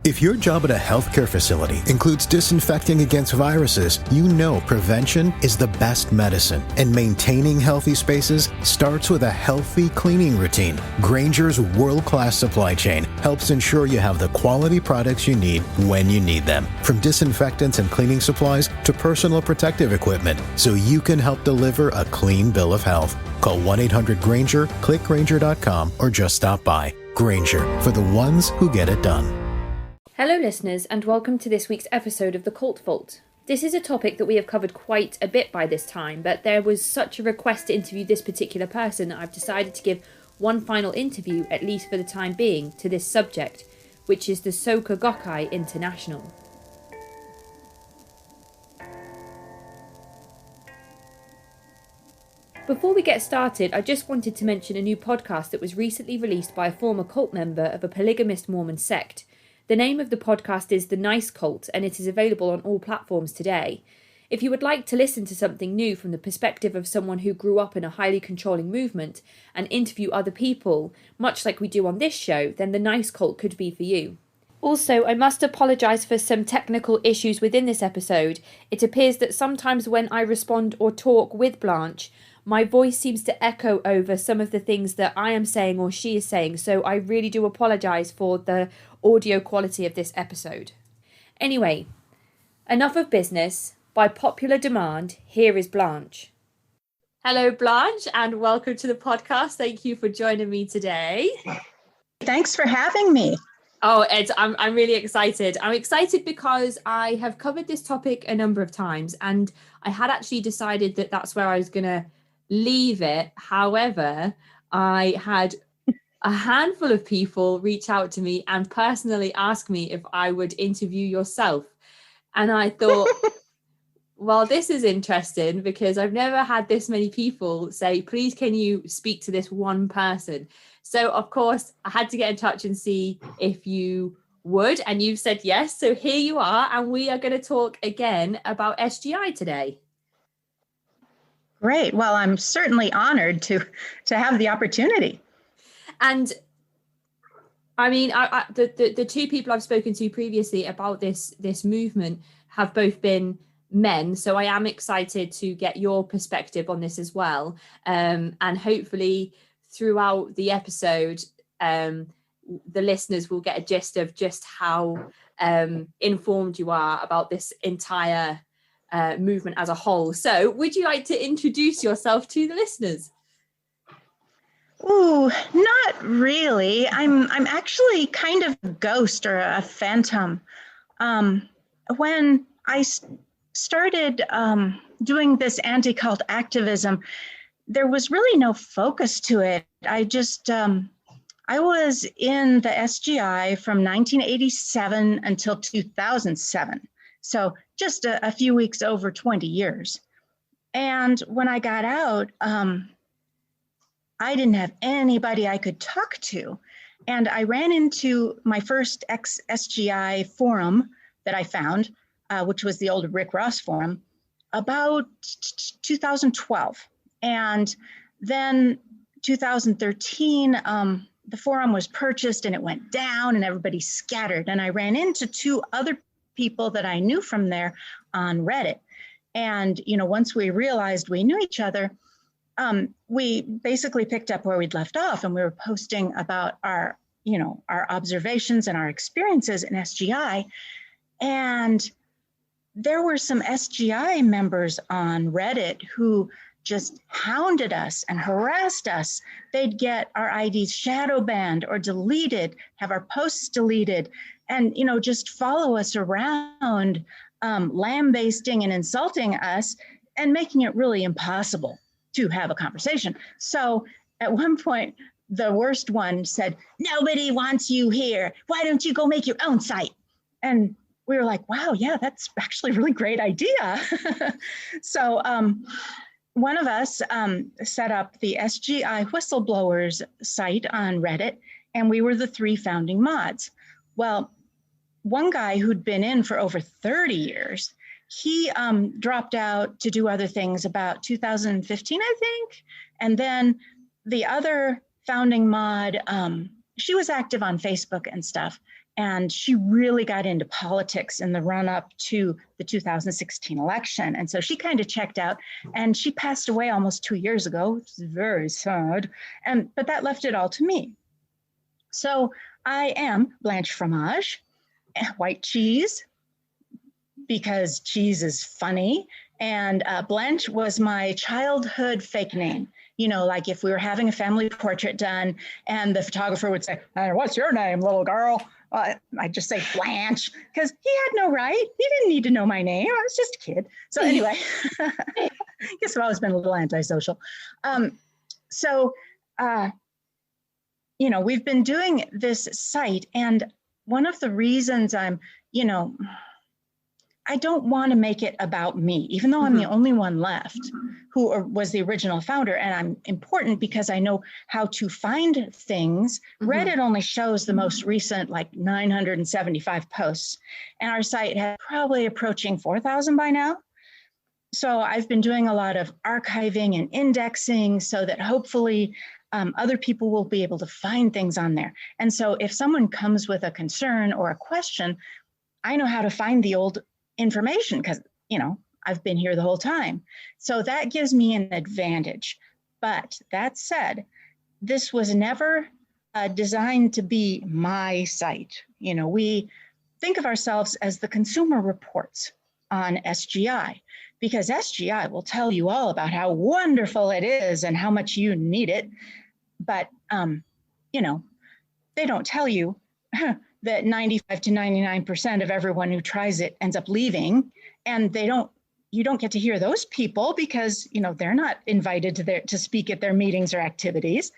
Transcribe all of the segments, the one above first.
If your job at a healthcare facility includes disinfecting against viruses, you know prevention is the best medicine, and maintaining healthy spaces starts with a healthy cleaning routine. Grainger's world-class supply chain helps ensure you have the quality products you need when you need them, from disinfectants and cleaning supplies to personal protective equipment, so you can help deliver a clean bill of health. Call 1-800-GRAINGER, click Grainger.com, or just stop by. Grainger, for the ones who get it done. Hello listeners, and welcome to this week's episode of The Cult Vault. This is a topic that we have covered quite a bit by this time, but there was such a request to interview this particular person that I've decided to give one final interview, at least for the time being, to this subject, which is the Soka Gakkai International. Before we get started, I just wanted to mention a new podcast that was recently released by a former cult member of a polygamist Mormon sect. The name of the podcast is The Nice Cult, and it is available on all platforms today. If you would like to listen to something new from the perspective of someone who grew up in a highly controlling movement and interview other people, much like we do on this show, then The Nice Cult could be for you. Also, I must apologise for some technical issues within this episode. It appears that sometimes when I respond or talk with Blanche, my voice seems to echo over some of the things that I am saying or she is saying, so I really do apologise for the audio quality of this episode. Anyway, enough of business. By popular demand, here is Blanche. Hello, Blanche, and welcome to the podcast. Thank you for joining me today. Thanks for having me. Oh, Ed, I'm really excited. I'm excited because I have covered this topic a number of times, and I had actually decided that that's where I was going to leave it. However, I had a handful of people reach out to me and personally ask me if I would interview yourself. And I thought, well, this is interesting because I've never had this many people say, please, can you speak to this one person? So, of course, I had to get in touch and see if you would. And you said yes. So here you are. And we are going to talk again about SGI today. Great. Well, I'm certainly honored to have the opportunity. And I mean, the two people I've spoken to previously about this movement have both been men. So I am excited to get your perspective on this as well. And hopefully throughout the episode, the listeners will get a gist of just how informed you are about this entire movement as a whole. So would you like to introduce yourself to the listeners? Ooh, not really. I'm actually kind of a ghost or a phantom. When I started doing this anti-cult activism, there was really no focus to it. I was in the SGI from 1987 until 2007. So just a few weeks over 20 years. And when I got out, I didn't have anybody I could talk to. And I ran into my first ex-SGI forum that I found, which was the old Rick Ross forum, about 2012. And then 2013, the forum was purchased and it went down and everybody scattered. And I ran into two other people that I knew from there on Reddit. And, once we realized we knew each other, we basically picked up where we'd left off, and we were posting about our observations and our experiences in SGI. And there were some SGI members on Reddit who just hounded us and harassed us. They'd get our IDs shadow banned or deleted, have our posts deleted, and, just follow us around, lambasting and insulting us and making it really impossible to have a conversation. So at one point, the worst one said, "Nobody wants you here. Why don't you go make your own site?" And we were like, wow, yeah, that's actually a really great idea. So one of us set up the SGI whistleblowers site on Reddit, and we were the three founding mods. Well, one guy who'd been in for over 30 years, he dropped out to do other things about 2015, I think. And then the other founding mod, she was active on Facebook and stuff. And she really got into politics in the run-up to the 2016 election. And so she kind of checked out, and she passed away almost 2 years ago, which is very sad. But that left it all to me. So I am Blanche Fromage, white cheese, because cheese is funny. And Blanche was my childhood fake name. You know, like if we were having a family portrait done and the photographer would say, "Hey, what's your name, little girl?" I'd just say Blanche, because he had no right. He didn't need to know my name. I was just a kid. So anyway, I guess I've always been a little antisocial. You know, we've been doing this site, and one of the reasons I don't want to make it about me, even though I'm the only one left who was the original founder, and I'm important because I know how to find things. Reddit only shows the most recent, like 975 posts, and our site has probably approaching 4,000 by now. So I've been doing a lot of archiving and indexing so that hopefully other people will be able to find things on there. And so if someone comes with a concern or a question, I know how to find the old information because, you know, I've been here the whole time. So that gives me an advantage. But that said, this was never designed to be my site. You know, we think of ourselves as the Consumer Reports on SGI, because SGI will tell you all about how wonderful it is and how much you need it. But, you know, they don't tell you that 95 to 99% of everyone who tries it ends up leaving, and you don't get to hear those people because, you know, they're not invited to speak at their meetings or activities.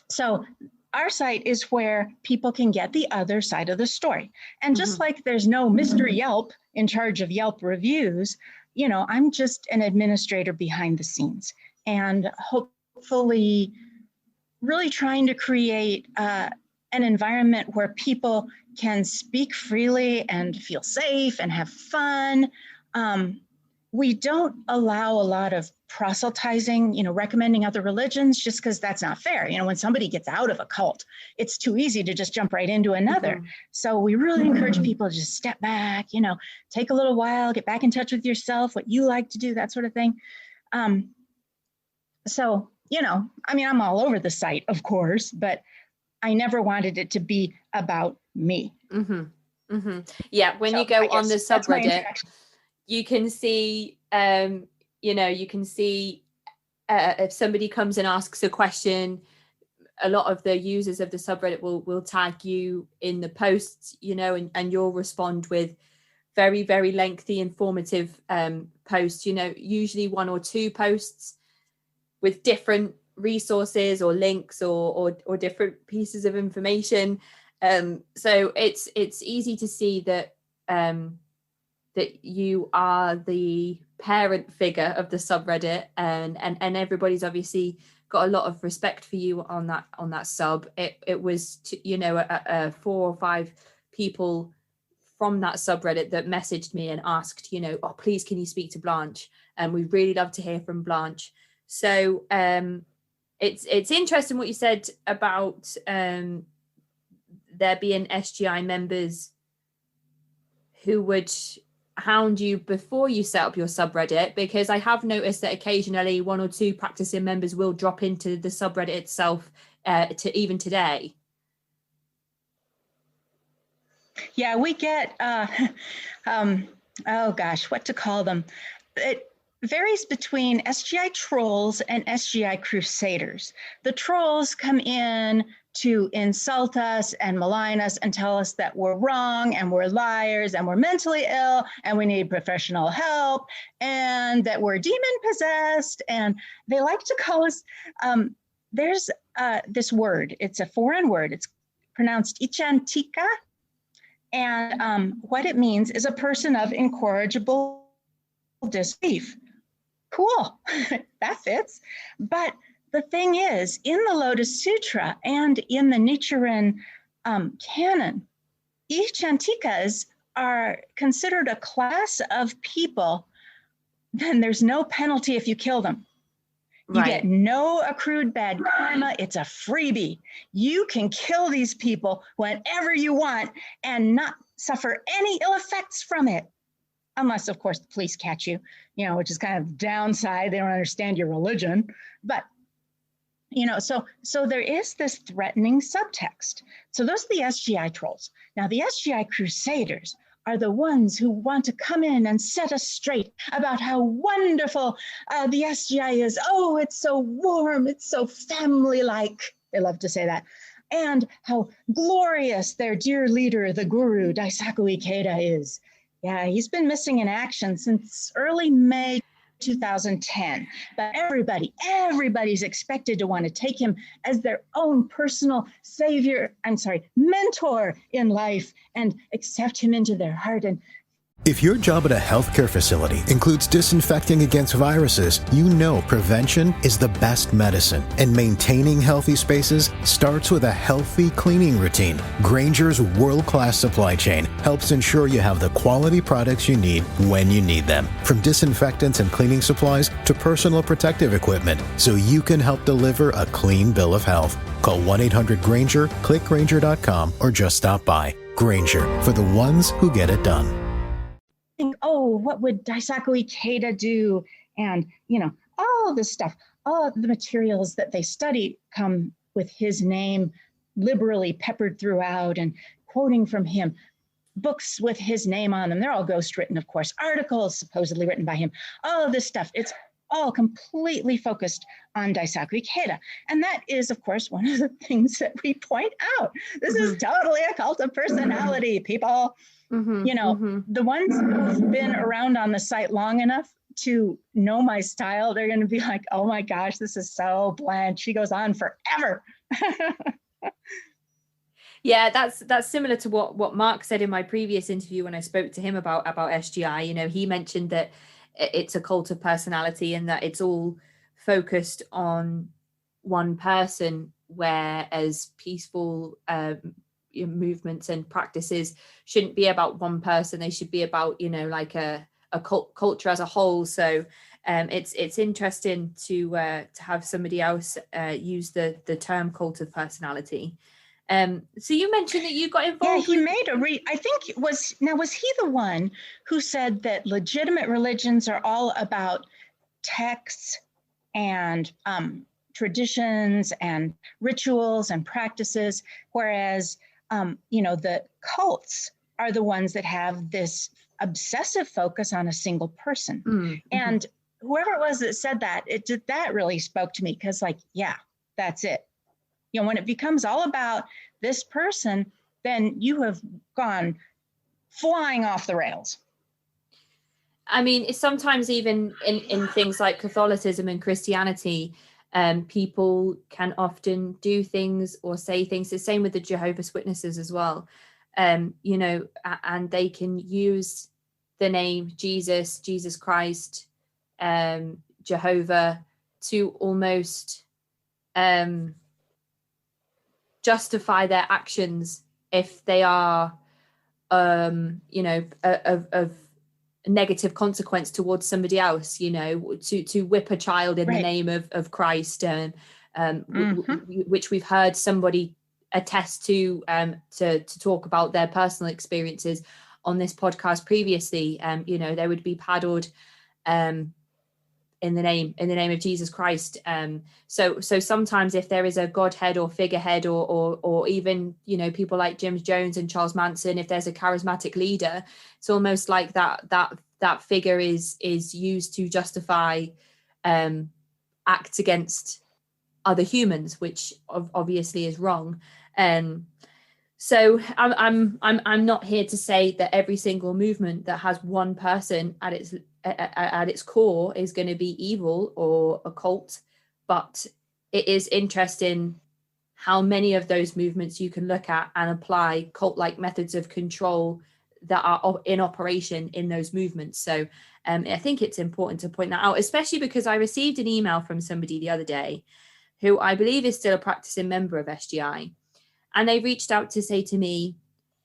So our site is where people can get the other side of the story. And just like there's no Mr. Yelp in charge of Yelp reviews, you know, I'm just an administrator behind the scenes, and hopefully really trying to create an environment where people can speak freely and feel safe and have fun. We don't allow a lot of proselytizing, you know, recommending other religions, just because that's not fair. You know, when somebody gets out of a cult, it's too easy to just jump right into another. So we really encourage people to just step back, you know, take a little while, get back in touch with yourself, what you like to do, that sort of thing. So, you know, I mean, I'm all over the site, of course, but I never wanted it to be about me. Yeah, when you go on the subreddit, you can see, you know, you can see if somebody comes and asks a question, a lot of the users of the subreddit will tag you in the posts, you know, and you'll respond with very, very lengthy, informative posts, you know, usually 1 or 2 posts with different resources or links or different pieces of information. So it's easy to see that that you are the parent figure of the subreddit, and everybody's obviously got a lot of respect for you on that sub. It was you know, 4 or 5 people from that subreddit that messaged me and asked, you know, "Oh, please, can you speak to Blanche?" And we really love to hear from Blanche. So it's interesting what you said about there being SGI members who would hound you before you set up your subreddit, because I have noticed that occasionally 1 or 2 practicing members will drop into the subreddit itself to even today. Yeah, we get, oh gosh, what to call them? It varies between SGI trolls and SGI crusaders. The trolls come in to insult us and malign us and tell us that we're wrong and we're liars and we're mentally ill and we need professional help and that we're demon possessed. And they like to call us, there's this word, it's a foreign word, it's pronounced ichantika. And what it means is a person of incorrigible disbelief. Cool, that fits. But the thing is, in the Lotus Sutra and in the Nichiren canon, ichantikas are considered a class of people, then there's no penalty if you kill them. You Right. get no accrued bad karma. It's a freebie. You can kill these people whenever you want and not suffer any ill effects from it. Unless, of course, the police catch you, which is kind of downside. They don't understand your religion. But, so there is this threatening subtext. So those are the SGI trolls. Now, the SGI crusaders are the ones who want to come in and set us straight about how wonderful the SGI is. Oh, it's so warm. It's so family-like. They love to say that. And how glorious their dear leader, the guru, Daisaku Ikeda, is. Yeah, he's been missing in action since early May 2010. But everybody's expected to want to take him as their own personal mentor in life and accept him into their heart. And If your job at a healthcare facility includes disinfecting against viruses, you know prevention is the best medicine, and maintaining healthy spaces starts with a healthy cleaning routine. Grainger's world-class supply chain helps ensure you have the quality products you need when you need them, from disinfectants and cleaning supplies to personal protective equipment, so you can help deliver a clean bill of health. Call 1-800-GRAINGER, click Grainger.com, or just stop by. Grainger, for the ones who get it done. Think, oh, what would Daisaku Ikeda do? And, all this stuff, all the materials that they study come with his name liberally peppered throughout and quoting from him, books with his name on them. They're all ghost written, of course, articles supposedly written by him, all of this stuff. It's all completely focused on Daisaku Ikeda. And that is, of course, one of the things that we point out. This is totally a cult of personality, people. The ones who've been around on the site long enough to know my style, they're going to be like, oh my gosh, this is so Blanche. She goes on forever. Yeah, that's similar to what Mark said in my previous interview when I spoke to him about SGI. He mentioned that it's a cult of personality and that it's all focused on one person, whereas peaceful movements and practices shouldn't be about one person. They should be about like a culture as a whole. So it's interesting to have somebody else use the term cult of personality. So you mentioned that you got involved. Yeah, he made I think was he the one who said that legitimate religions are all about texts and traditions and rituals and practices, whereas the cults are the ones that have this obsessive focus on a single person. Mm-hmm. And whoever it was that said that, that really spoke to me, because that's it. When it becomes all about this person, then you have gone flying off the rails. I mean, it's sometimes even in things like Catholicism and Christianity, people can often do things or say things. The same with the Jehovah's Witnesses as well, and they can use the name Jesus Christ, Jehovah, to almost justify their actions if they are, of negative consequence towards somebody else, to whip a child in the name of Christ, which we've heard somebody attest to talk about their personal experiences on this podcast previously. They would be paddled in the name of Jesus Christ. So sometimes if there is a Godhead or figurehead or even, people like Jim Jones and Charles Manson, if there's a charismatic leader, it's almost like that figure is used to justify acts against other humans, which obviously is wrong. So I'm not here to say that every single movement that has one person at its core is going to be evil or a cult, but it is interesting how many of those movements you can look at and apply cult-like methods of control that are in operation in those movements. So I think it's important to point that out, especially because I received an email from somebody the other day who I believe is still a practicing member of SGI. And they reached out to say to me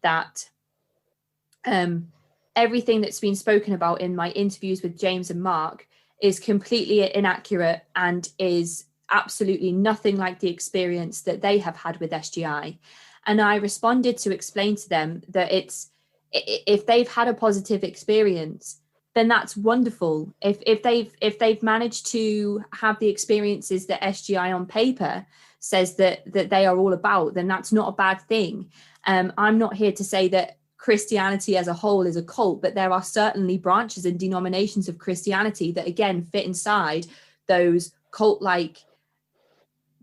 that everything that's been spoken about in my interviews with James and Mark is completely inaccurate and is absolutely nothing like the experience that they have had with SGI. And I responded to explain to them that if they've had a positive experience, then that's wonderful. If they've managed to have the experiences that SGI on paper says that they are all about, then that's not a bad thing. I'm not here to say that Christianity as a whole is a cult, but there are certainly branches and denominations of Christianity that again fit inside those cult-like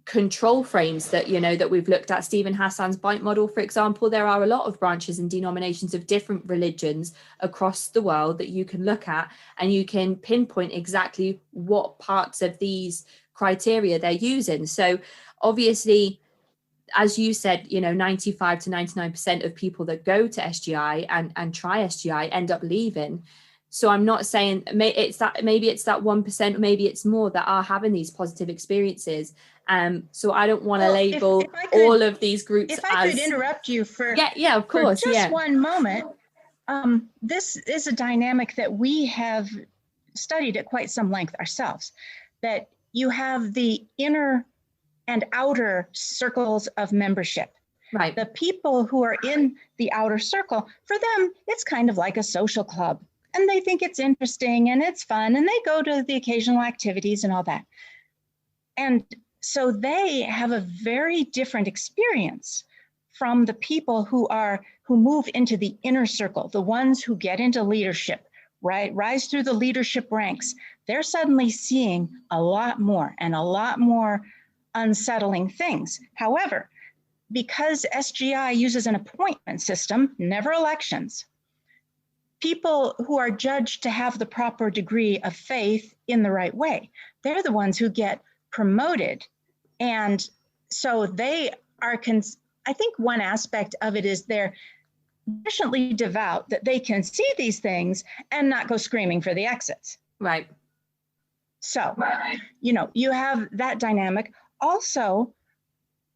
control frames that, you know, that we've looked at. Stephen Hassan's bite model, for example. There are a lot of branches and denominations of different religions across the world that you can look at, and you can pinpoint exactly what parts of these criteria they're using. So obviously, as you said, you know, 95 to 99% of people that go to SGI and try SGI end up leaving. So I'm not saying maybe it's that 1%, maybe it's more, that are having these positive experiences. So I don't want to label all of these groups. If I could interrupt you for of course, for just one moment. This is a dynamic that we have studied at quite some length ourselves, that you have the inner and outer circles of membership. Right. The people who are in the outer circle, for them, it's kind of like a social club. And they think it's interesting and it's fun, and they go to the occasional activities and all that. And so they have a very different experience from the people who move into the inner circle, the ones who get into leadership, right? Rise through the leadership ranks. They're suddenly seeing a lot more and a lot more unsettling things. However, because SGI uses an appointment system, never elections, people who are judged to have the proper degree of faith in the right way, they're the ones who get promoted. And so they are, I think one aspect of it is they're sufficiently devout that they can see these things and not go screaming for the exits. Right. So, you know, you have that dynamic. Also,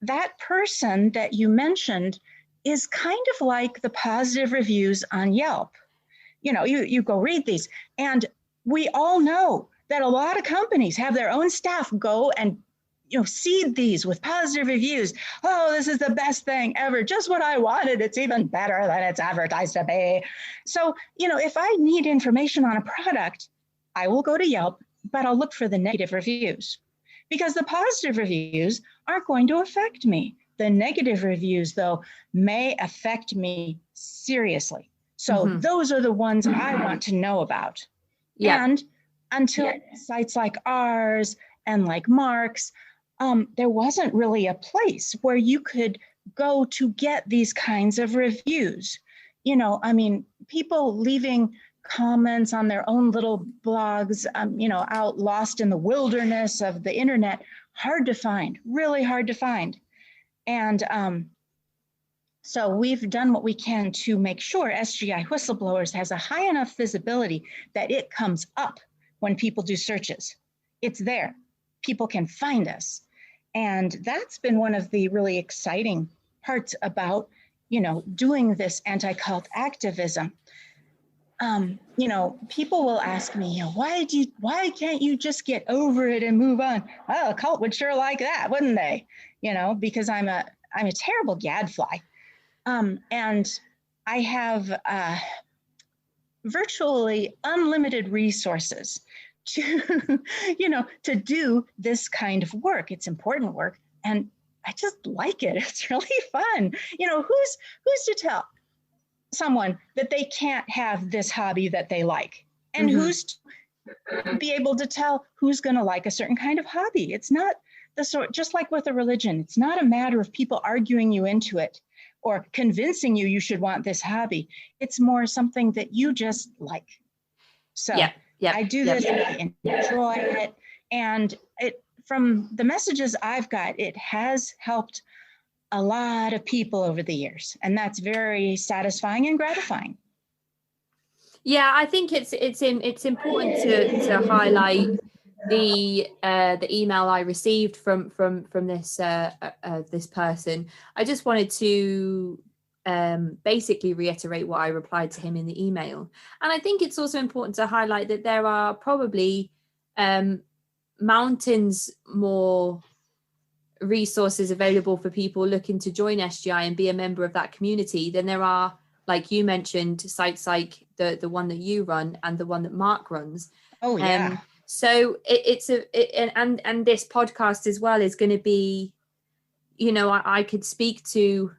that person that you mentioned is kind of like the positive reviews on Yelp. You know, you go read these, and we all know that a lot of companies have their own staff go and, you know, seed these with positive reviews. Oh, this is the best thing ever. Just what I wanted. It's even better than it's advertised to be. So, you know, if I need information on a product, I will go to Yelp, but I'll look for the negative reviews, because the positive reviews aren't going to affect me. The negative reviews, though, may affect me seriously. So those are the ones I want to know about. Yeah. And until sites like ours and like Mark's, there wasn't really a place where you could go to get these kinds of reviews. You know, I mean, people leaving comments on their own little blogs, you know, out lost in the wilderness of the internet, hard to find, really hard to find. And so we've done what we can to make sure SGI Whistleblowers has a high enough visibility that it comes up when people do searches. It's there. People can find us. And that's been one of the really exciting parts about, you know, doing this anti-cult activism. You know, people will ask me, you know, why can't you just get over it and move on? Well, a cult would sure like that, wouldn't they? You know, because I'm a terrible gadfly. And I have virtually unlimited resources to, you know, to do this kind of work. It's important work, and I just like it. It's really fun. You know, who's to tell someone that they can't have this hobby that they like? And who's to be able to tell who's going to like a certain kind of hobby? It's not the sort, just like with a religion, it's not a matter of people arguing you into it or convincing you should want this hobby. It's more something that you just like. So I do this, I enjoy it. And it, from the messages I've got, it has helped a lot of people over the years. And that's very satisfying and gratifying. Yeah, I think it's important to highlight the email I received from this this person. I just wanted to basically reiterate what I replied to him in the email. And I think it's also important to highlight that there are probably mountains more resources available for people looking to join SGI and be a member of that community than there are, like you mentioned, sites like the one that you run and the one that Mark runs. Oh yeah. So and this podcast as well is going to be, you know, I could speak to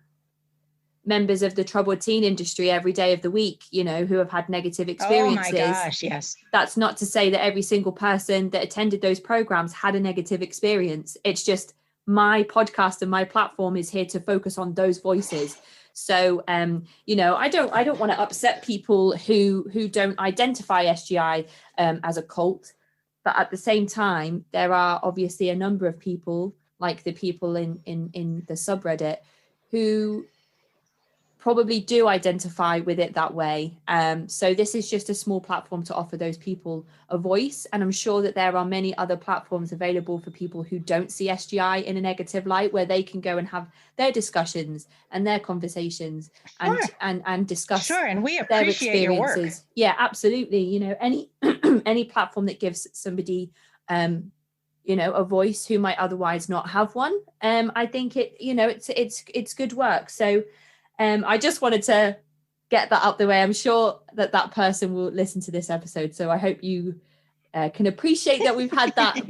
members of the troubled teen industry every day of the week, you know, who have had negative experiences. Oh my gosh, yes. That's not to say that every single person that attended those programs had a negative experience. It's just my podcast and my platform is here to focus on those voices. So, you know, I don't want to upset people who don't identify SGI as a cult, but at the same time, there are obviously a number of people, like the people in the subreddit, who probably do identify with it that way. So this is just a small platform to offer those people a voice. And I'm sure that there are many other platforms available for people who don't see SGI in a negative light, where they can go and have their discussions and their conversations and discuss and we appreciate their experiences. Your work. Yeah, absolutely. You know, any platform that gives somebody you know, a voice who might otherwise not have one. I think it's good work. So I just wanted to get that out the way. I'm sure that person will listen to this episode. So I hope you can appreciate that we've had that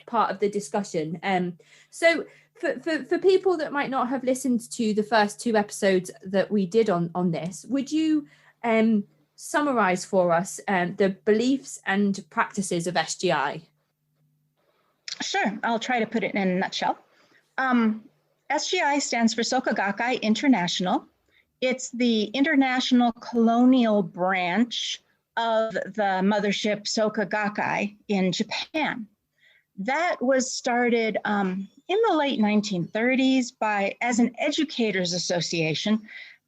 part of the discussion. So for people that might not have listened to the first 2 episodes that we did on this, would you summarize for us the beliefs and practices of SGI? Sure, I'll try to put it in a nutshell. SGI stands for Soka Gakkai International. It's the international colonial branch of the mothership Soka Gakkai in Japan. That was started in the late 1930s as an educators association,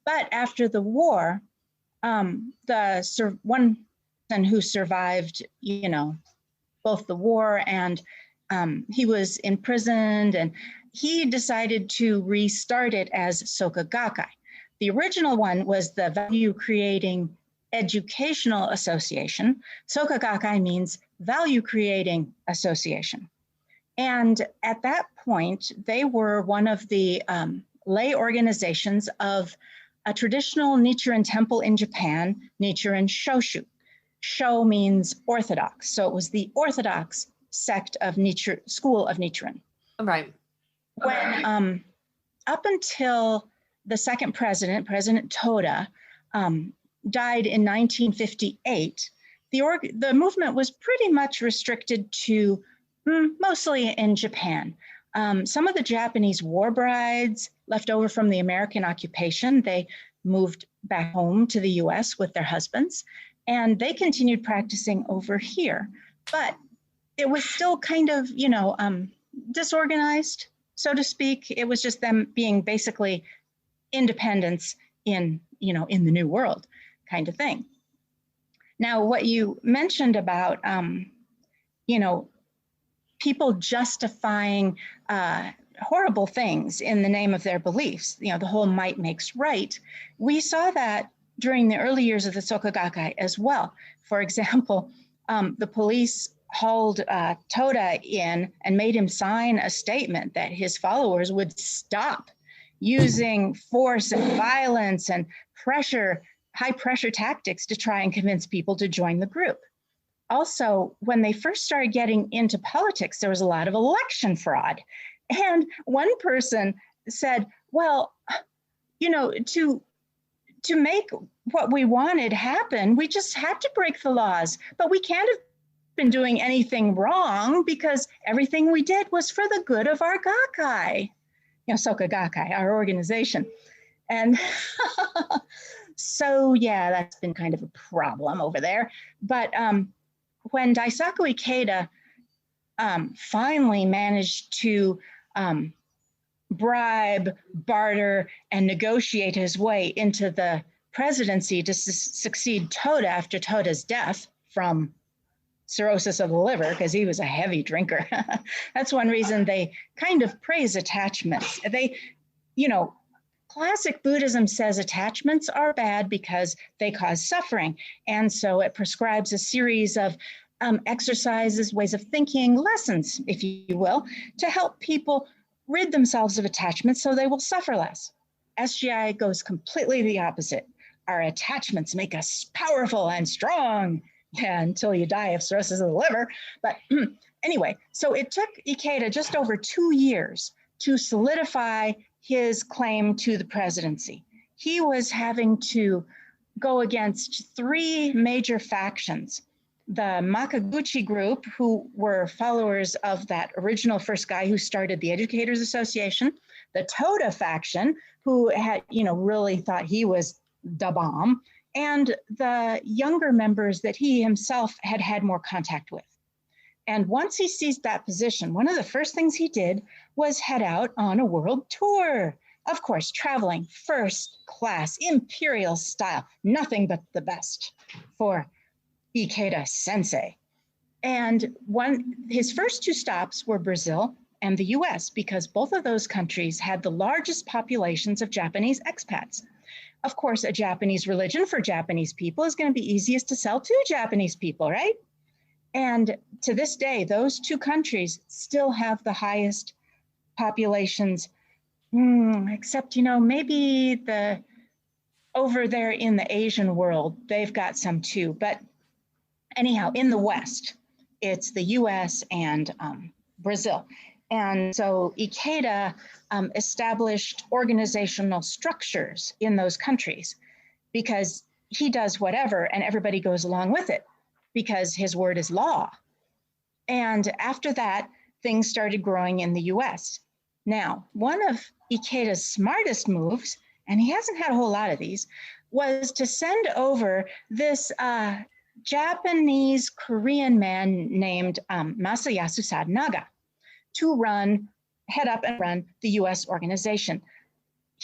but after the war, one person who survived, you know, both the war and he was imprisoned, and he decided to restart it as Soka Gakkai. The original one was the Value Creating Educational Association. Soka Gakkai means Value Creating Association. And at that point, they were one of the lay organizations of a traditional Nichiren temple in Japan, Nichiren Shoshu. Sho means Orthodox. So it was the Orthodox sect of school of Nichiren. Right. When up until the second president, President Toda, died in 1958, the movement was pretty much restricted to mostly in Japan. Some of the Japanese war brides left over from the American occupation, they moved back home to the US with their husbands, and they continued practicing over here. But it was still kind of, you know, disorganized, so to speak. It was just them being basically independence in the new world kind of thing. Now, what you mentioned about, people justifying horrible things in the name of their beliefs, you know, the whole might makes right. We saw that during the early years of the Soka Gakkai as well. For example, the police hauled Toda in and made him sign a statement that his followers would stop using force and violence and high pressure tactics to try and convince people to join the group. Also, when they first started getting into politics, there was a lot of election fraud. And one person said, well, you know, to make what we wanted happen, we just had to break the laws, but we can't have been doing anything wrong because everything we did was for the good of our Gakkai, you know, Soka Gakkai, our organization. And so, yeah, that's been kind of a problem over there. But when Daisaku Ikeda finally managed to bribe, barter, and negotiate his way into the presidency to succeed Toda after Toda's death from cirrhosis of the liver, because he was a heavy drinker. That's one reason they kind of praise attachments. They, you know, classic Buddhism says attachments are bad because they cause suffering. And so it prescribes a series of exercises, ways of thinking, lessons, if you will, to help people rid themselves of attachments so they will suffer less. SGI goes completely the opposite. Our attachments make us powerful and strong. Yeah, until you die of cirrhosis of the liver. But anyway, so it took Ikeda just over 2 years to solidify his claim to the presidency. He was having to go against 3 major factions. The Makaguchi group, who were followers of that original first guy who started the Educators Association, the Toda faction, who had, really thought he was the bomb, and the younger members that he himself had had more contact with. And once he seized that position, one of the first things he did was head out on a world tour. Of course, traveling first class, imperial style, nothing but the best for Ikeda Sensei. And his first 2 stops were Brazil and the US, because both of those countries had the largest populations of Japanese expats. Of course, a Japanese religion for Japanese people is going to be easiest to sell to Japanese people, right? And to this day, those 2 countries still have the highest populations, except, maybe over there in the Asian world, they've got some too. But anyhow, in the West, it's the US and Brazil. And so Ikeda established organizational structures in those countries because he does whatever and everybody goes along with it because his word is law. And after that, things started growing in the US. Now, one of Ikeda's smartest moves, and he hasn't had a whole lot of these, was to send over this Japanese Korean man named Masayasu Sadanaga to head up and run the US organization.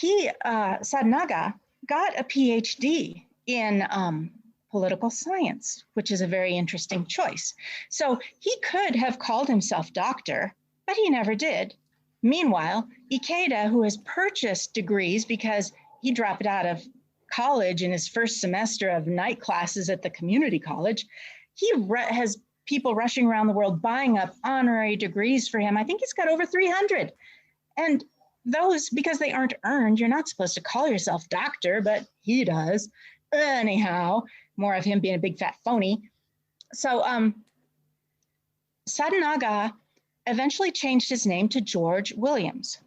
Sadanaga got a PhD in political science, which is a very interesting choice. So he could have called himself doctor, but he never did. Meanwhile, Ikeda, who has purchased degrees because he dropped out of college in his first semester of night classes at the community college, he has people rushing around the world buying up honorary degrees for him. I think he's got over 300. And those, because they aren't earned, you're not supposed to call yourself doctor, but he does. Anyhow, more of him being a big fat phony. So Sadanaga eventually changed his name to George Williams.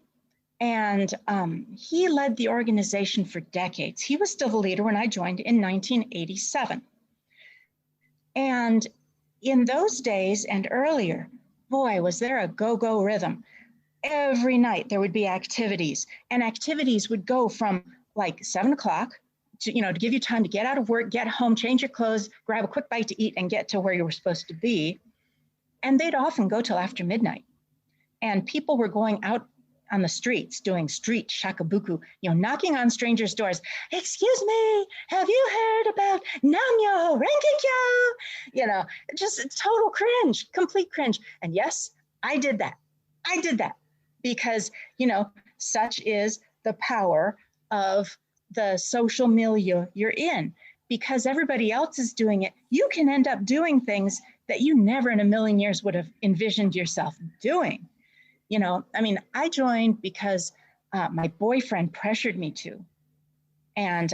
And he led the organization for decades. He was still the leader when I joined in 1987. And in those days and earlier, boy, was there a go-go rhythm. Every night there would be activities, and activities would go from like 7 o'clock to give you time to get out of work, get home, change your clothes, grab a quick bite to eat, and get to where you were supposed to be. And they'd often go till after midnight. And people were going out on the streets doing street shakabuku, knocking on strangers' doors. Excuse me, have you heard about Namyo Renkekyo? Just total cringe, complete cringe. And yes, I did that because, such is the power of the social milieu you're in. Because everybody else is doing it, you can end up doing things that you never in a million years would have envisioned yourself doing. I joined because my boyfriend pressured me to. And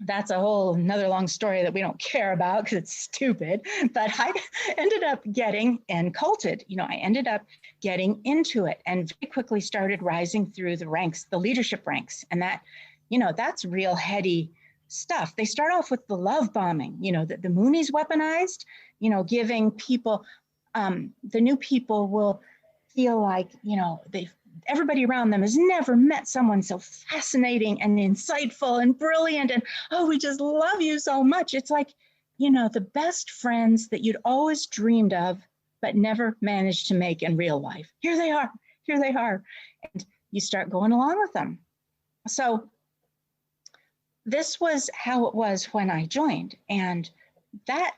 that's a whole another long story that we don't care about because it's stupid. But I ended up getting enculted. I ended up getting into it and very quickly started rising through the ranks, the leadership ranks. And that, that's real heady stuff. They start off with the love bombing, that the Moonies weaponized, giving people, the new people will feel like, everybody around them has never met someone so fascinating and insightful and brilliant. And, we just love you so much. It's like, the best friends that you'd always dreamed of, but never managed to make in real life. Here they are. And you start going along with them. So this was how it was when I joined. And that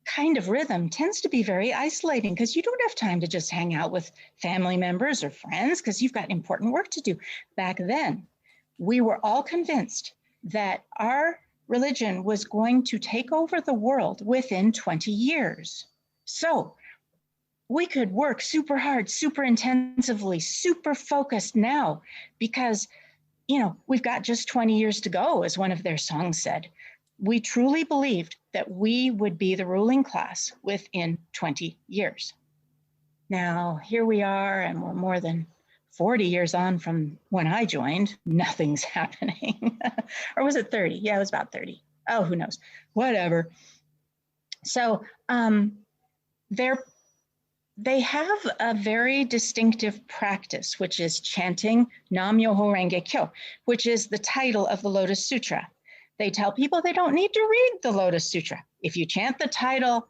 kind of rhythm tends to be very isolating because you don't have time to just hang out with family members or friends because you've got important work to do. Back then, we were all convinced that our religion was going to take over the world within 20 years. So we could work super hard, super intensively, super focused now because, we've got just 20 years to go, as one of their songs said. We truly believed that we would be the ruling class within 20 years. Now, here we are, and we're more than 40 years on from when I joined. Nothing's happening. Or was it 30? Yeah, it was about 30. Oh, who knows? Whatever. So they have a very distinctive practice, which is chanting Nam-myoho Renge Kyo, which is the title of the Lotus Sutra. They tell people they don't need to read the Lotus Sutra. If you chant the title,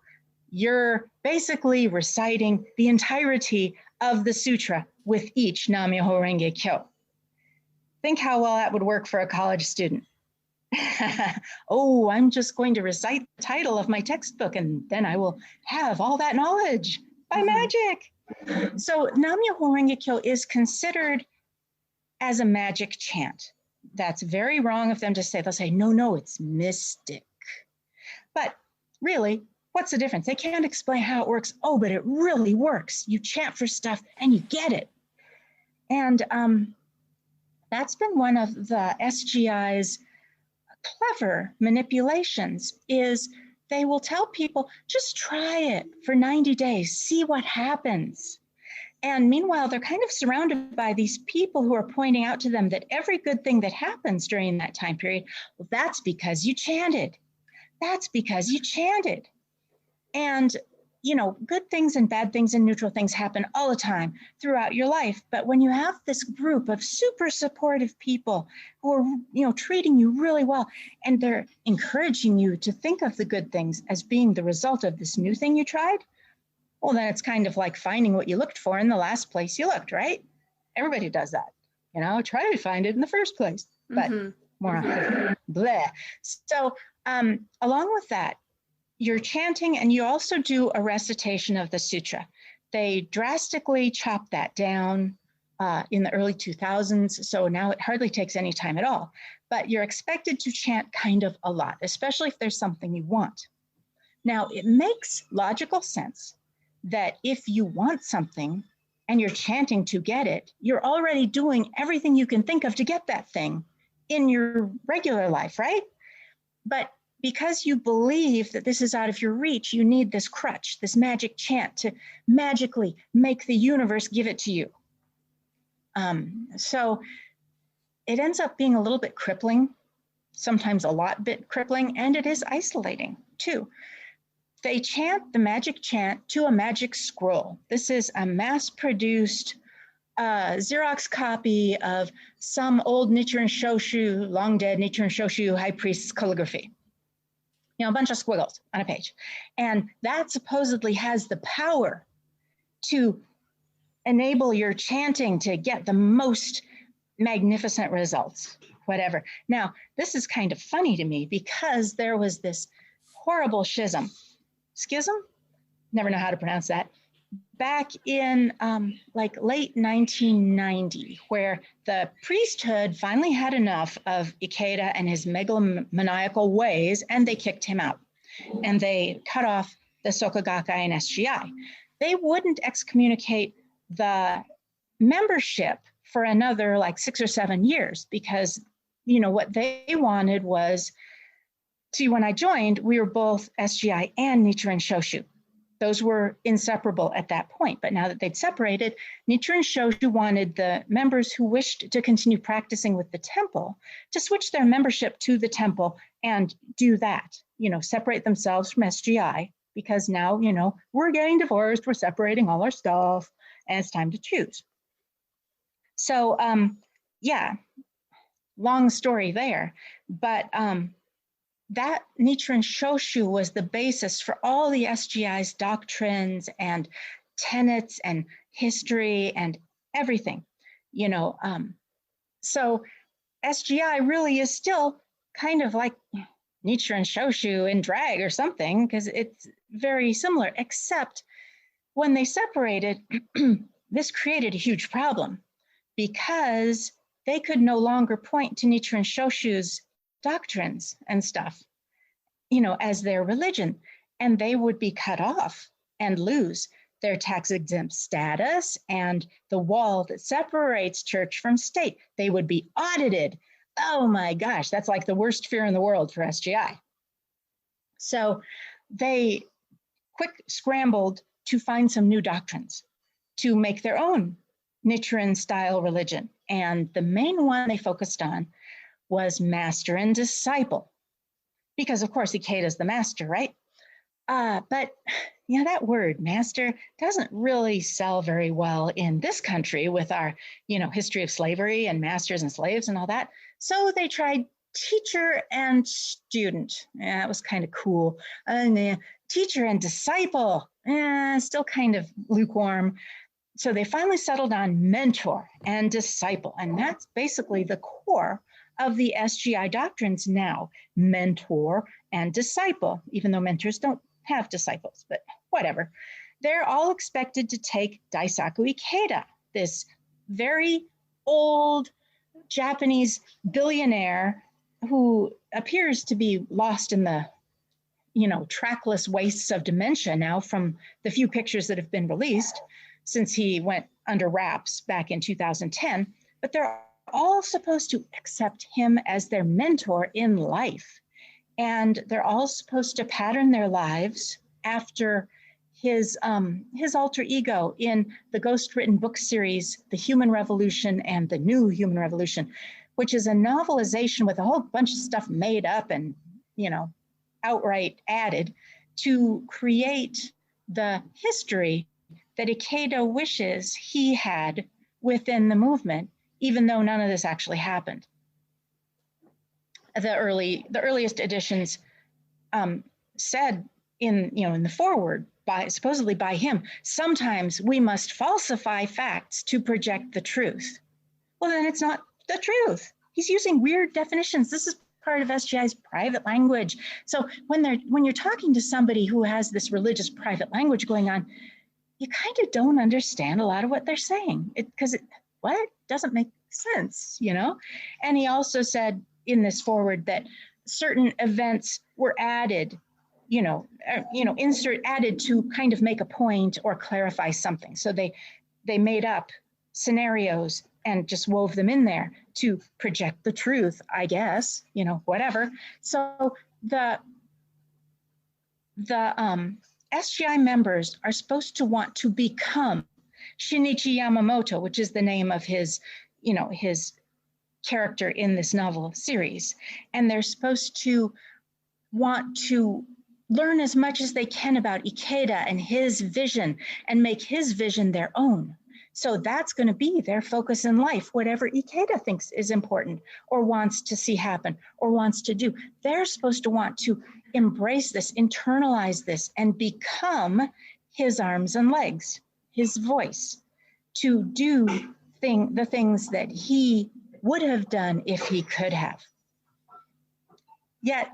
you're basically reciting the entirety of the sutra with each Nam-myoho Renge Kyo. Think how well that would work for a college student. Oh, I'm just going to recite the title of my textbook and then I will have all that knowledge by magic. So Nam-myoho Renge Kyo is considered as a magic chant. That's very wrong of them to say. They'll say, no, it's mystic. But really, what's the difference? They can't explain how it works. Oh, but it really works. You chant for stuff and you get it. And that's been one of the SGI's clever manipulations, is they will tell people, just try it for 90 days, see what happens. And meanwhile, they're kind of surrounded by these people who are pointing out to them that every good thing that happens during that time period, well, that's because you chanted. That's because you chanted. And, good things and bad things and neutral things happen all the time throughout your life. But when you have this group of super supportive people who are, treating you really well, and they're encouraging you to think of the good things as being the result of this new thing you tried, well, then it's kind of like finding what you looked for in the last place you looked, right? Everybody does that. Try to find it in the first place, but more on bleh. So along with that, you're chanting and you also do a recitation of the sutra. They drastically chopped that down in the early 2000s. So now it hardly takes any time at all, but you're expected to chant kind of a lot, especially if there's something you want. Now, it makes logical sense that if you want something and you're chanting to get it, you're already doing everything you can think of to get that thing in your regular life, right? But because you believe that this is out of your reach, you need this crutch, this magic chant to magically make the universe give it to you. So it ends up being a little bit crippling, sometimes a lot bit crippling, and it is isolating too. They chant the magic chant to a magic scroll. This is a mass-produced Xerox copy of some old Nichiren Shoshu, long dead Nichiren Shoshu high priest's calligraphy. A bunch of squiggles on a page. And that supposedly has the power to enable your chanting to get the most magnificent results, whatever. Now, this is kind of funny to me because there was this horrible schism, never know how to pronounce that, back in late 1990, where the priesthood finally had enough of Ikeda and his megalomaniacal ways, and they kicked him out. And they cut off the Soka Gakkai and SGI. They wouldn't excommunicate the membership for another 6 or 7 years because, what they wanted was, see, when I joined, we were both SGI and Nichiren Shoshu. Those were inseparable at that point. But now that they'd separated, Nichiren Shoshu wanted the members who wished to continue practicing with the temple to switch their membership to the temple and do that, separate themselves from SGI, because now, we're getting divorced, we're separating all our stuff, and it's time to choose. So, long story there. But that Nichiren Shoshu was the basis for all the SGI's doctrines and tenets and history and everything, So SGI really is still kind of like Nichiren Shoshu in drag or something, because it's very similar, except when they separated, this created a huge problem because they could no longer point to Nichiren Shoshu's doctrines and stuff, you know, as their religion, and they would be cut off and lose their tax exempt status and the wall that separates church from state. They would be audited. Oh my gosh, that's like the worst fear in the world for SGI. So they quick scrambled to find some new doctrines to make their own Nichiren style religion. And the main one they focused on was master and disciple, because of course Ikeda's the master, right? But you know, that word master doesn't really sell very well in this country with our, you know, history of slavery and masters and slaves and all that. So they tried teacher and student. Yeah, that was kind of cool. And teacher and disciple, still kind of lukewarm. So they finally settled on mentor and disciple. And that's basically the core of the SGI doctrines now, mentor and disciple, even though mentors don't have disciples, but whatever. They're all expected to take Daisaku Ikeda, this very old Japanese billionaire who appears to be lost in the, you know, trackless wastes of dementia now from the few pictures that have been released since he went under wraps back in 2010. But they're all supposed to accept him as their mentor in life. And they're all supposed to pattern their lives after his alter ego in the ghost-written book series, The Human Revolution and The New Human Revolution, which is a novelization with a whole bunch of stuff made up and, you know, outright added to create the history that Ikeda wishes he had within the movement, even though none of this actually happened. The earliest editions said in the foreword, supposedly by him, sometimes we must falsify facts to project the truth. Well, then it's not the truth. He's using weird definitions. This is part of SGI's private language. So when you're talking to somebody who has this religious private language going on, you kind of don't understand a lot of what they're saying because what doesn't make sense, you know? And he also said in this forward that certain events were added, added to kind of make a point or clarify something. So they made up scenarios and just wove them in there to project the truth, I guess, whatever. So the SGI members are supposed to want to become Shinichi Yamamoto, which is the name of his character in this novel series. And they're supposed to want to learn as much as they can about Ikeda and his vision and make his vision their own. So that's going to be their focus in life, whatever Ikeda thinks is important or wants to see happen or wants to do. They're supposed to want to embrace this, internalize this, and become his arms and legs, his voice, to do the things that he would have done if he could have. Yet,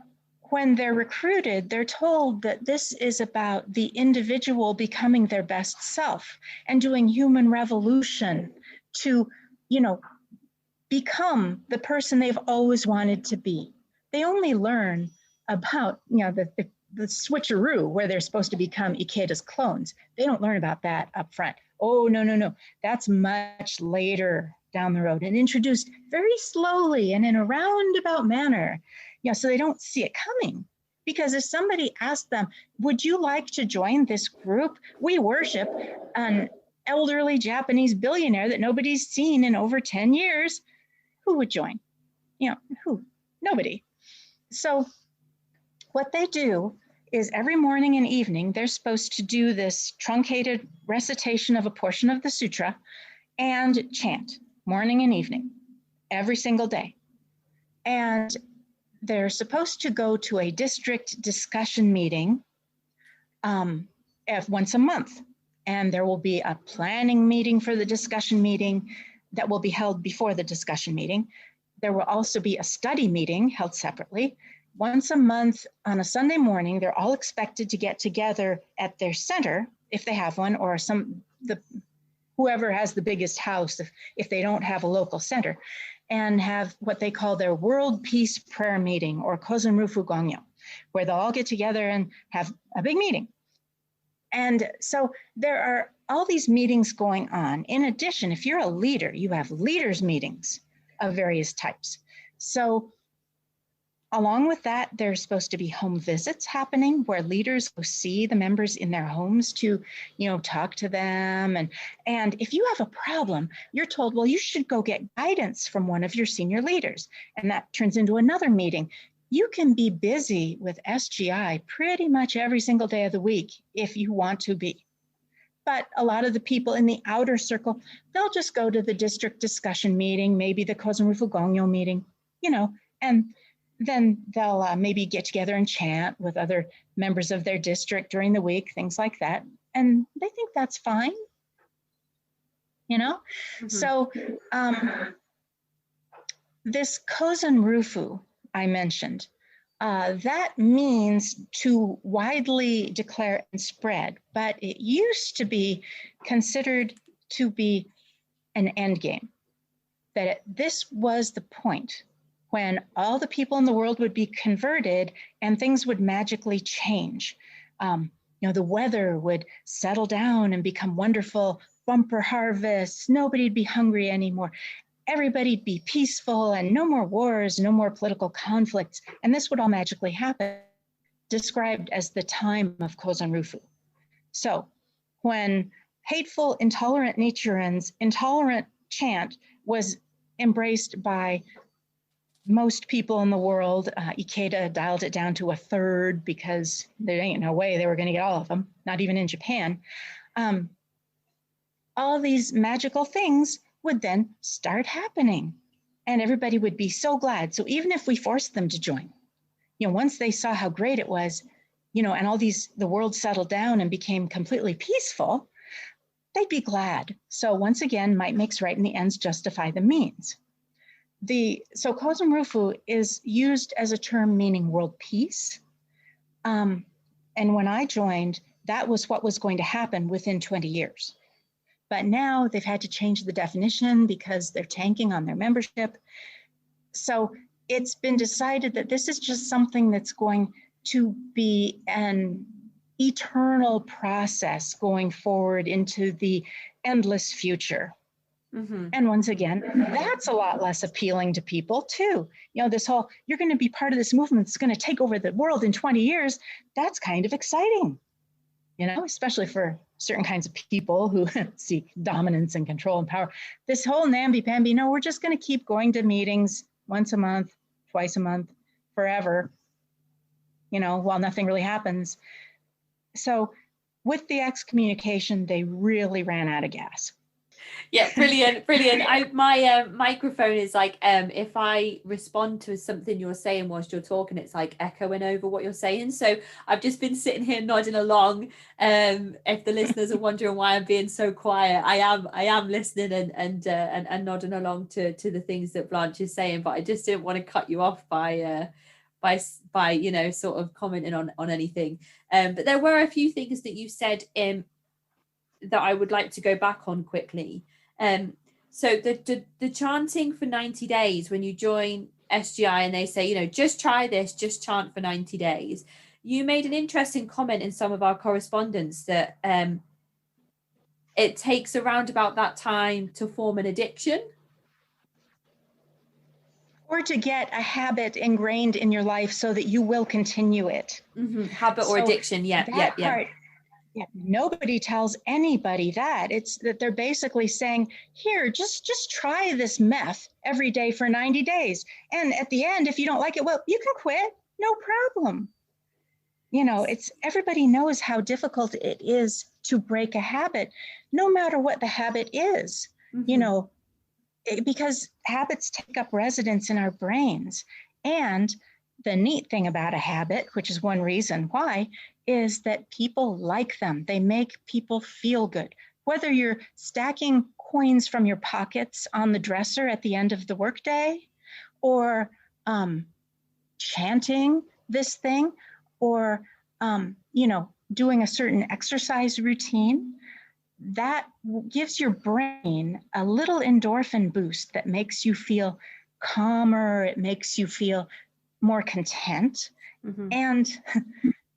when they're recruited, they're told that this is about the individual becoming their best self and doing human revolution to, become the person they've always wanted to be. They only learn about, the switcheroo where they're supposed to become Ikeda's clones. They don't learn about that up front. Oh, no. That's much later down the road and introduced very slowly and in a roundabout manner. So they don't see it coming. Because if somebody asked them, would you like to join this group? We worship an elderly Japanese billionaire that nobody's seen in over 10 years. Who would join? Who? Nobody. So what they do is every morning and evening, they're supposed to do this truncated recitation of a portion of the sutra and chant morning and evening, every single day. And they're supposed to go to a district discussion meeting once a month. And there will be a planning meeting for the discussion meeting that will be held before the discussion meeting. There will also be a study meeting held separately. Once a month on a Sunday morning, they're all expected to get together at their center, if they have one, or whoever has the biggest house if they don't have a local center. and have what they call their World Peace Prayer Meeting, or Kozunrufu Gongyo, where they'll all get together and have a big meeting. And so there are all these meetings going on. In addition, if you're a leader, you have leaders meetings of various types. So along with that, there's supposed to be home visits happening where leaders go see the members in their homes to, talk to them. And if you have a problem, you're told, well, you should go get guidance from one of your senior leaders. And that turns into another meeting. You can be busy with SGI pretty much every single day of the week if you want to be. But a lot of the people in the outer circle, they'll just go to the district discussion meeting, maybe the Kozunrufu Gongyo meeting, and then they'll maybe get together and chant with other members of their district during the week, things like that. And they think that's fine, Mm-hmm. So this Kozunrufu I mentioned, that means to widely declare and spread, but it used to be considered to be an end game, that this was the point when all the people in the world would be converted and things would magically change. The weather would settle down and become wonderful, bumper harvests, nobody'd be hungry anymore. Everybody'd be peaceful and no more wars, no more political conflicts. And this would all magically happen, described as the time of Kozunrufu. So when hateful, intolerant Nichiren's intolerant chant was embraced by most people in the world, Ikeda dialed it down to a third because there ain't no way they were going to get all of them, not even in Japan. All these magical things would then start happening and everybody would be so glad. So even if we forced them to join, once they saw how great it was, and the world settled down and became completely peaceful, they'd be glad. So once again, might makes right and the ends justify the means. So Kozunrufu is used as a term meaning world peace. And when I joined, that was what was going to happen within 20 years. But now they've had to change the definition because they're tanking on their membership. So it's been decided that this is just something that's going to be an eternal process going forward into the endless future. Mm-hmm. And once again, that's a lot less appealing to people too. This whole, you're going to be part of this movement that's going to take over the world in 20 years. That's kind of exciting, especially for certain kinds of people who seek dominance and control and power. This whole namby-pamby, no, we're just going to keep going to meetings once a month, twice a month, forever, while nothing really happens. So with the excommunication, they really ran out of gas. Yeah, brilliant. My microphone is like, if I respond to something you're saying whilst you're talking, it's like echoing over what you're saying. So I've just been sitting here nodding along. If the listeners are wondering why I'm being so quiet, I am listening and nodding along to the things that Blanche is saying. But I just didn't want to cut you off by sort of commenting on anything. But there were a few things that you said that I would like to go back on quickly. So the chanting for 90 days, when you join SGI and they say, just try this, just chant for 90 days. You made an interesting comment in some of our correspondence that it takes around about that time to form an addiction. Or to get a habit ingrained in your life so that you will continue it. Mm-hmm. Habit or addiction, yeah. Yeah, nobody tells anybody that. It's that they're basically saying, here, just try this meth every day for 90 days. And at the end, if you don't like it, well, you can quit, no problem. It's everybody knows how difficult it is to break a habit, no matter what the habit is, mm-hmm. Because habits take up residence in our brains. And the neat thing about a habit, which is one reason why, is that people like them. They make people feel good. Whether you're stacking coins from your pockets on the dresser at the end of the workday, or chanting this thing, or doing a certain exercise routine, that gives your brain a little endorphin boost that makes you feel calmer. It makes you feel more content. Mm-hmm. And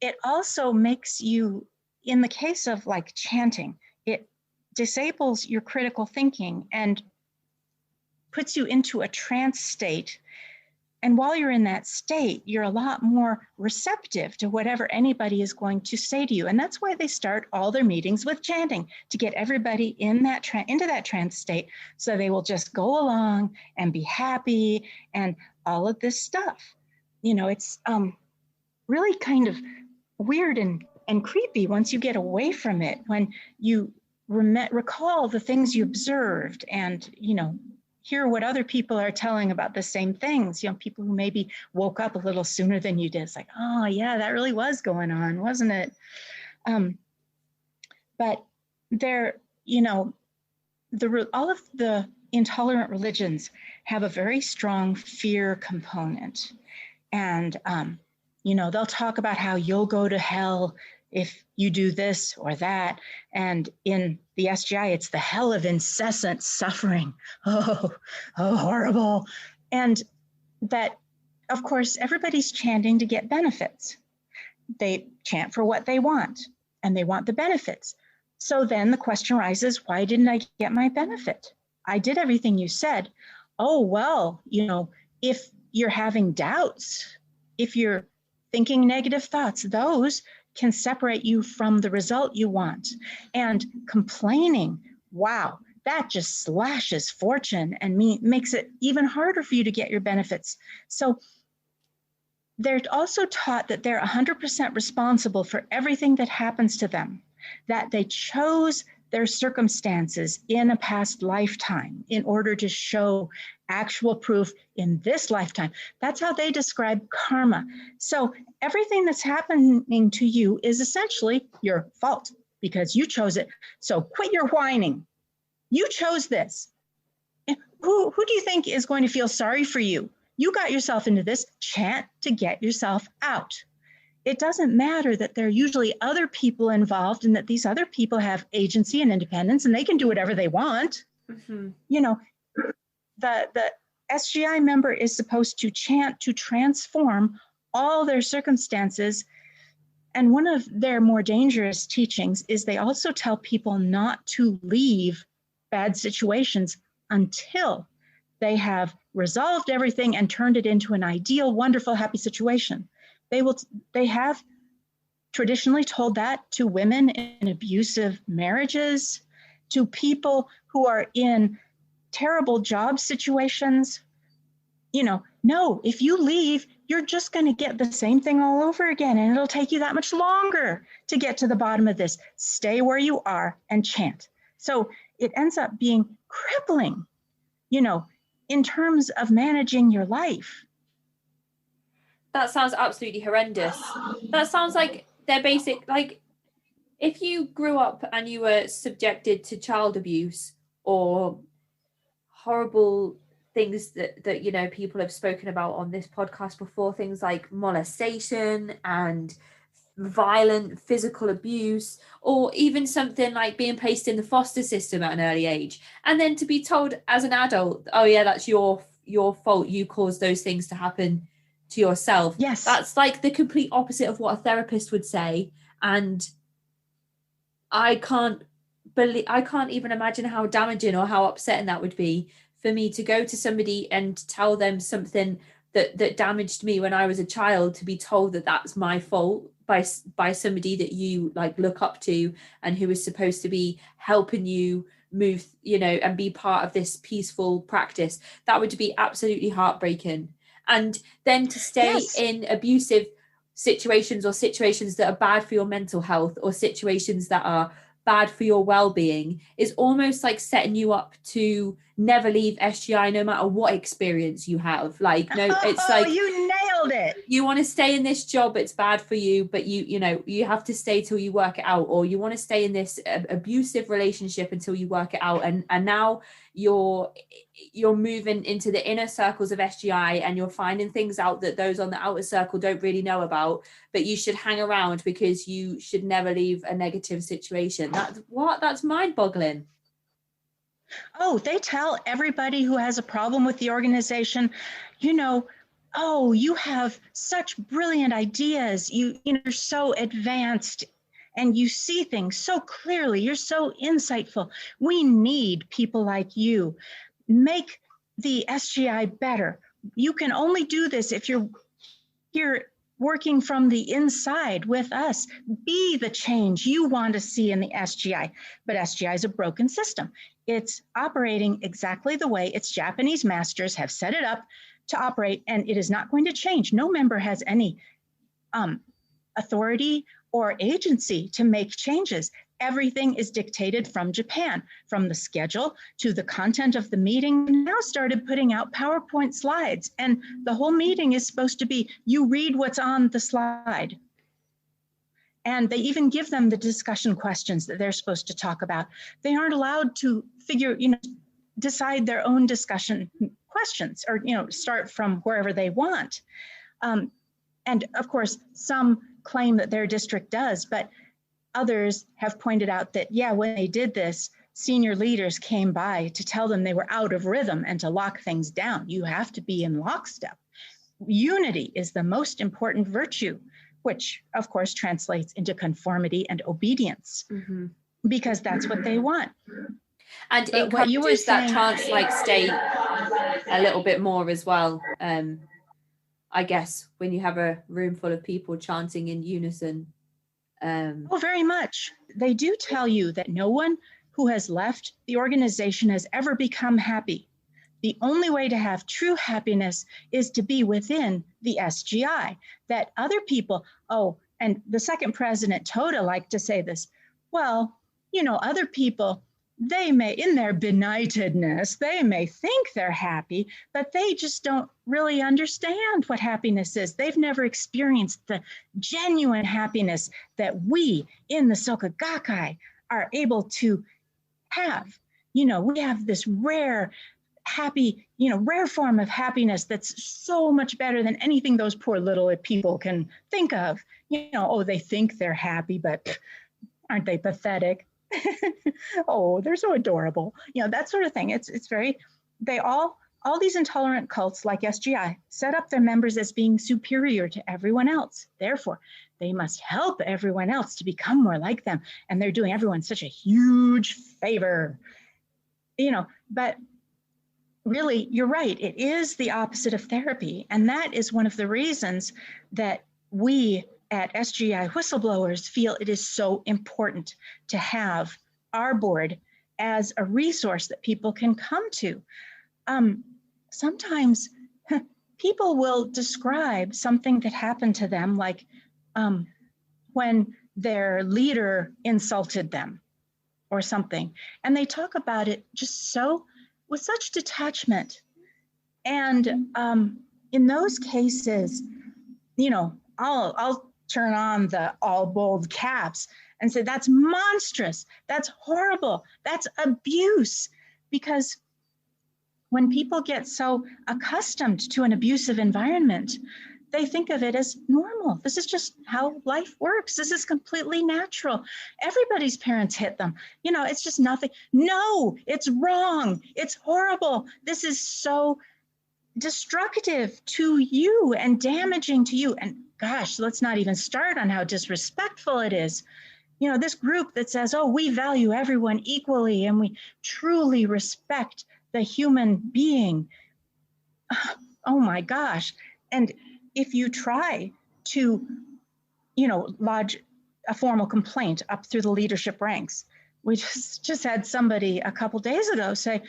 it also makes you, in the case of like chanting, it disables your critical thinking and puts you into a trance state. And while you're in that state, you're a lot more receptive to whatever anybody is going to say to you. And that's why they start all their meetings with chanting, to get everybody in that into that trance state, so they will just go along and be happy and all of this stuff. You know, it's really kind of weird and creepy once you get away from it, when you recall the things you observed and, you know, hear what other people are telling about the same things, you know, people who maybe woke up a little sooner than you did. It's like, oh yeah, that really was going on, wasn't it? But there, you know, all of the intolerant religions have a very strong fear component. And, you know, they'll talk about how you'll go to hell if you do this or that. And in the SGI, it's the hell of incessant suffering. Oh, horrible. And that, of course, everybody's chanting to get benefits. They chant for what they want, and they want the benefits. So then the question arises, why didn't I get my benefit? I did everything you said. Oh, well, you know, if you're having doubts, if you're thinking negative thoughts, those can separate you from the result you want. And complaining, wow, that just slashes fortune and makes it even harder for you to get your benefits. So they're also taught that they're 100% responsible for everything that happens to them, that they chose their circumstances in a past lifetime in order to show actual proof in this lifetime. That's how they describe karma. So everything that's happening to you is essentially your fault because you chose it. So quit your whining. You chose this. And who do you think is going to feel sorry for you? You got yourself into this. Chant to get yourself out. It doesn't matter that there are usually other people involved and that these other people have agency and independence and they can do whatever they want. Mm-hmm. You know, the SGI member is supposed to chant to transform all their circumstances. And one of their more dangerous teachings is they also tell people not to leave bad situations until they have resolved everything and turned it into an ideal, wonderful, happy situation. They have traditionally told that to women in abusive marriages, to people who are in terrible job situations. You know, no, if you leave, you're just going to get the same thing all over again, and it'll take you that much longer to get to the bottom of this. Stay where you are and chant. So it ends up being crippling, you know, in terms of managing your life. That sounds absolutely horrendous. That sounds like they're basic, like if you grew up and you were subjected to child abuse or horrible things that you know people have spoken about on this podcast before, things like molestation and violent physical abuse, or even something like being placed in the foster system at an early age, and then to be told as an adult, oh yeah, that's your fault, you caused those things to happen to yourself. Yes, that's like the complete opposite of what a therapist would say. And I can't even imagine how damaging or how upsetting that would be for me to go to somebody and tell them something that damaged me when I was a child, to be told that that's my fault by somebody that you like look up to and who is supposed to be helping you move, you know, and be part of this peaceful practice. That would be absolutely heartbreaking. And then to stay in abusive situations, or situations that are bad for your mental health, or situations that are bad for your well-being, is almost like setting you up to never leave SGI no matter what experience you have. Like, no, it's like you nailed it. You want to stay in this job, it's bad for you, but you know you have to stay till you work it out, or you want to stay in this abusive relationship until you work it out, and now you're moving into the inner circles of SGI and you're finding things out that those on the outer circle don't really know about, but you should hang around because you should never leave a negative situation. That's mind-boggling. Oh, they tell everybody who has a problem with the organization, you know, oh, you have such brilliant ideas. You're so advanced and you see things so clearly. You're so insightful. We need people like you. Make the SGI better. You can only do this if you're here working from the inside with us. Be the change you want to see in the SGI. But SGI is a broken system. It's operating exactly the way its Japanese masters have set it up to operate, and it is not going to change. No member has any authority or agency to make changes. Everything is dictated from Japan, from the schedule to the content of the meeting. Now started putting out PowerPoint slides, and the whole meeting is supposed to be, you read what's on the slide. And they even give them the discussion questions that they're supposed to talk about. They aren't allowed to decide their own discussion questions or, start from wherever they want. And of course, some claim that their district does, but others have pointed out that, when they did this, senior leaders came by to tell them they were out of rhythm and to lock things down. You have to be in lockstep. Unity is the most important virtue, which of course translates into conformity and obedience, because that's what they want. And it encourages that chance state a little bit more as well. I guess when you have a room full of people chanting in unison. Very much. They do tell you that no one who has left the organization has ever become happy. The only way to have true happiness is to be within the SGI, that other people, and the second president, Toda, liked to say this, other people, they may, in their benightedness, they may think they're happy, but they just don't really understand what happiness is. They've never experienced the genuine happiness that we in the Soka Gakkai are able to have. We have this rare, happy, rare form of happiness that's so much better than anything those poor little people can think of. They think they're happy, but aren't they pathetic? They're so adorable. That sort of thing. It's very, all these intolerant cults like SGI set up their members as being superior to everyone else. Therefore, they must help everyone else to become more like them. And they're doing everyone such a huge favor, but really, you're right. It is the opposite of therapy. And that is one of the reasons that we at SGI Whistleblowers feel it is so important to have our board as a resource that people can come to. Sometimes people will describe something that happened to them, like when their leader insulted them or something, and they talk about it just with such detachment. And in those cases, I'll turn on the all bold caps and say, that's monstrous, that's horrible, that's abuse. Because when people get so accustomed to an abusive environment, they think of it as normal. This is just how life works. This is completely natural. Everybody's parents hit them. It's just nothing. No, it's wrong. It's horrible. This is so destructive to you and damaging to you. And gosh, let's not even start on how disrespectful it is. This group that says, we value everyone equally and we truly respect the human being. Oh my gosh. And if you try to, lodge a formal complaint up through the leadership ranks, we just had somebody a couple days ago say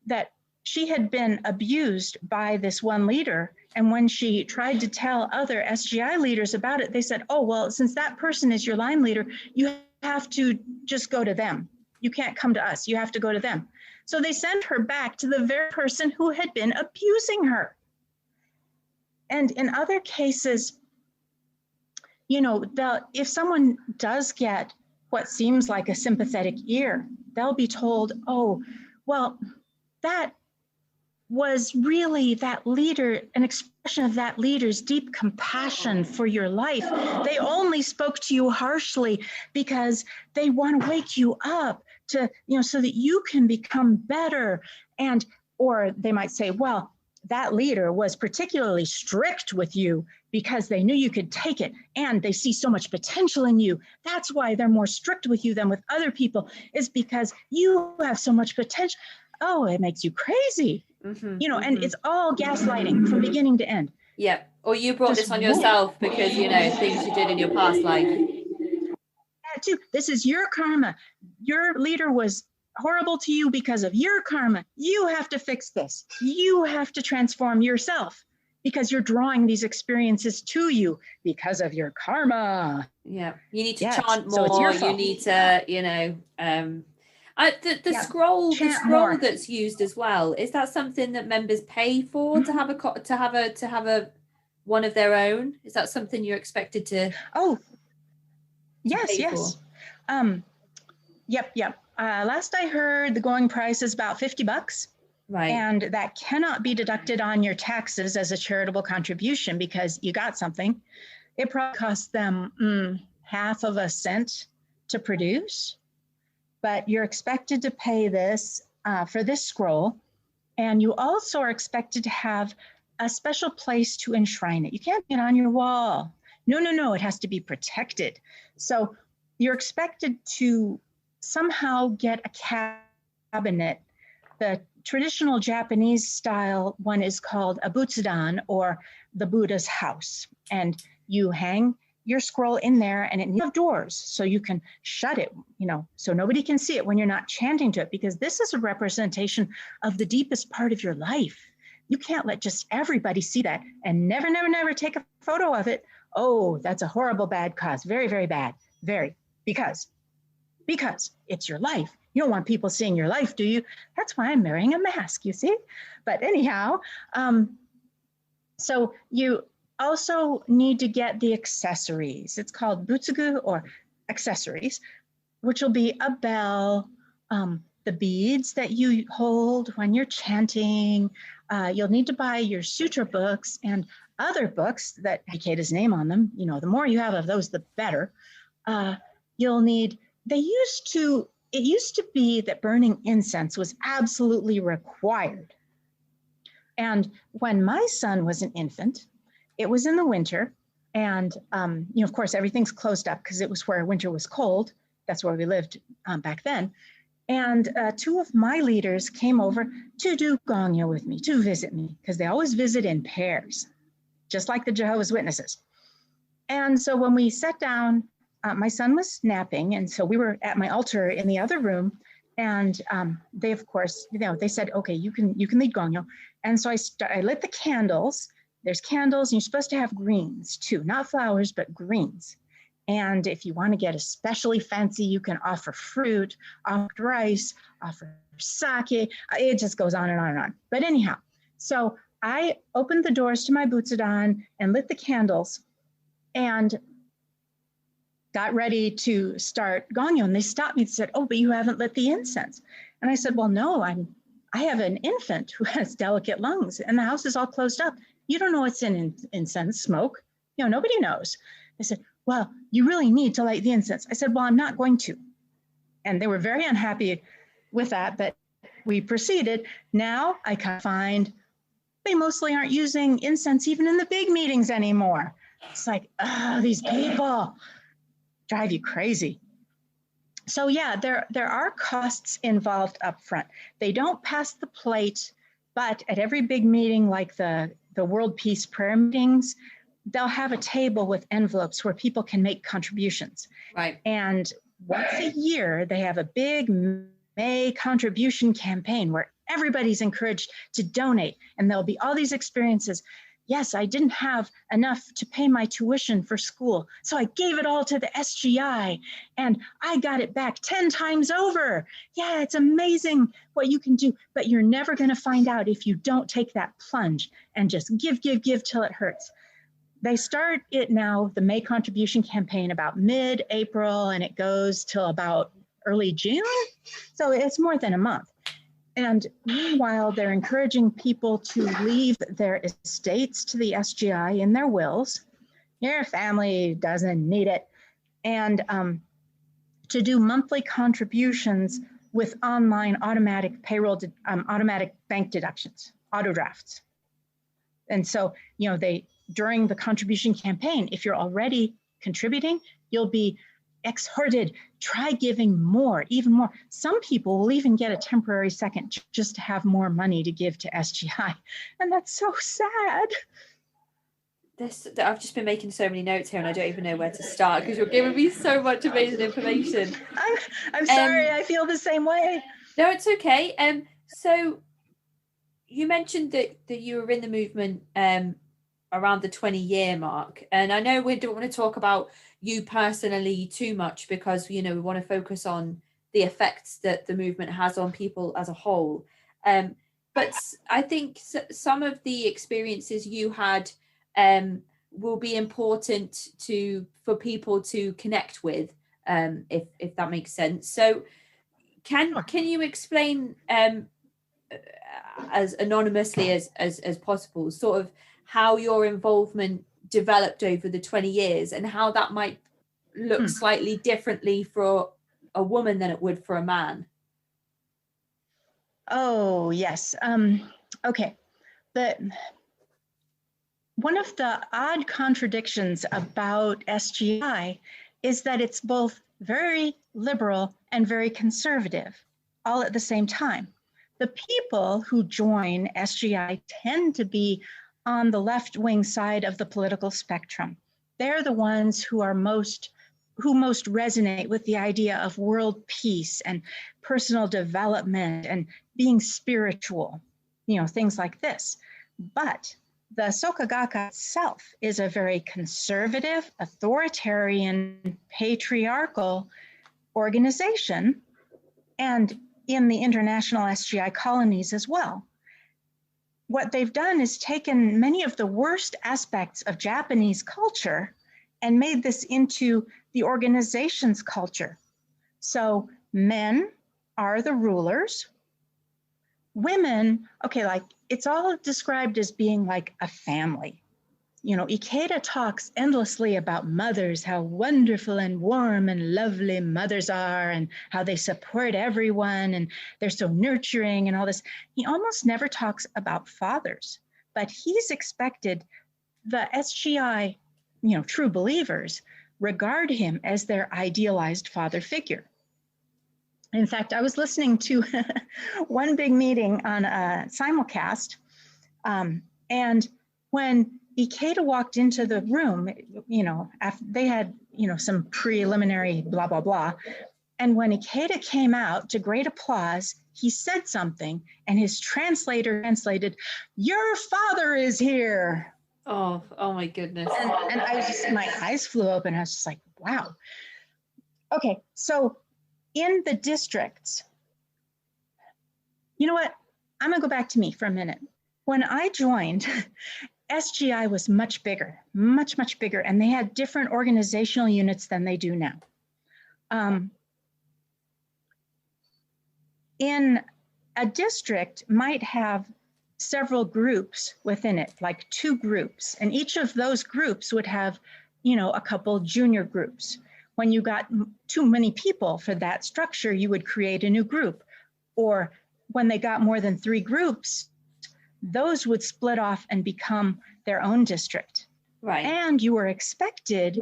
that she had been abused by this one leader. And when she tried to tell other SGI leaders about it, they said, since that person is your line leader, you have to just go to them. You can't come to us. You have to go to them. So they sent her back to the very person who had been abusing her. And in other cases, if someone does get what seems like a sympathetic ear, they'll be told, that was really that leader, an expression of that leader's deep compassion for your life. They only spoke to you harshly because they want to wake you up. to, so that you can become better. Or they might say, well, that leader was particularly strict with you because they knew you could take it and they see so much potential in you. That's why they're more strict with you than with other people, is because you have so much potential. Oh, it makes you crazy. And it's all gaslighting from beginning to end. Yeah. Or you brought this on yourself because, things you did in your past life. Yeah, too. This is your karma. Your leader was horrible to you because of your karma. You have to fix this. You have to transform yourself because you're drawing these experiences to you because of your karma. Yeah. You need to chant more. So you need to, the scroll that's used as well. Is that something that members pay for to have a one of their own? Is that something you're expected to? Oh, yes. Yep. Last I heard, the going price is about $50. Right. And that cannot be deducted on your taxes as a charitable contribution because you got something. It probably costs them half of a cent to produce, but you're expected to pay this for this scroll. And you also are expected to have a special place to enshrine it. You can't get it on your wall. No, it has to be protected. So you're expected to somehow get a cabinet. The traditional Japanese style one is called a butsudan, or the Buddha's house. And you hang your scroll in there, and it needs doors so you can shut it, so nobody can see it when you're not chanting to it, because this is a representation of the deepest part of your life. You can't let just everybody see that, and never take a photo of it. Oh, that's a horrible, bad cause. Very, very bad. Very. Because it's your life. You don't want people seeing your life, do you? That's why I'm wearing a mask, you see? But anyhow, so you also need to get the accessories. It's called butsugu, or accessories, which will be a bell, the beads that you hold when you're chanting. You'll need to buy your sutra books and other books that indicate his name on them. The more you have of those, the better. You'll need, it used to be that burning incense was absolutely required. And when my son was an infant, it was in the winter, and of course everything's closed up because it was where winter was cold. That's where we lived back then. And two of my leaders came over to do Gongyo with me, to visit me, because they always visit in pairs, just like the Jehovah's Witnesses. And so when we sat down, my son was napping, and so we were at my altar in the other room, and they, of course, they said, okay, you can lead Gongyo. And so I lit the candles. There's candles, and you're supposed to have greens too, not flowers, but greens. And if you want to get especially fancy, you can offer fruit, offer rice, offer sake. It just goes on and on and on. But anyhow, so I opened the doors to my butsudan and lit the candles and got ready to start Gongyo. And they stopped me and said, oh, but you haven't lit the incense. And I said, well, no, I have an infant who has delicate lungs and the house is all closed up. You don't know what's in incense smoke. Nobody knows. They said, well, you really need to light the incense. I said, well, I'm not going to. And they were very unhappy with that, but we proceeded. Now I can find they mostly aren't using incense even in the big meetings anymore. It's like, these people drive you crazy. So yeah, there are costs involved up front. They don't pass the plate, but at every big meeting like the World Peace Prayer meetings, they'll have a table with envelopes where people can make contributions. Right. And once a year, they have a big May contribution campaign where everybody's encouraged to donate. And there'll be all these experiences. Yes, I didn't have enough to pay my tuition for school, so I gave it all to the SGI, and I got it back 10 times over. Yeah, it's amazing what you can do, but you're never going to find out if you don't take that plunge and just give till it hurts. They start it now, the May contribution campaign, about mid-April, and it goes till about early June. So it's more than a month. And meanwhile, they're encouraging people to leave their estates to the SGI in their wills. Your family doesn't need it. And to do monthly contributions with online automatic payroll, automatic bank deductions, auto drafts. And so, during the contribution campaign, if you're already contributing, you'll be exhorted, try giving more, even more. Some people will even get a temporary second just to have more money to give to SGI. And that's so sad. I've just been making so many notes here and I don't even know where to start because you're giving me so much amazing information. I'm sorry, I feel the same way. No, it's okay. So you mentioned that you were in the movement around the 20-year mark. And I know we don't want to talk about you personally too much because, we want to focus on the effects that the movement has on people as a whole. But I think some of the experiences you had will be important for people to connect with, if that makes sense. So can you explain as anonymously as possible sort of how your involvement developed over the 20 years and how that might look slightly differently for a woman than it would for a man? Oh, yes. Okay. One of the odd contradictions about SGI is that it's both very liberal and very conservative, all at the same time. The people who join SGI tend to be on the left-wing side of the political spectrum. They're the ones who most resonate with the idea of world peace and personal development and being spiritual, things like this. But the Soka Gakkai itself is a very conservative, authoritarian, patriarchal organization, and in the international SGI colonies as well. What they've done is taken many of the worst aspects of Japanese culture and made this into the organization's culture. So men are the rulers. Women, it's all described as being like a family. Ikeda talks endlessly about mothers, how wonderful and warm and lovely mothers are and how they support everyone and they're so nurturing and all this. He almost never talks about fathers, but he's expected the SGI, true believers, regard him as their idealized father figure. In fact, I was listening to one big meeting on a simulcast, and when Ikeda walked into the room, after they had, some preliminary blah, blah, blah. And when Ikeda came out to great applause, he said something and his translator translated, "Your father is here." Oh my goodness. And I was just, my eyes flew open. I was just like, wow. Okay, so in the districts, you know what? I'm gonna go back to me for a minute. When I joined, SGI was much bigger, much, much bigger, and they had different organizational units than they do now. In a district might have several groups within it, like 2 groups, and each of those groups would have, a couple junior groups. When you got too many people for that structure, you would create a new group. Or when they got more than 3 groups, those would split off and become their own district. Right. And you were expected,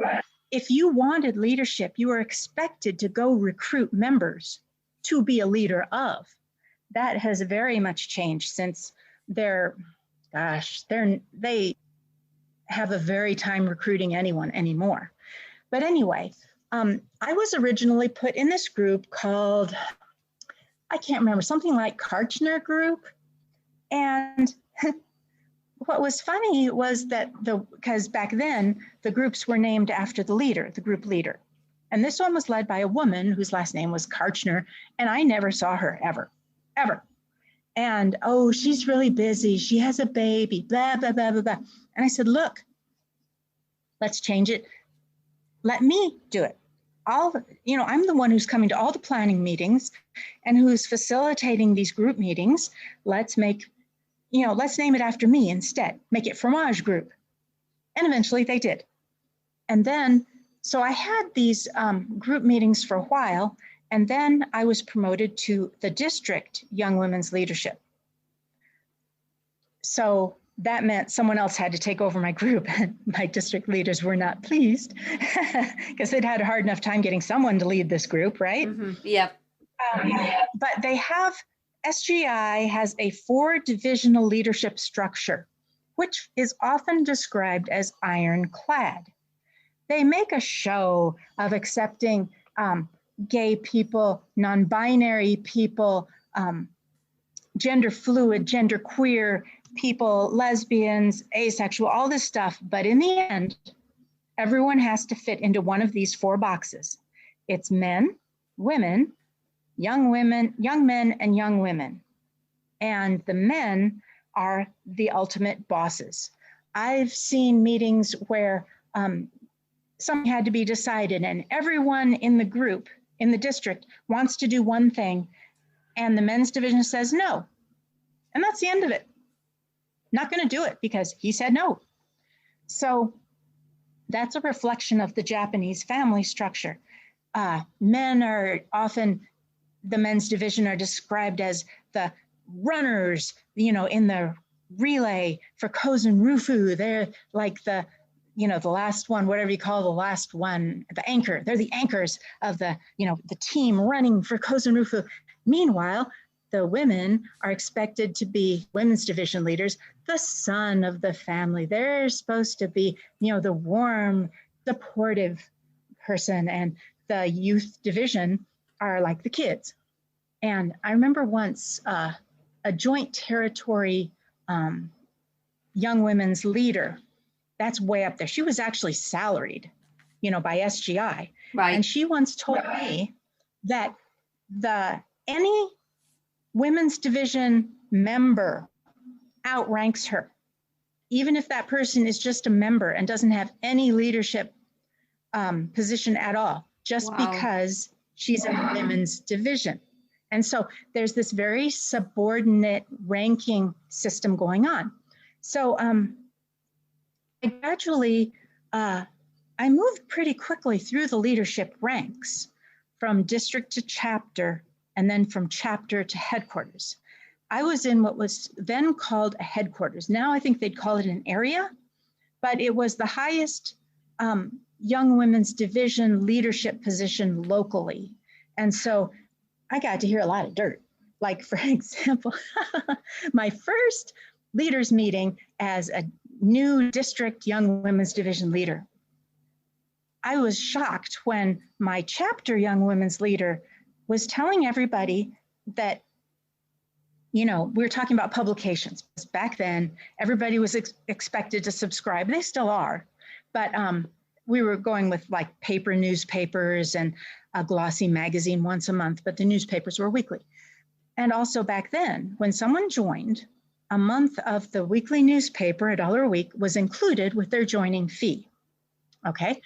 if you wanted leadership, you were expected to go recruit members to be a leader of. That has very much changed since they have a very time recruiting anyone anymore. But anyway, I was originally put in this group called, I can't remember, something like Karchner Group. And what was funny was that because back then the groups were named after the leader, the group leader. And this one was led by a woman whose last name was Karchner, and I never saw her ever. And, oh, she's really busy. She has a baby, blah, blah, blah, blah, blah. And I said, look, let's change it. Let me do it. I'm the one who's coming to all the planning meetings and who's facilitating these group meetings. Let's name it after me instead. Make it Fromage Group. And eventually they did. And then, so I had these group meetings for a while, And then I was promoted to the district Young Women's Leadership. So that meant someone else had to take over my group, and my district leaders were not pleased because they'd had a hard enough time getting someone to lead this group, right? Mm-hmm. Yep. But SGI has a 4-divisional leadership structure, which is often described as ironclad. They make a show of accepting gay people, non-binary people, gender fluid, gender queer people, lesbians, asexual, all this stuff. But in the end, everyone has to fit into one of these 4 boxes. It's men, women, young men, and young women. And the men are the ultimate bosses. I've seen meetings where something had to be decided, and everyone in the group, in the district, wants to do one thing, and the men's division says no. And that's the end of it. Not going to do it because he said no. So that's a reflection of the Japanese family structure. Men are often, the men's division are described as the runners, in the relay for Kozen Rufu. They're like the last one, whatever you call the last one, the anchor. They're the anchors of the team running for Kozen Rufu. Meanwhile, the women are expected to be women's division leaders, the son of the family. They're supposed to be, the warm, supportive person, and the youth division are like the kids. And I remember once a joint territory young women's leader, that's way up there. She was actually salaried, by SGI. Right. And she once told me that any women's division member outranks her, even if that person is just a member and doesn't have any leadership position at all, just because she's in the women's division. And so there's this very subordinate ranking system going on. So I gradually, I moved pretty quickly through the leadership ranks from district to chapter, and then from chapter to headquarters. I was in what was then called a headquarters. Now I think they'd call it an area, but it was the highest young women's division leadership position locally. And so I got to hear a lot of dirt. Like, for example, my first leaders meeting as a new district young women's division leader, I was shocked when my chapter young women's leader was telling everybody that, we were talking about publications. Back then, everybody was expected to subscribe. They still are, but we were going with like paper newspapers and a glossy magazine once a month, but the newspapers were weekly. And also back then, when someone joined, a month of the weekly newspaper, $1 a week, was included with their joining fee. Okay.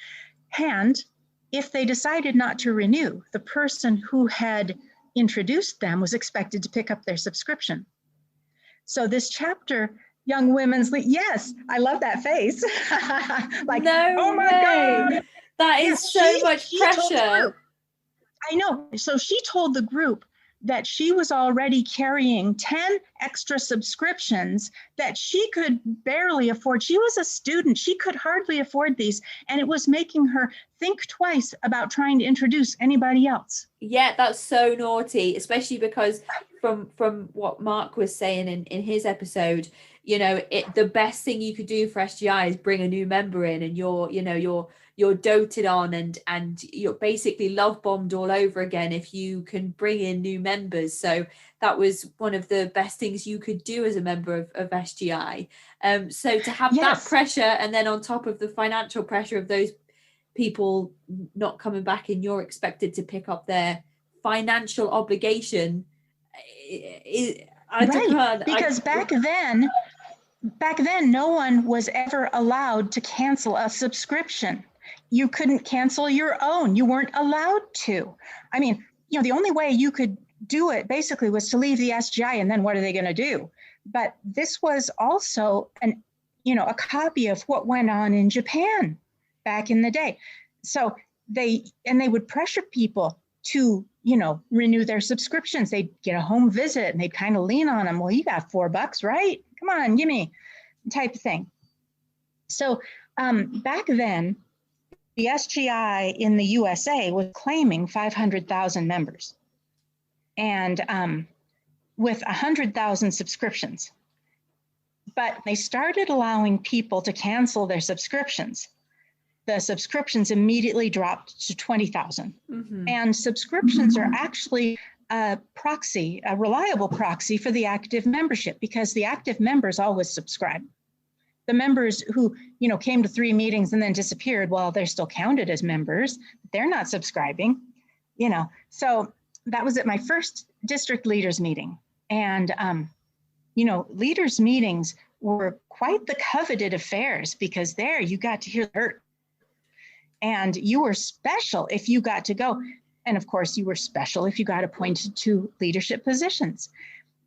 And if they decided not to renew, the person who had introduced them was expected to pick up their subscription. So this chapter, young women's, yes, I love that face. Like, no oh my way. God. That is so much pressure. I know. So she told the group that she was already carrying 10 extra subscriptions that she could barely afford. She was a student. She could hardly afford these. And it was making her think twice about trying to introduce anybody else. Yeah, that's so naughty, especially because from what Mark was saying in his episode, the best thing you could do for SGI is bring a new member in, and you're doted on and you're basically love bombed all over again if you can bring in new members. So that was one of the best things you could do as a member of SGI. So to have that pressure, and then on top of the financial pressure of those people not coming back, and you're expected to pick up their financial obligation. Because back then, no one was ever allowed to cancel a subscription. You couldn't cancel your own. You weren't allowed to. I mean, the only way you could do it basically was to leave the SGI, and then what are they going to do? But this was also a copy of what went on in Japan back in the day. So they would pressure people to renew their subscriptions. They'd get a home visit and they'd kind of lean on them. Well, you got $4, right? Come on, give me, type of thing. So back then, the SGI in the USA was claiming 500,000 members and with 100,000 subscriptions. But they started allowing people to cancel their subscriptions. The subscriptions immediately dropped to 20,000. Mm-hmm. And subscriptions are actually a proxy, a reliable proxy for the active membership, because the active members always subscribe. The members who, came to 3 meetings and then disappeared, well, they're still counted as members. But they're not subscribing, So that was at my first district leaders meeting. And, leaders meetings were quite the coveted affairs, because there you got to hear the hurt. And you were special if you got to go. And of course, you were special if you got appointed to leadership positions.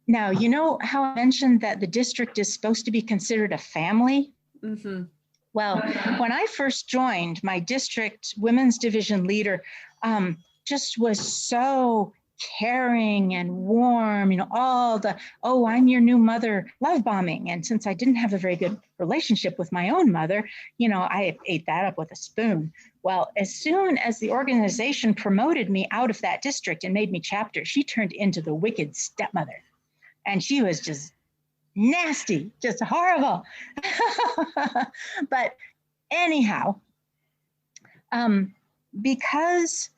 Now, you know how I mentioned that the district is supposed to be considered a family? Mm-hmm. Well, when I first joined, my district women's division leader just was so caring and warm, all the, oh, I'm your new mother love bombing. And since I didn't have a very good relationship with my own mother, I ate that up with a spoon. Well, as soon as the organization promoted me out of that district and made me chapter, she turned into the wicked stepmother. And she was just nasty, just horrible. But anyhow, because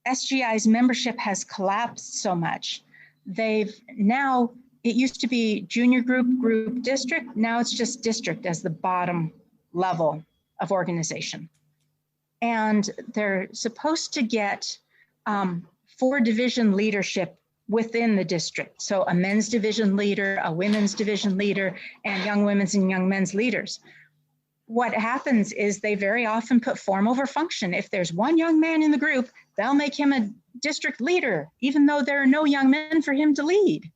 SGI's membership has collapsed so much, they've now, it used to be junior group, district. Now it's just district as the bottom level of organization. And they're supposed to get 4 division leadership within the district. So a men's division leader, a women's division leader, and young women's and young men's leaders. What happens is they very often put form over function. If there's one young man in the group, they'll make him a district leader, even though there are no young men for him to lead.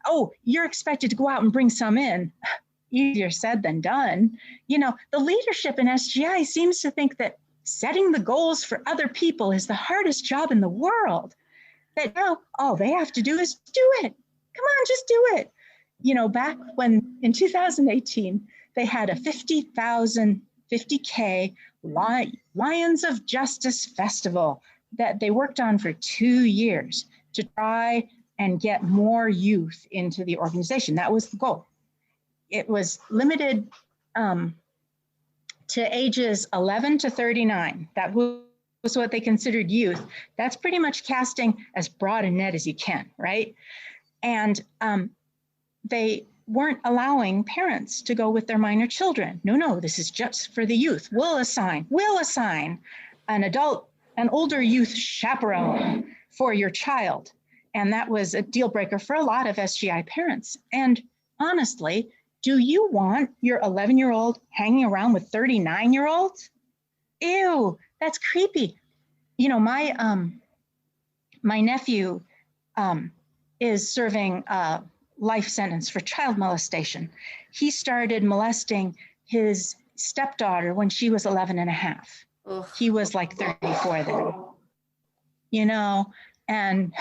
Oh, you're expected to go out and bring some in. Easier said than done. The leadership in SGI seems to think that setting the goals for other people is the hardest job in the world. That now all they have to do is do it. Come on, just do it. Back when in 2018, they had a 50K Lions of Justice Festival that they worked on for 2 years to try and get more youth into the organization. That was the goal. It was limited to ages 11 to 39. That was what they considered youth. That's pretty much casting as broad a net as you can, right? And they weren't allowing parents to go with their minor children. No, this is just for the youth. We'll assign an older youth chaperone for your child. And that was a deal breaker for a lot of SGI parents. And honestly, do you want your 11-year-old hanging around with 39-year-olds? Ew, that's creepy. My nephew is serving a life sentence for child molestation. He started molesting his stepdaughter when she was 11 and a half. Ugh. He was like 34 then. And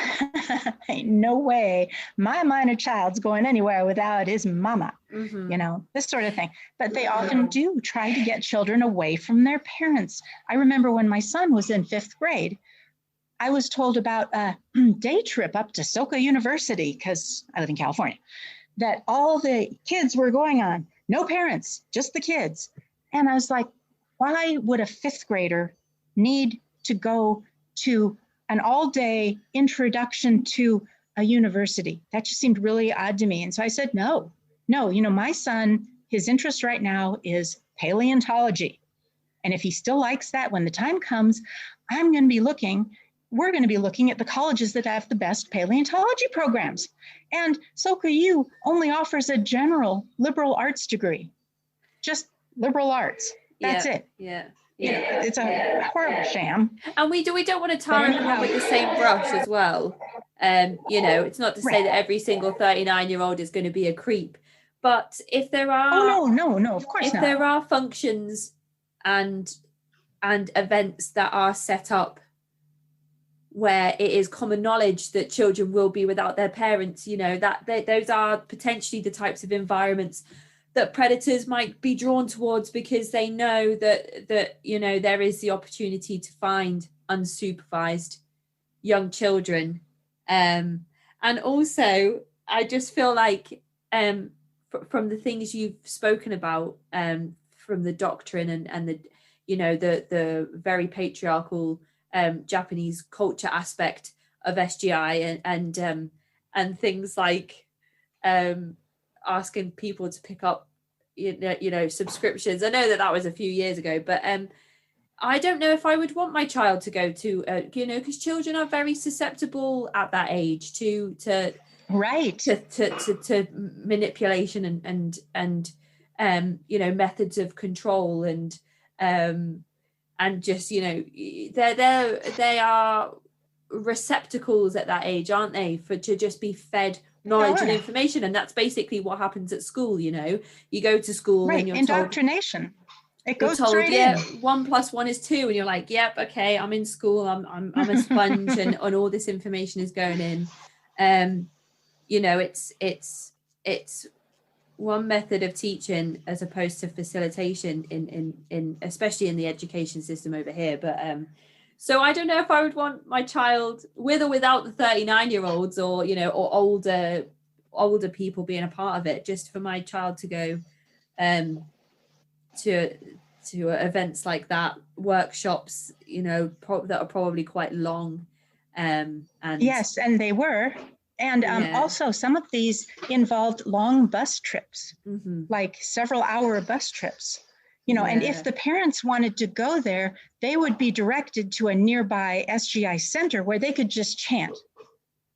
no way my minor child's going anywhere without his mama, this sort of thing. But they often do try to get children away from their parents. I remember when my son was in 5th grade, I was told about a day trip up to Soka University, because I live in California, that all the kids were going on. No parents, just the kids. And I was like, why would a 5th grader need to go to an all-day introduction to a university? That just seemed really odd to me. And so I said, no, my son, his interest right now is paleontology. And if he still likes that, when the time comes, I'm going to be looking we're going to be looking at the colleges that have the best paleontology programs. And SoCU only offers a general liberal arts degree, just liberal arts. That's it. Yeah. It's a horrible sham. And we don't want to tar everyone with the same brush as well. It's not to say that every single 39-year-old is going to be a creep, but if there are no, of course not. If there are functions and events that are set up where it is common knowledge that children will be without their parents, those are potentially the types of environments that predators might be drawn towards, because they know that there is the opportunity to find unsupervised young children. And also, I just feel like from the things you've spoken about, from the doctrine and the very patriarchal Japanese culture aspect of SGI and things like asking people to pick up subscriptions. I know that was a few years ago, but I don't know if I would want my child to go to because children are very susceptible at that age to manipulation and methods of control and just they are receptacles at that age, aren't they, to just be fed knowledge and information. And that's basically what happens at school. You go to school and you're indoctrination told, it goes told, straight in. 1 + 1 is 2, and you're like, yep, okay, I'm in school, I'm a sponge, and all this information is going in. It's one method of teaching as opposed to facilitation in especially in the education system over here. But so I don't know if I would want my child, with or without the 39-year-olds or or older people being a part of it, just for my child to go to events like that, workshops, that are probably quite long. And yes, and they were. And also some of these involved long bus trips, like several hour bus trips. And if the parents wanted to go there, they would be directed to a nearby SGI center where they could just chant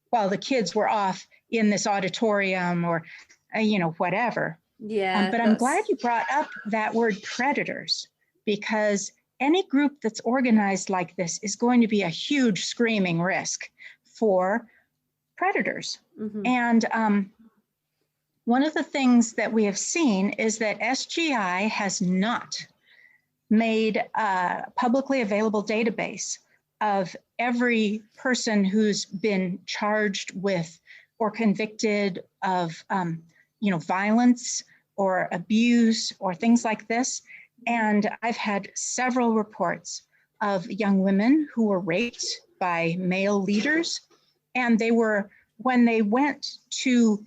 while the kids were off in this auditorium or, whatever. Yeah. But I'm glad you brought up that word predators, because any group that's organized like this is going to be a huge screaming risk for predators. And one of the things that we have seen is that SGI has not made a publicly available database of every person who's been charged with or convicted of violence or abuse or things like this. And I've had several reports of young women who were raped by male leaders. And when they went to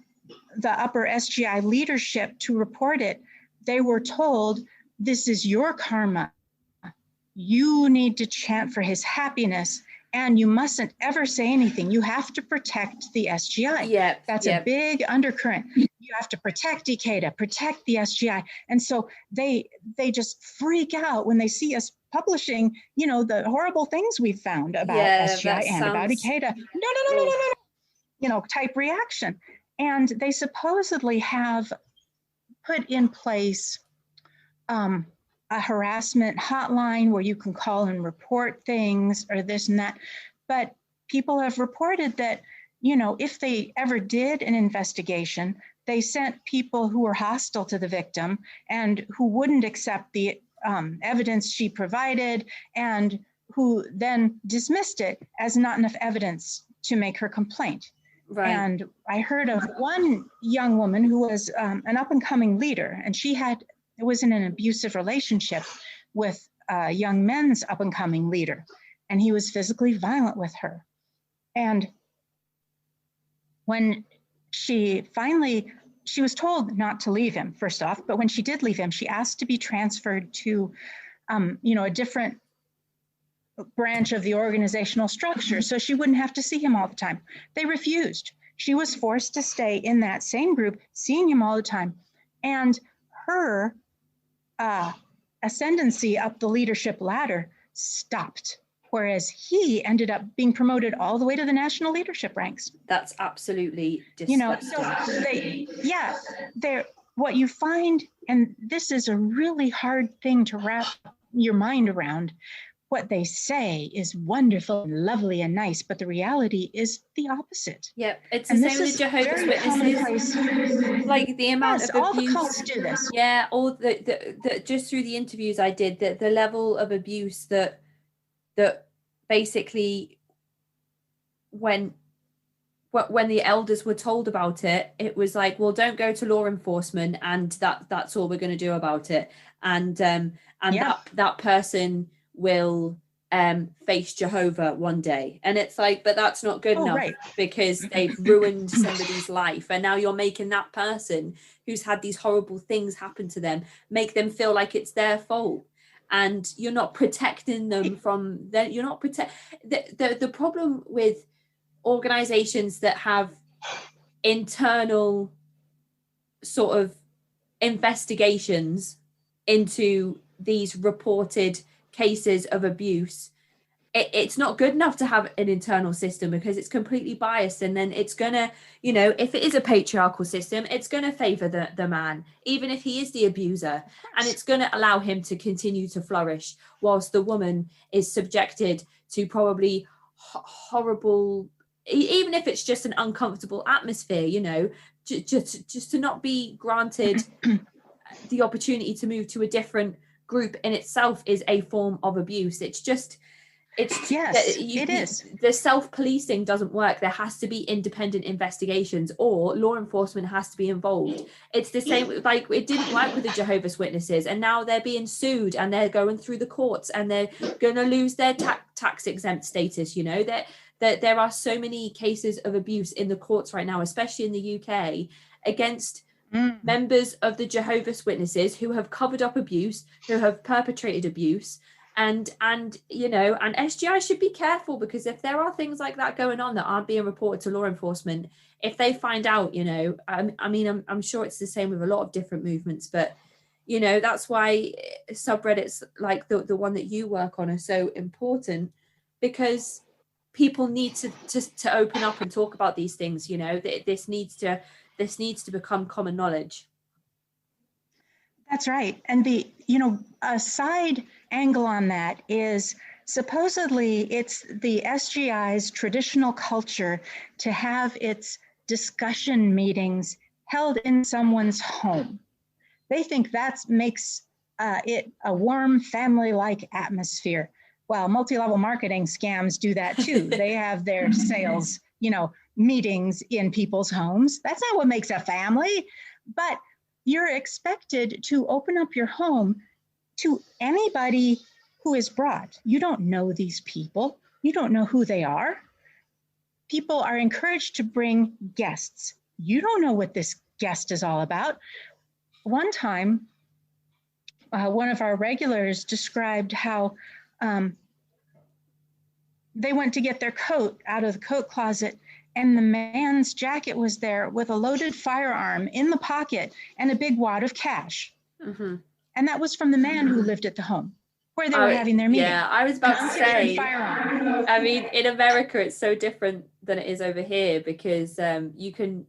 the upper SGI leadership to report it, they were told, this is your karma. You need to chant for his happiness, and you mustn't ever say anything. You have to protect the SGI. That's a big undercurrent. You have to protect Ikeda, protect the SGI. And so they just freak out when they see us publishing, the horrible things we've found about SGI and about Ikeda. No, type reaction. And they supposedly have put in place a harassment hotline where you can call and report things or this and that. But people have reported that, if they ever did an investigation, they sent people who were hostile to the victim and who wouldn't accept the evidence she provided, and who then dismissed it as not enough evidence to make her complaint. Right. And I heard of one young woman who was an up-and-coming leader, and was in an abusive relationship with a young men's up-and-coming leader, and he was physically violent with her. And when she was told not to leave him, first off, but when she did leave him, she asked to be transferred to, a different branch of the organizational structure so she wouldn't have to see him all the time. They refused. She was forced to stay in that same group, seeing him all the time. And her ascendancy up the leadership ladder stopped whereas he ended up being promoted all the way to the national leadership ranks. That's absolutely disgusting. What you find, and this is a really hard thing to wrap your mind around, what they say is wonderful and lovely and nice, but the reality is the opposite. Yep, it's the same with Jehovah's Witnesses. Like the amount of abuse. All the cults do this. Yeah, all the just through the interviews I did, the level of abuse that basically when the elders were told about it, it was like, well, don't go to law enforcement, and that's all we're going to do about it, and that person will face Jehovah one day. And it's like, but that's not good enough, right? Because they've ruined somebody's life, and now you're making that person who's had these horrible things happen to them make them feel like it's their fault, and you're not protecting them from that. You're not the problem with organizations that have internal sort of investigations into these reported cases of abuse. It's not good enough to have an internal system, because it's completely biased, and then it's gonna, if it is a patriarchal system, it's gonna favor the man, even if he is the abuser, and it's gonna allow him to continue to flourish, whilst the woman is subjected to probably horrible, even if it's just an uncomfortable atmosphere, just to not be granted the opportunity to move to a different group in itself is a form of abuse. It is. The self-policing doesn't work. There has to be independent investigations, or law enforcement has to be involved. It's the same, like it didn't work with the Jehovah's Witnesses, and now they're being sued, and they're going through the courts, and they're going to lose their tax exempt status. That there are so many cases of abuse in the courts right now, especially in the UK, against members of the Jehovah's Witnesses who have covered up abuse, who have perpetrated abuse. And SGI should be careful, because if there are things like that going on that aren't being reported to law enforcement, if they find out, I'm sure it's the same with a lot of different movements, but that's why subreddits like the one that you work on are so important, because people need to open up and talk about these things. This needs to become common knowledge. That's right. And a side angle on that is, supposedly it's the SGI's traditional culture to have its discussion meetings held in someone's home. They think that makes it a warm, family-like atmosphere. Well, multi-level marketing scams do that too. They have their sales, meetings in people's homes. That's not what makes a family, but you're expected to open up your home to anybody who is brought. You don't know these people. You don't know who they are. People are encouraged to bring guests. You don't know what this guest is all about. One time, one of our regulars described how they went to get their coat out of the coat closet, and the man's jacket was there with a loaded firearm in the pocket and a big wad of cash. Mm-hmm. And that was from the man who lived at the home where they were having their meeting. Yeah, I was about to say, I mean, in America, it's so different than it is over here, because you can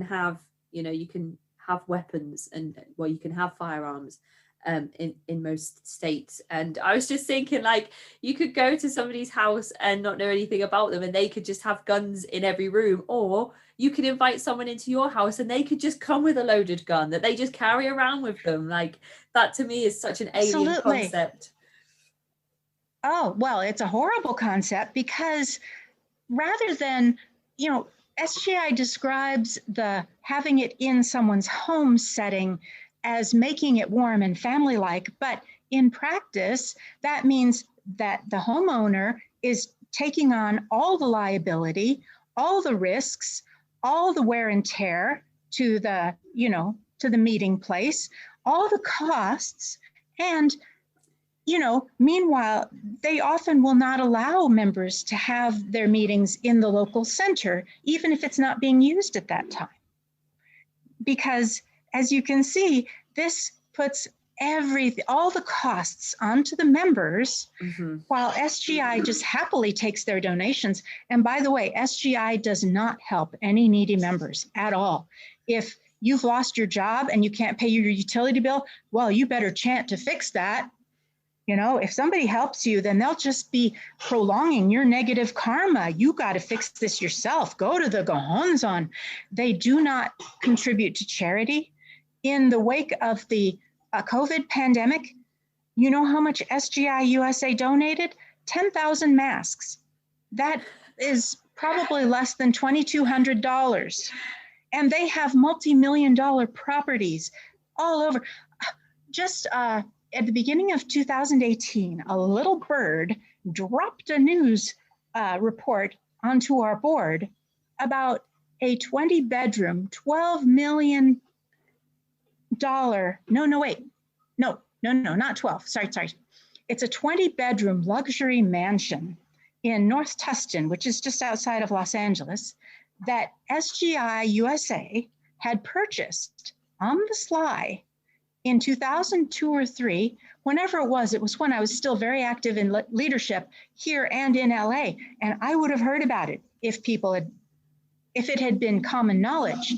have, you can have weapons, and you can have firearms in most states. And I was just thinking, like, you could go to somebody's house and not know anything about them, and they could just have guns in every room, or you could invite someone into your house and they could just come with a loaded gun that they just carry around with them. Like, that to me is such an alien concept. Oh, well, it's a horrible concept, because rather than, SGI describes the having it in someone's home setting as making it warm and family-like, but in practice, that means that the homeowner is taking on all the liability, all the risks, all the wear and tear to the, to the meeting place, all the costs. And, meanwhile, they often will not allow members to have their meetings in the local center, even if it's not being used at that time. Because as you can see, this puts all the costs onto the members, Mm-hmm. while SGI just happily takes their donations. And by the way, SGI does not help any needy members at all. If you've lost your job and you can't pay your utility bill, well, you better chant to fix that. You know, if somebody helps you, then they'll just be prolonging your negative karma. You got to fix this yourself. Go to the Gohonzon. They do not contribute to charity. In the wake of the COVID pandemic, you know how much SGI USA donated? 10,000 masks. That is probably less than $2,200. And they have multi-million-dollar properties all over. Just at the beginning of 2018, a little bird dropped a news report onto our board about a 20-bedroom, $12 million. Not 12. Sorry. It's a 20-bedroom luxury mansion in North Tustin, which is just outside of Los Angeles, that SGI USA had purchased on the sly in 2002 or 3, whenever it was when I was still very active in leadership here and in LA. And I would have heard about it if it had been common knowledge.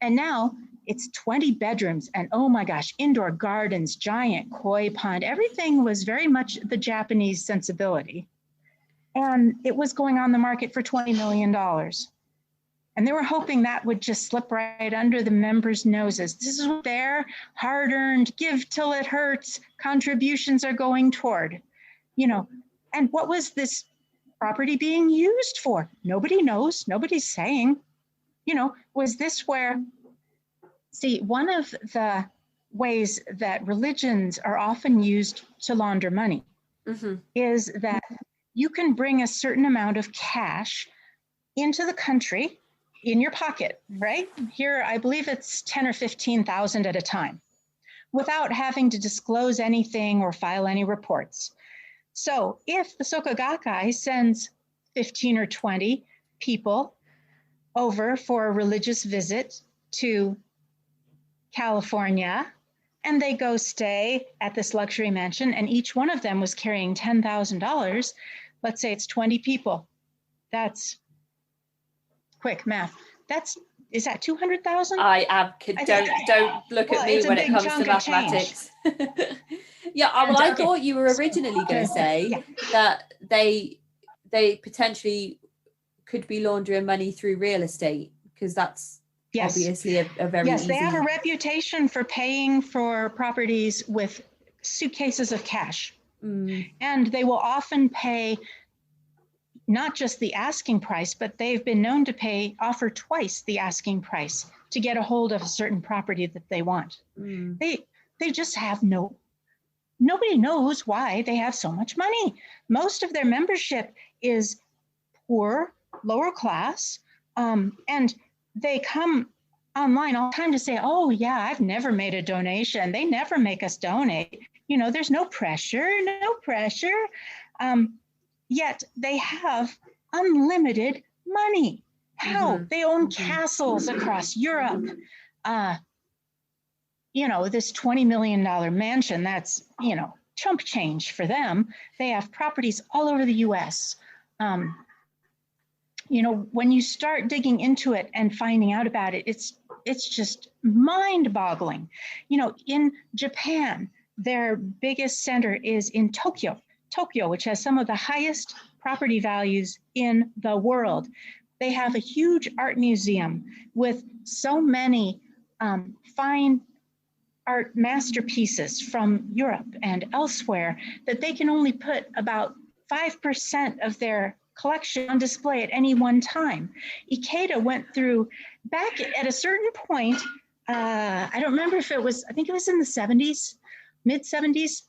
And now it's 20 bedrooms and oh my gosh, indoor gardens, giant koi pond. Everything was very much the Japanese sensibility. And it was going on the market for $20 million. And they were hoping that would just slip right under the members' noses. This is what their hard-earned, give till it hurts contributions are going toward. You know, and what was this property being used for? Nobody knows. Nobody's saying. You know, was this where... See, one of the ways that religions are often used to launder money is that you can bring a certain amount of cash into the country in your pocket, right? Here, I believe it's 10 or 15,000 at a time without having to disclose anything or file any reports. So if the Soka Gakkai sends 15 or 20 people over for a religious visit to California, and they go stay at this luxury mansion, and each one of them was carrying $10,000. Let's say it's 20 people. That's quick math. Is that 200,000? Don't look at me when it comes to mathematics. Yeah, well, I thought you were originally going to say that they potentially could be laundering money through real estate, because that's obviously a very easy... They have a reputation for paying for properties with suitcases of cash. And they will often pay not just the asking price, but they've been known to offer twice the asking price to get a hold of a certain property that they want. They just have nobody knows why they have so much money. Most of their membership is poor, lower class, and they come online all the time to say, oh yeah, I've never made a donation. They never make us donate. You know, there's no pressure. Yet they have unlimited money. How? They own castles across Europe. You know, this $20 million mansion, that's, you know, chump change for them. They have properties all over the US. You know, when you start digging into it and finding out about it, it's just mind-boggling. You know, in Japan, their biggest center is in Tokyo, which has some of the highest property values in the world. They have a huge art museum with so many fine art masterpieces from Europe and elsewhere that they can only put about 5% of their collection on display at any one time. Ikeda went through, back at a certain point, I don't remember if I think it was in the 70s, mid 70s,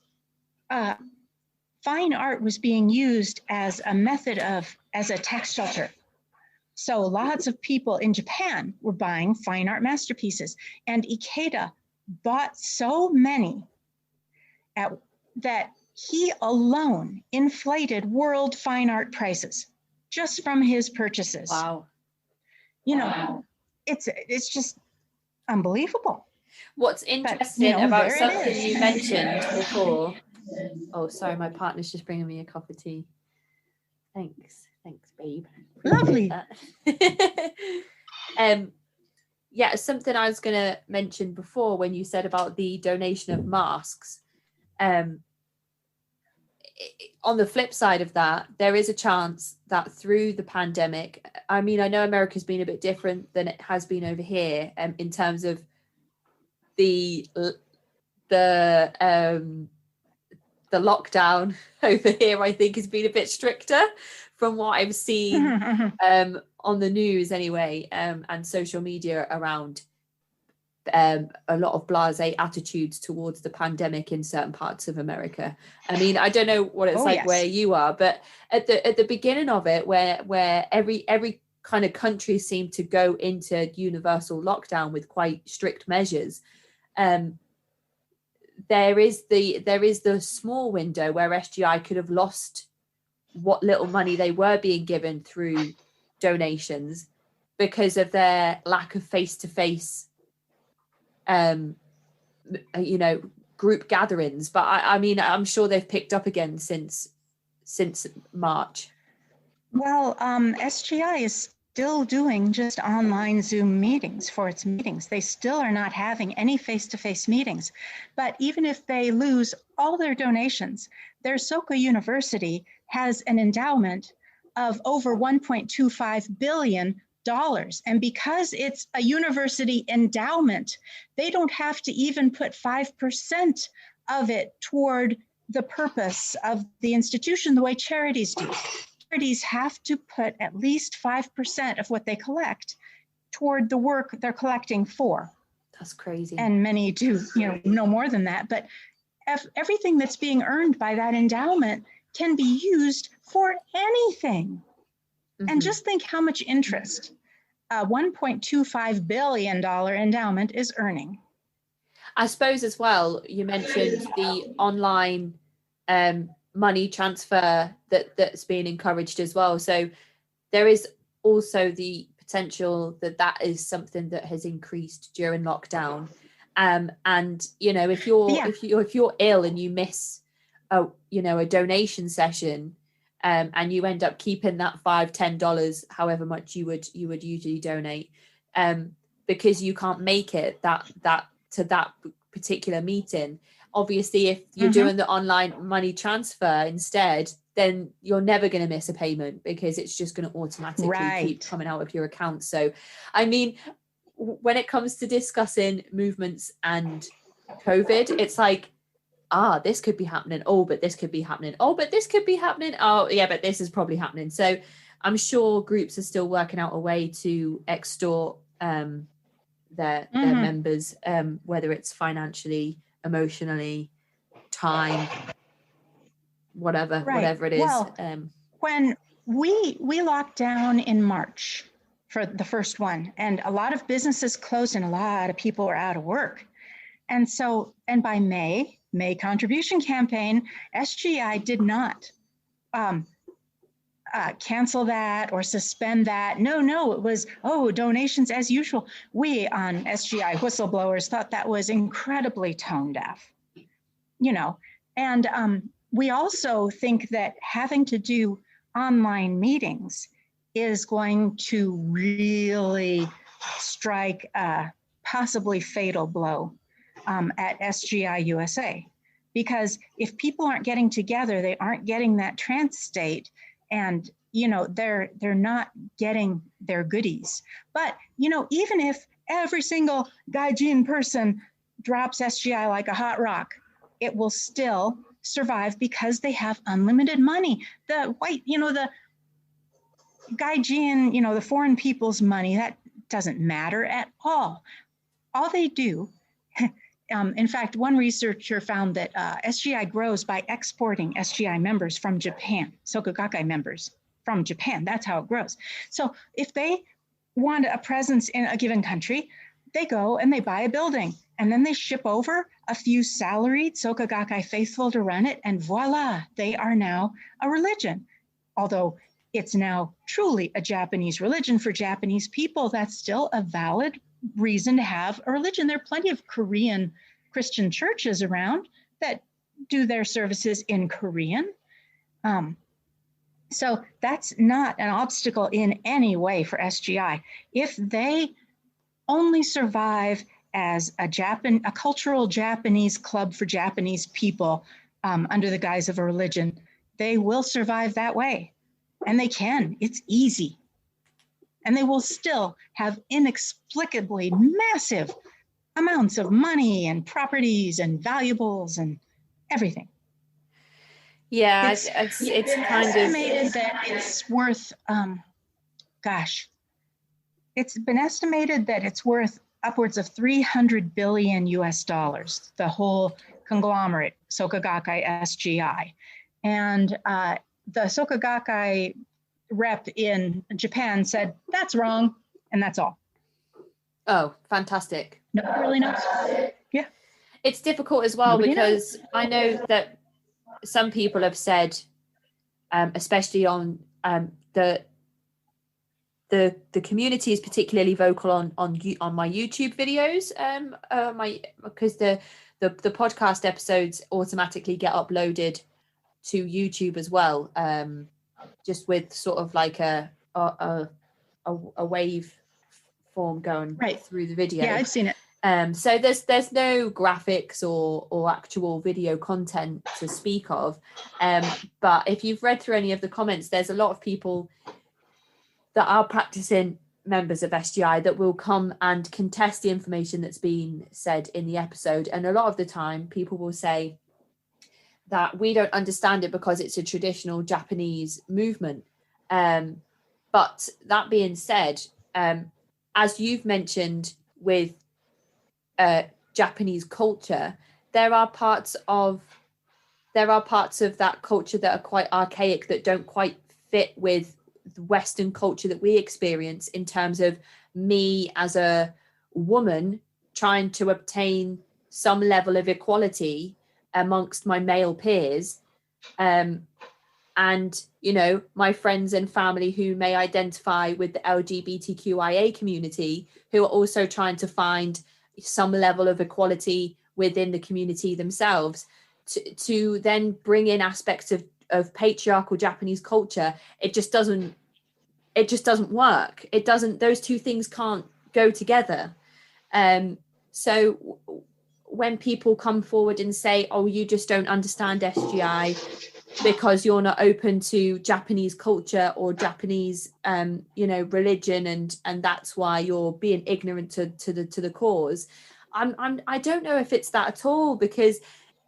fine art was being used as a tax shelter. So lots of people in Japan were buying fine art masterpieces, and Ikeda bought so many that he alone inflated world fine art prices just from his purchases. Wow. You know, it's just unbelievable. What's interesting about something you mentioned before. Oh, sorry, my partner's just bringing me a cup of tea. Thanks, babe. Lovely. Yeah, something I was going to mention before when you said about the donation of masks. On the flip side of that, there is a chance that through the pandemic, I mean, I know America's been a bit different than it has been over here, in terms of the lockdown over here. I think has been a bit stricter from what I've seen on the news anyway, and social media around a lot of blasé attitudes towards the pandemic in certain parts of America. I mean, I don't know what it's like where you are, but at the beginning of it, where every kind of country seemed to go into universal lockdown with quite strict measures, there is the small window where SGI could have lost what little money they were being given through donations because of their lack of face-to-face group gatherings. But I mean, I'm sure they've picked up again since March. Well, SGI is still doing just online Zoom meetings for its meetings. They still are not having any face-to-face meetings. But even if they lose all their donations, their Soka University has an endowment of over $1.25 billion. And because it's a university endowment, they don't have to even put 5% of it toward the purpose of the institution the way charities do. Charities have to put at least 5% of what they collect toward the work they're collecting for. That's crazy. And many do, no more than that. But everything that's being earned by that endowment can be used for anything. Mm-hmm. And just think how much interest a $1.25 billion endowment is earning. I suppose as well, you mentioned the online money transfer that's being encouraged as well. So there is also the potential that is something that has increased during lockdown. And if you're ill and you miss a donation session, and you end up keeping that $5-10, however much you would usually donate, because you can't make it that particular meeting. Obviously, if you're doing the online money transfer instead, then you're never going to miss a payment because it's just going to automatically keep coming out of your account. So, I mean, when it comes to discussing movements and COVID, it's like, this could be happening. Oh, but this could be happening. Oh, but this could be happening. Oh, yeah, but this is probably happening. So I'm sure groups are still working out a way to extort their members, whether it's financially, emotionally, time, whatever it is. Well, when we locked down in March for the first one, and a lot of businesses closed and a lot of people were out of work. And by May contribution campaign, SGI did not cancel that or suspend that. No, it was, donations as usual. We on SGI whistleblowers thought that was incredibly tone deaf, and we also think that having to do online meetings is going to really strike a possibly fatal blow at SGI USA, because if people aren't getting together, they aren't getting that trance state, and they're not getting their goodies. But even if every single Gaijin person drops SGI like a hot rock, it will still survive because they have unlimited money. The Gaijin, the foreign people's money, that doesn't matter at all. All they do. In fact, one researcher found that SGI grows by exporting SGI members from Japan, Soka Gakkai members from Japan. That's how it grows. So if they want a presence in a given country, they go and they buy a building, and then they ship over a few salaried Soka Gakkai faithful to run it, and voila, they are now a religion. Although it's now truly a Japanese religion for Japanese people, that's still a valid reason to have a religion. There are plenty of Korean Christian churches around that do their services in Korean. So that's not an obstacle in any way for SGI. If they only survive as a cultural Japanese club for Japanese people under the guise of a religion, they will survive that way. And they can. It's easy. And they will still have inexplicably massive amounts of money and properties and valuables and everything. Yeah, It's kind estimated that it's worth, it's been estimated that it's worth upwards of $300 billion US, the whole conglomerate, Soka Gakkai SGI. And the Soka Gakkai rep in Japan said, that's wrong, and that's all. Oh, fantastic. Nobody really knows. Yeah. It's difficult as well because I know that some people have said, especially on the community is particularly vocal on my YouTube videos, because the podcast episodes automatically get uploaded to YouTube as well, just with sort of like a wave form going through the video. Yeah, I've seen it. So there's no graphics or actual video content to speak of, but if you've read through any of the comments, there's a lot of people that are practicing members of SGI that will come and contest the information that's been said in the episode, and a lot of the time people will say that we don't understand it because it's a traditional Japanese movement, but that being said, as you've mentioned with Japanese culture, there are parts of that culture that are quite archaic, that don't quite fit with the Western culture that we experience, in terms of me as a woman trying to obtain some level of equality amongst my male peers, and my friends and family who may identify with the LGBTQIA community, who are also trying to find some level of equality within the community themselves, to then bring in aspects of patriarchal Japanese culture. It just doesn't work. Those two things can't go together. So when people come forward and say, oh, you just don't understand SGI because you're not open to Japanese culture or Japanese religion, and that's why you're being ignorant to the cause, I don't know if it's that at all, because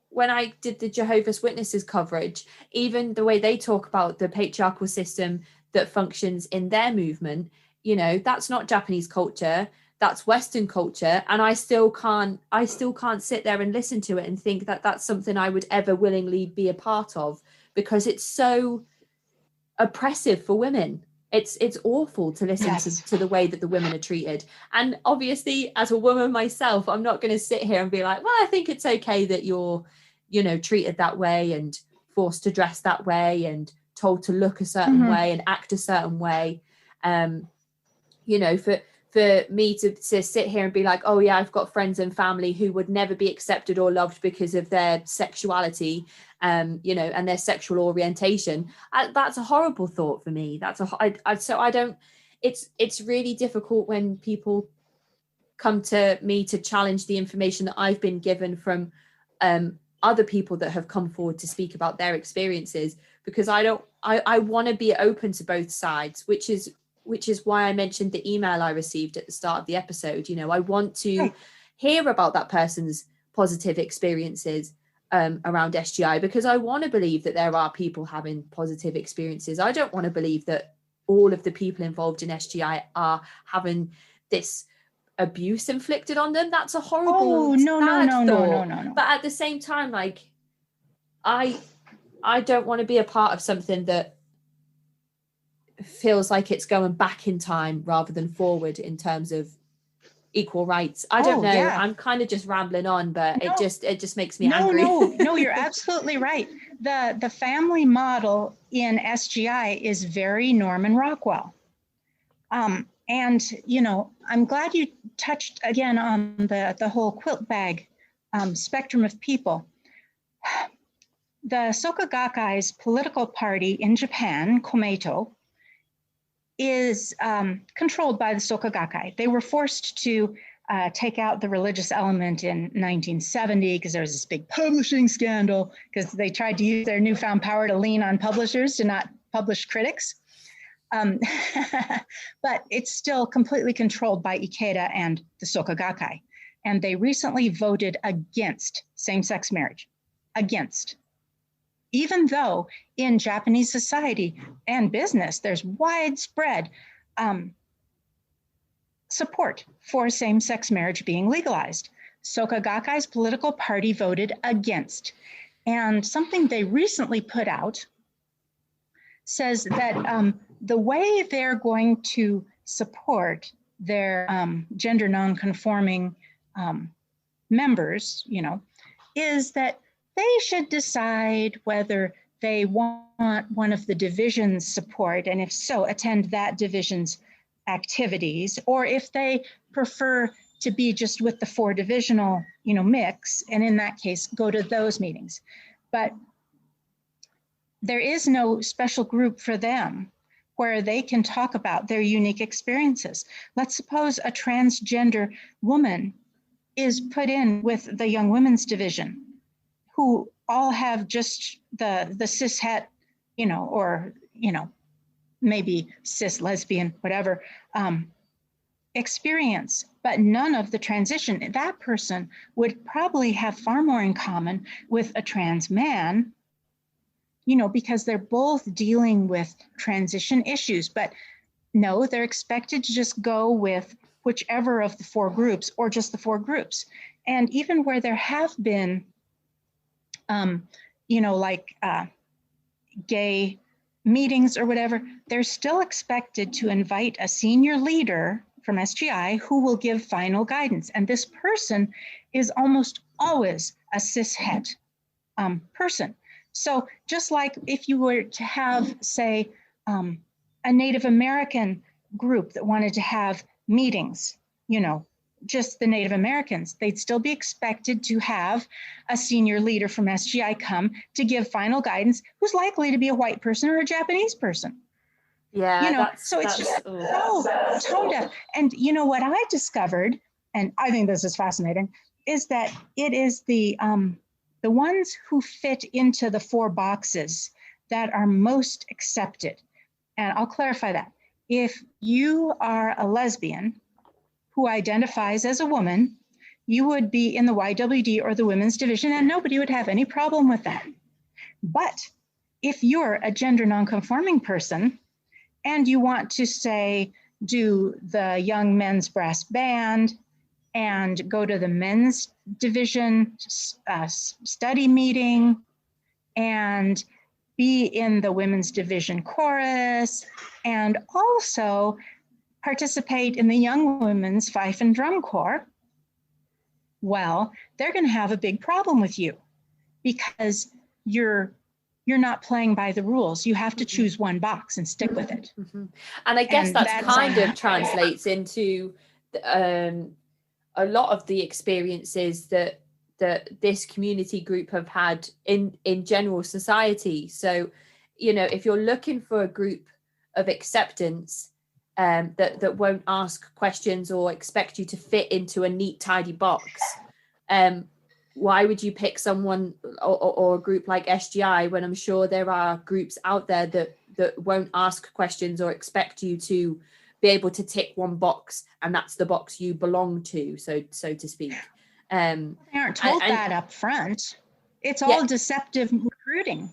when I did the Jehovah's Witnesses coverage, even the way they talk about the patriarchal system that functions in their movement, that's not Japanese culture, that's Western culture. And I still can't sit there and listen to it and think that that's something I would ever willingly be a part of, because it's so oppressive for women. It's awful to listen to the way that the women are treated. And obviously, as a woman myself, I'm not going to sit here and be like, well, I think it's okay that you're, treated that way and forced to dress that way and told to look a certain way and act a certain way. For me to sit here and be like, oh yeah, I've got friends and family who would never be accepted or loved because of their sexuality, and their sexual orientation. That's a horrible thought for me. It's really difficult when people come to me to challenge the information that I've been given from other people that have come forward to speak about their experiences, because I want to be open to both sides, which is why I mentioned the email I received at the start of the episode. I want to hear about that person's positive experiences around SGI, because I want to believe that there are people having positive experiences. I don't want to believe that all of the people involved in SGI are having this abuse inflicted on them. That's a horrible thought. But at the same time, like, I don't want to be a part of something that feels like it's going back in time rather than forward in terms of equal rights. I don't know. Yeah. I'm kind of just rambling on, but it just makes me angry. No, you're absolutely right. The family model in SGI is very Norman Rockwell. And, I'm glad you touched again on the whole quilt bag spectrum of people. The Soka Gakkai's political party in Japan, Komeito, is controlled by the Soka Gakkai. They were forced to take out the religious element in 1970 because there was this big publishing scandal because they tried to use their newfound power to lean on publishers to not publish critics. But it's still completely controlled by Ikeda and the Soka Gakkai. And they recently voted against same-sex marriage, against. Even though in Japanese society and business, there's widespread support for same-sex marriage being legalized. Soka Gakkai's political party voted against. And something they recently put out says that the way they're going to support their gender non-conforming members, is that they should decide whether they want one of the division's support, and if so, attend that division's activities, or if they prefer to be just with the 4 divisional, mix, and in that case, go to those meetings. But there is no special group for them where they can talk about their unique experiences. Let's suppose a transgender woman is put in with the Young Women's Division, who all have just the cis het, or, maybe cis lesbian, whatever, experience, but none of the transition. That person would probably have far more in common with a trans man, because they're both dealing with transition issues. But no, they're expected to just go with whichever of the 4 groups or just the 4 groups. And even where there have been gay meetings or whatever, they're still expected to invite a senior leader from SGI who will give final guidance. And this person is almost always a cishet person. So just like if you were to have, say, a Native American group that wanted to have meetings, just the Native Americans, they'd still be expected to have a senior leader from SGI come to give final guidance, who's likely to be a white person or a Japanese person. Yeah, so it's just so tone deaf. And what I discovered, and I think this is fascinating, is that it is the ones who fit into the 4 boxes that are most accepted. And I'll clarify that. If you are a lesbian who identifies as a woman, you would be in the YWD or the women's division, and nobody would have any problem with that. But if you're a gender nonconforming person and you want to, say, do the young men's brass band and go to the men's division study meeting and be in the women's division chorus and also participate in the young women's fife and drum corps, well, they're going to have a big problem with you because you're not playing by the rules. You have to choose one box and stick with it. Mm-hmm. And I guess that's kind of translates into a lot of the experiences that this community group have had in general society. So, if you're looking for a group of acceptance that won't ask questions or expect you to fit into a neat, tidy box, why would you pick someone or a group like SGI when I'm sure there are groups out there that won't ask questions or expect you to be able to tick one box and that's the box you belong to, so to speak. They aren't told that up front. It's all deceptive recruiting.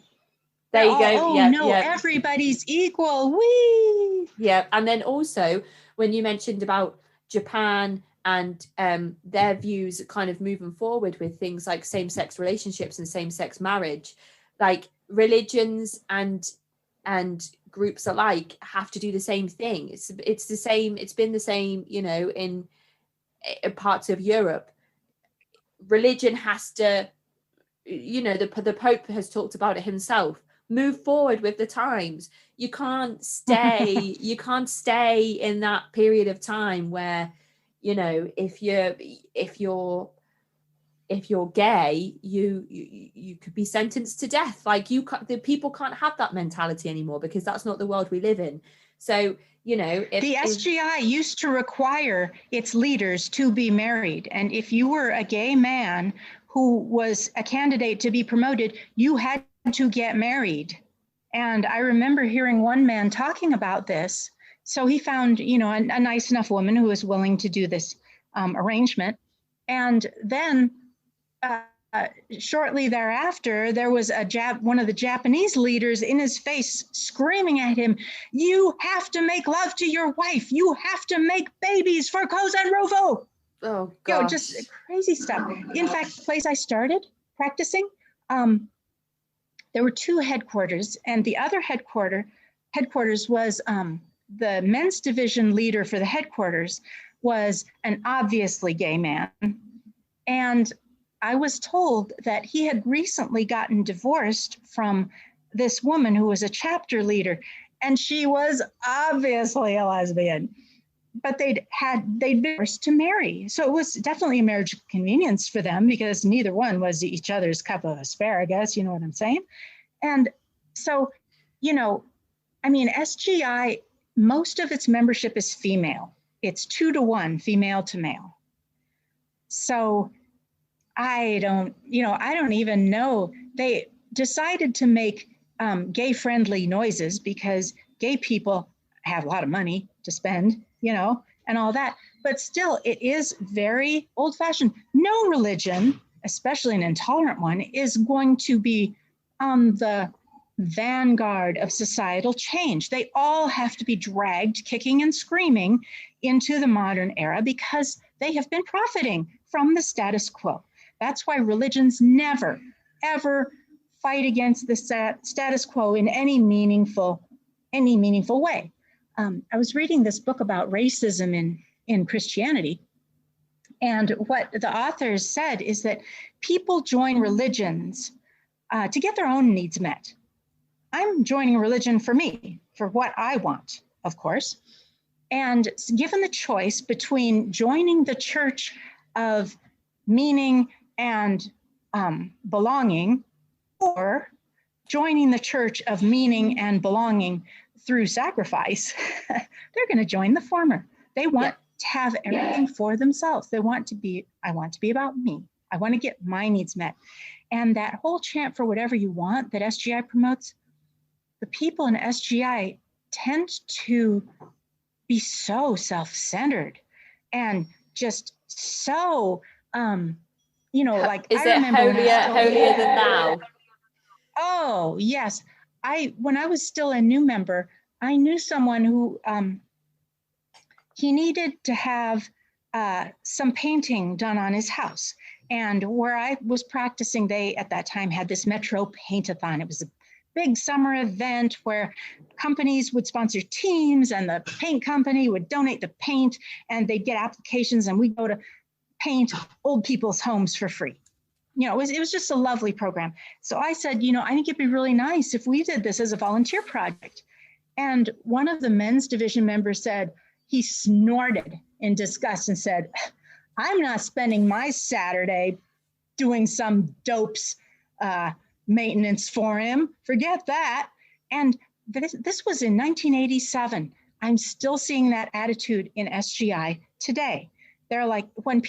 There you go. Everybody's equal. Whee! Yeah, and then also when you mentioned about Japan and their views kind of moving forward with things like same-sex relationships and same-sex marriage, like religions and groups alike have to do the same thing. It's the same. It's been the same, in parts of Europe. Religion has to, the Pope has talked about it himself. move forward with the times. You can't stay in that period of time where, you know, if you're gay, you could be sentenced to death. Like, the people can't have that mentality anymore, because that's not the world we live in. So, you know, the SGI used to require its leaders to be married. And if you were a gay man who was a candidate to be promoted, you had to get married. And I remember hearing one man talking about this. So he found, you know, a nice enough woman who was willing to do this arrangement. And then shortly thereafter, there was one of the Japanese leaders in his face screaming at him, "You have to make love to your wife. You have to make babies for Kozen Rovo." Oh, gosh. You know, just crazy stuff. In fact, the place I started practicing, there were two headquarters, and the other headquarters was the men's division leader for the headquarters was an obviously gay man. And I was told that he had recently gotten divorced from this woman who was a chapter leader, and she was obviously a lesbian, but they'd been forced to marry. So it was definitely a marriage of convenience for them, because neither one was each other's cup of asparagus, you know what I'm saying? And so, you know, I mean, SGI, most of its membership is female. It's 2-to-1, female to male. So I don't even know. They decided to make gay-friendly noises because gay people have a lot of money to spend, you know, and all that. But still, it is very old-fashioned. No religion, especially an intolerant one, is going to be on the vanguard of societal change. They all have to be dragged kicking and screaming into the modern era because they have been profiting from the status quo. That's why religions never, ever fight against the status quo in any meaningful way. I was reading this book about racism in Christianity, and what the authors said is that people join religions to get their own needs met. I'm joining a religion for me, for what I want, of course. And given the choice between joining the church of meaning and belonging, or joining the church of meaning and belonging through sacrifice, they're going to join the former. They want to have everything for themselves. I want to be about me. I want to get my needs met. And that whole chant for whatever you want that SGI promotes, the people in SGI tend to be so self-centered and just so, you know, like, is it holier than thou? Oh, yes. When I was still a new member, I knew someone who he needed to have some painting done on his house. And where I was practicing, they at that time had this Metro Paint-a-thon. It was a big summer event where companies would sponsor teams, and the paint company would donate the paint, and they'd get applications, and we'd go to paint old people's homes for free. You know, it was just a lovely program. So I said, you know, I think it'd be really nice if we did this as a volunteer project. And one of the men's division members said, he snorted in disgust and said, "I'm not spending my Saturday doing some dope's maintenance for him. Forget that." And this was in 1987. I'm still seeing that attitude in SGI today. They're like, when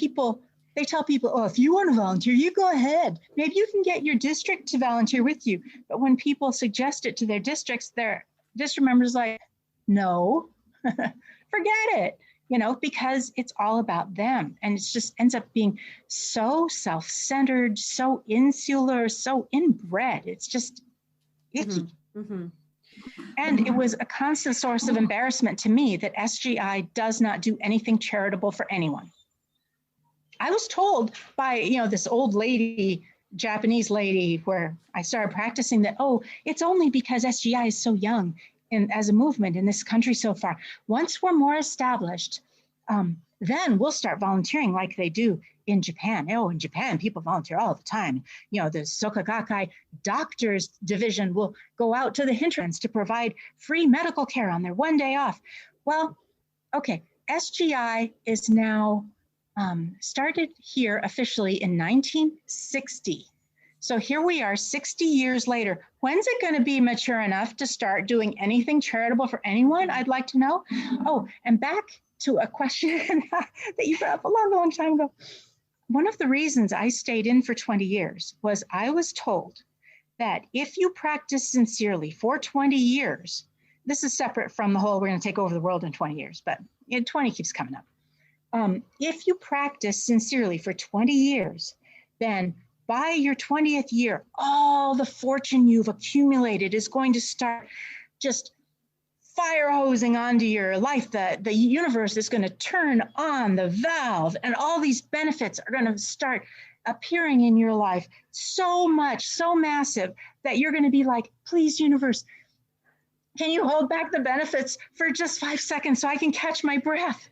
they tell people, "Oh, if you want to volunteer, you go ahead. Maybe you can get your district to volunteer with you." But when people suggest it to their districts, their district members are like, "No, forget it." You know, because it's all about them. And it just ends up being so self-centered, so insular, so inbred. It's just icky. Mm-hmm. And it was a constant source of embarrassment to me that SGI does not do anything charitable for anyone. I was told by, you know, this old lady, Japanese lady, where I started practicing that, oh, it's only because SGI is so young as a movement in this country so far. Once we're more established, then we'll start volunteering like they do in Japan. Oh, in Japan, people volunteer all the time. You know, the Soka Gakkai doctors division will go out to the hinterlands to provide free medical care on their one day off. Well, okay, SGI is now started here officially in 1960. So here we are 60 years later. When's it going to be mature enough to start doing anything charitable for anyone? I'd like to know. Oh, and back to a question that you brought up a long, long time ago. One of the reasons I stayed in for 20 years was I was told that if you practice sincerely for 20 years, this is separate from the whole we're going to take over the world in 20 years, but 20 keeps coming up. If you practice sincerely for 20 years, then by your 20th year, all the fortune you've accumulated is going to start just fire hosing onto your life. The universe is going to turn on the valve, and all these benefits are going to start appearing in your life so much, so massive that you're going to be like, please, universe, can you hold back the benefits for just 5 seconds so I can catch my breath?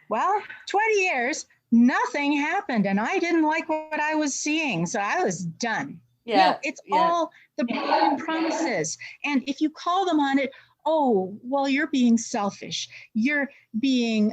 Well, 20 years, nothing happened, and I didn't like what I was seeing, so I was done. Yeah, it's all the broken promises. And if you call them on it, oh, well, you're being selfish. You're being,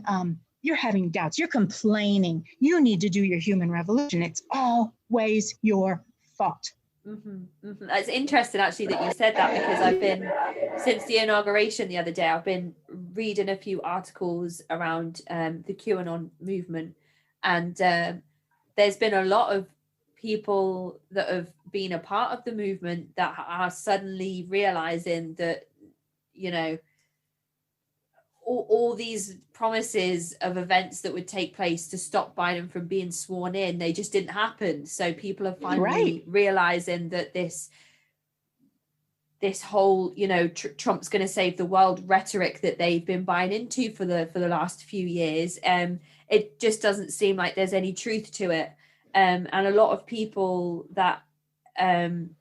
you're having doubts. You're complaining. You need to do your human revolution. It's always your fault. It's interesting actually that you said that, because I've been, since the inauguration the other day, I've been reading a few articles around the QAnon movement, and there's been a lot of people that have been a part of the movement that are suddenly realizing that, you know, all these promises of events that would take place to stop Biden from being sworn in, they just didn't happen. So people are finally realizing that this whole, you know, Trump's going to save the world rhetoric that they've been buying into for the last few years, it just doesn't seem like there's any truth to it. And a lot of people that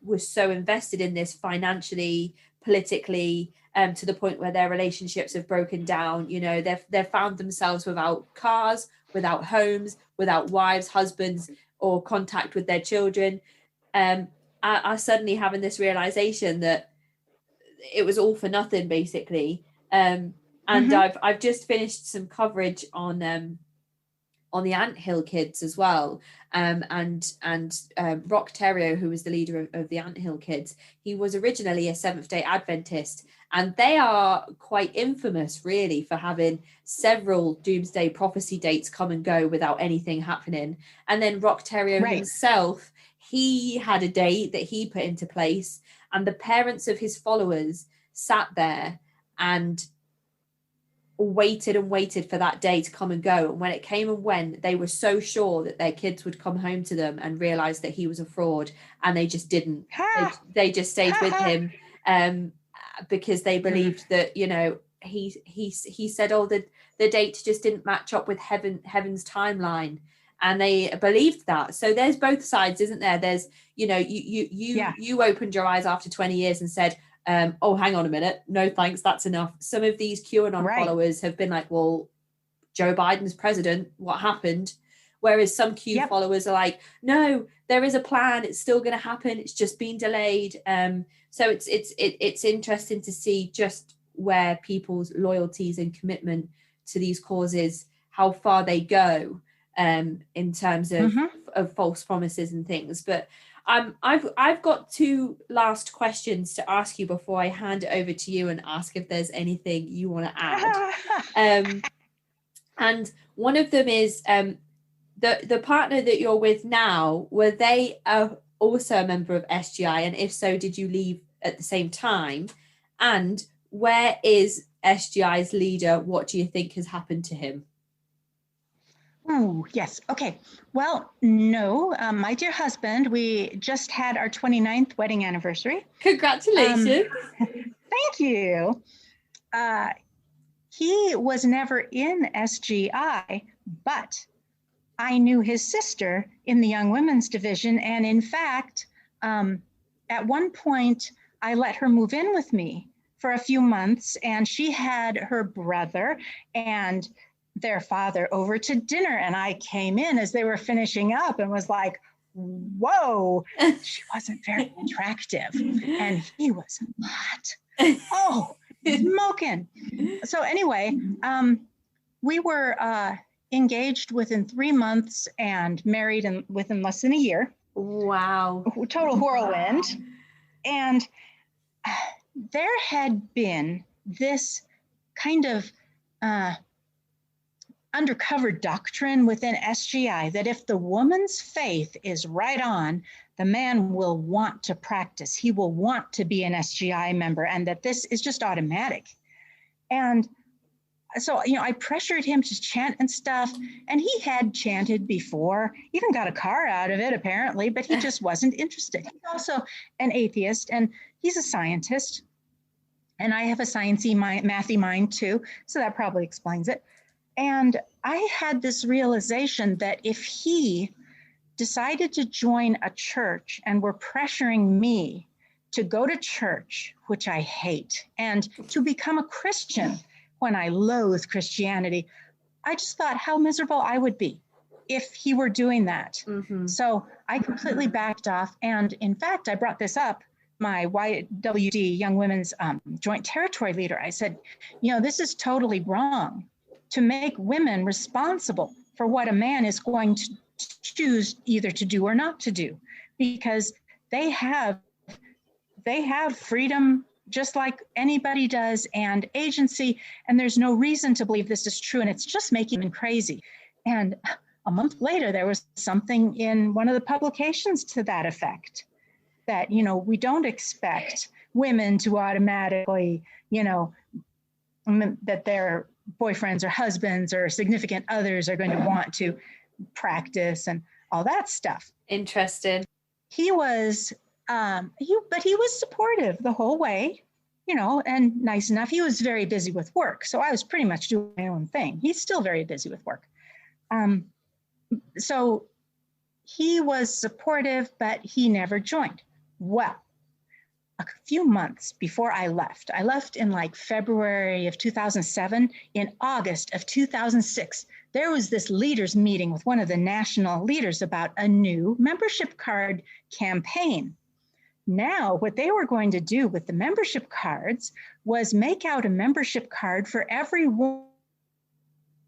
were so invested in this financially, politically, to the point where their relationships have broken down. You know, they've found themselves without cars, without homes, without wives, husbands, or contact with their children, are suddenly having this realization that it was all for nothing, basically. And I've just finished some coverage on the Anthill Kids as well, and Rock Terrio, who was the leader of the Anthill Kids, he was originally a Seventh-day Adventist, and they are quite infamous, really, for having several doomsday prophecy dates come and go without anything happening. And then Rock Terrio himself, he had a date that he put into place, and the parents of his followers sat there and waited for that day to come and go. And when it came and went, they were so sure that their kids would come home to them and realize that he was a fraud, and they just didn't. They just stayed with him because they believed that, you know, he said, oh, the date just didn't match up with heaven's timeline, and they believed that. So there's both sides, isn't there? There's, you know, you opened your eyes after 20 years and said, oh, hang on a minute, no thanks, that's enough. Some of these QAnon followers have been like, well, Joe Biden's president, what happened? Whereas some Q followers are like, no, there is a plan, it's still going to happen, it's just been delayed. So it's interesting to see just where people's loyalties and commitment to these causes, how far they go in terms of false promises and things. But I've got two last questions to ask you before I hand it over to you and ask if there's anything you want to add. And one of them is the partner that you're with now, were they also a member of SGI? And if so, did you leave at the same time? And where is SGI's leader? What do you think has happened to him? Oh, yes. Okay. Well, no, my dear husband, we just had our 29th wedding anniversary. Congratulations. Thank you. He was never in SGI, but I knew his sister in the Young Women's Division. And in fact, at one point, I let her move in with me for a few months, and she had her brother and their father over to dinner, and I came in as they were finishing up and was like, whoa, she wasn't very attractive, and he was hot. Oh, smoking. So anyway, we were engaged within 3 months and married within less than a year. Wow. Total whirlwind. And there had been this kind of undercover doctrine within SGI that if the woman's faith is right on, the man will want to practice. He will want to be an SGI member, and that this is just automatic. And so, I pressured him to chant and stuff, and he had chanted before, even got a car out of it apparently, but he just wasn't interested. He's also an atheist, and he's a scientist, and I have a sciencey mathy mind too, so that probably explains it. And I had this realization that if he decided to join a church and were pressuring me to go to church, which I hate, and to become a Christian when I loathe Christianity, I just thought how miserable I would be if he were doing that. Mm-hmm. So I completely backed off. And in fact, I brought this up, my YWD, Young Women's Joint Territory leader. I said, this is totally wrong to make women responsible for what a man is going to choose either to do or not to do, because they have freedom just like anybody does, and agency, and there's no reason to believe this is true, and it's just making them crazy. And a month later, there was something in one of the publications to that effect, that, we don't expect women to automatically, that their boyfriends or husbands or significant others are going to want to practice and all that stuff. Interesting. He was, but he was supportive the whole way, and nice enough. He was very busy with work, so I was pretty much doing my own thing. He's still very busy with work. So he was supportive, but he never joined. Well, a few months before I left in like February of 2007, in August of 2006, there was this leaders meeting with one of the national leaders about a new membership card campaign. Now, what they were going to do with the membership cards was make out a membership card for every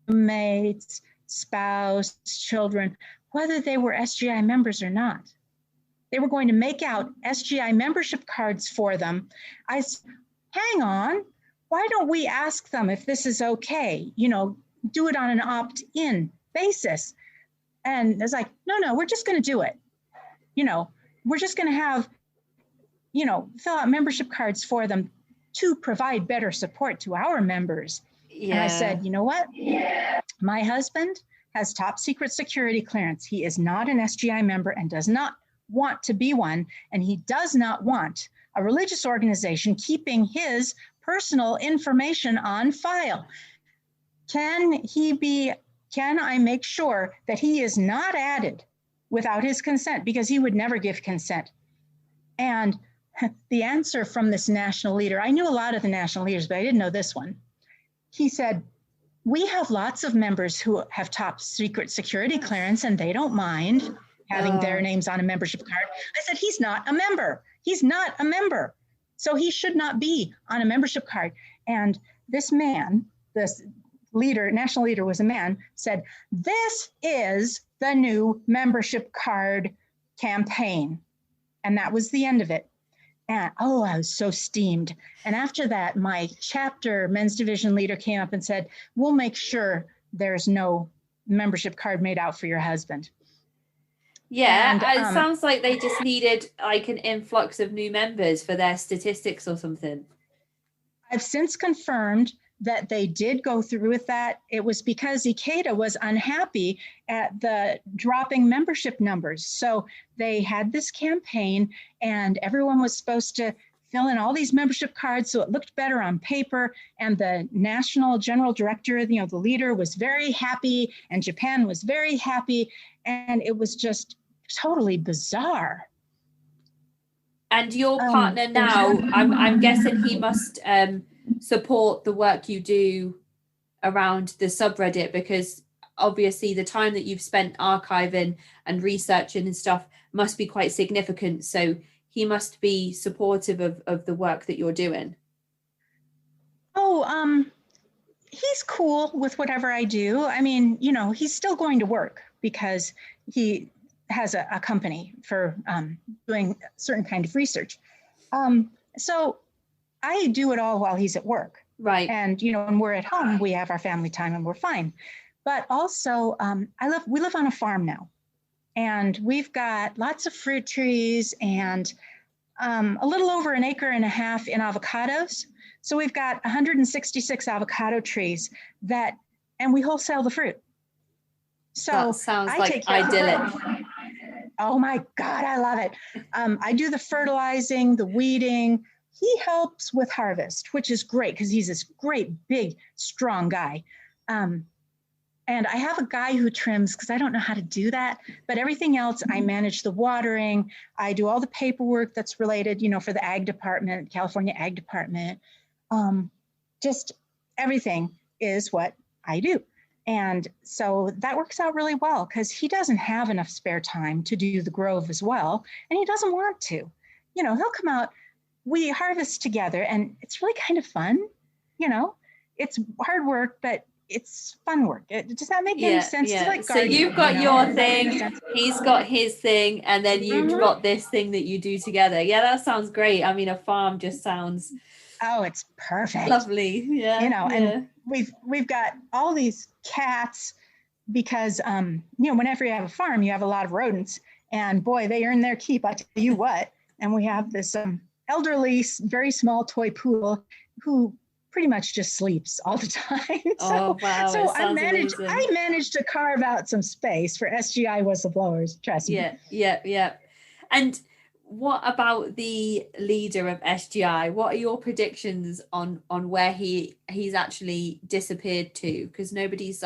roommates, spouse, children, whether they were SGI members or not. They were going to make out SGI membership cards for them. I said, hang on, why don't we ask them if this is okay? Do it on an opt-in basis. And it's like, no, we're just going to do it. We're just going to have, fill out membership cards for them to provide better support to our members. Yeah. And I said, you know what? My husband has top secret security clearance. He is not an SGI member and does not want to be one. And he does not want a religious organization keeping his personal information on file. Can I make sure that he is not added without his consent? Because he would never give consent. And the answer from this national leader, I knew a lot of the national leaders, but I didn't know this one. He said, we have lots of members who have top secret security clearance and they don't mind having their names on a membership card. I said, he's not a member. He's not a member. So he should not be on a membership card. And this man, this leader, national leader was a man, said, this is the new membership card campaign. And that was the end of it. And I was so steamed. And after that, my chapter men's division leader came up and said, we'll make sure there's no membership card made out for your husband. Yeah, and, it sounds like they just needed like an influx of new members for their statistics or something. I've since confirmed that they did go through with that. It was because ICADA was unhappy at the dropping membership numbers. So they had this campaign and everyone was supposed to fill in all these membership cards so it looked better on paper. And the national general director, the leader was very happy and Japan was very happy. And it was just totally bizarre. And your partner now, I'm guessing he must support the work you do around the subreddit, because obviously the time that you've spent archiving and researching and stuff must be quite significant. So he must be supportive of the work that you're doing. Oh, he's cool with whatever I do. I mean, he's still going to work because he has a company for doing a certain kind of research. So I do it all while he's at work. Right. And, when we're at home, we have our family time and we're fine. But also, we live on a farm now, and we've got lots of fruit trees and a little over 1.5 acres in avocados. So we've got 166 avocado trees and we wholesale the fruit. So that sounds like idyllic. Oh my God, I love it. I do the fertilizing, the weeding. He helps with harvest, which is great because he's this great, big, strong guy. And I have a guy who trims because I don't know how to do that, but everything else, I manage the watering. I do all the paperwork that's related, for the ag department, California ag department. Just everything is what I do. And so that works out really well because he doesn't have enough spare time to do the grove as well. And he doesn't want to, he'll come out, we harvest together, and it's really kind of fun. It's hard work, but it's fun work. Does that make any sense? Yeah. Like so you've got your thing, he's got his thing, and then you've got this thing that you do together. Yeah, that sounds great. I mean, a farm just sounds it's perfect. Lovely. Yeah. And we've got all these cats because whenever you have a farm, you have a lot of rodents, and boy, they earn their keep, I tell you what. And we have this elderly, very small toy poodle who pretty much just sleeps all the time. Wow. So I managed to carve out some space for SGI whistleblowers, trust me. Yeah. And what about the leader of SGI? What are your predictions on where he's actually disappeared to? Because nobody's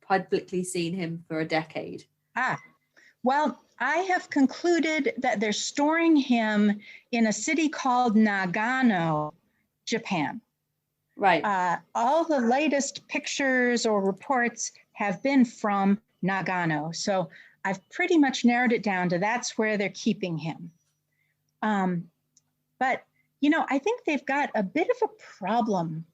publicly seen him for a decade. Well, I have concluded that they're storing him in a city called Nagano, Japan. Right. All the latest pictures or reports have been from Nagano. So I've pretty much narrowed it down to that's where they're keeping him. But, I think they've got a bit of a problem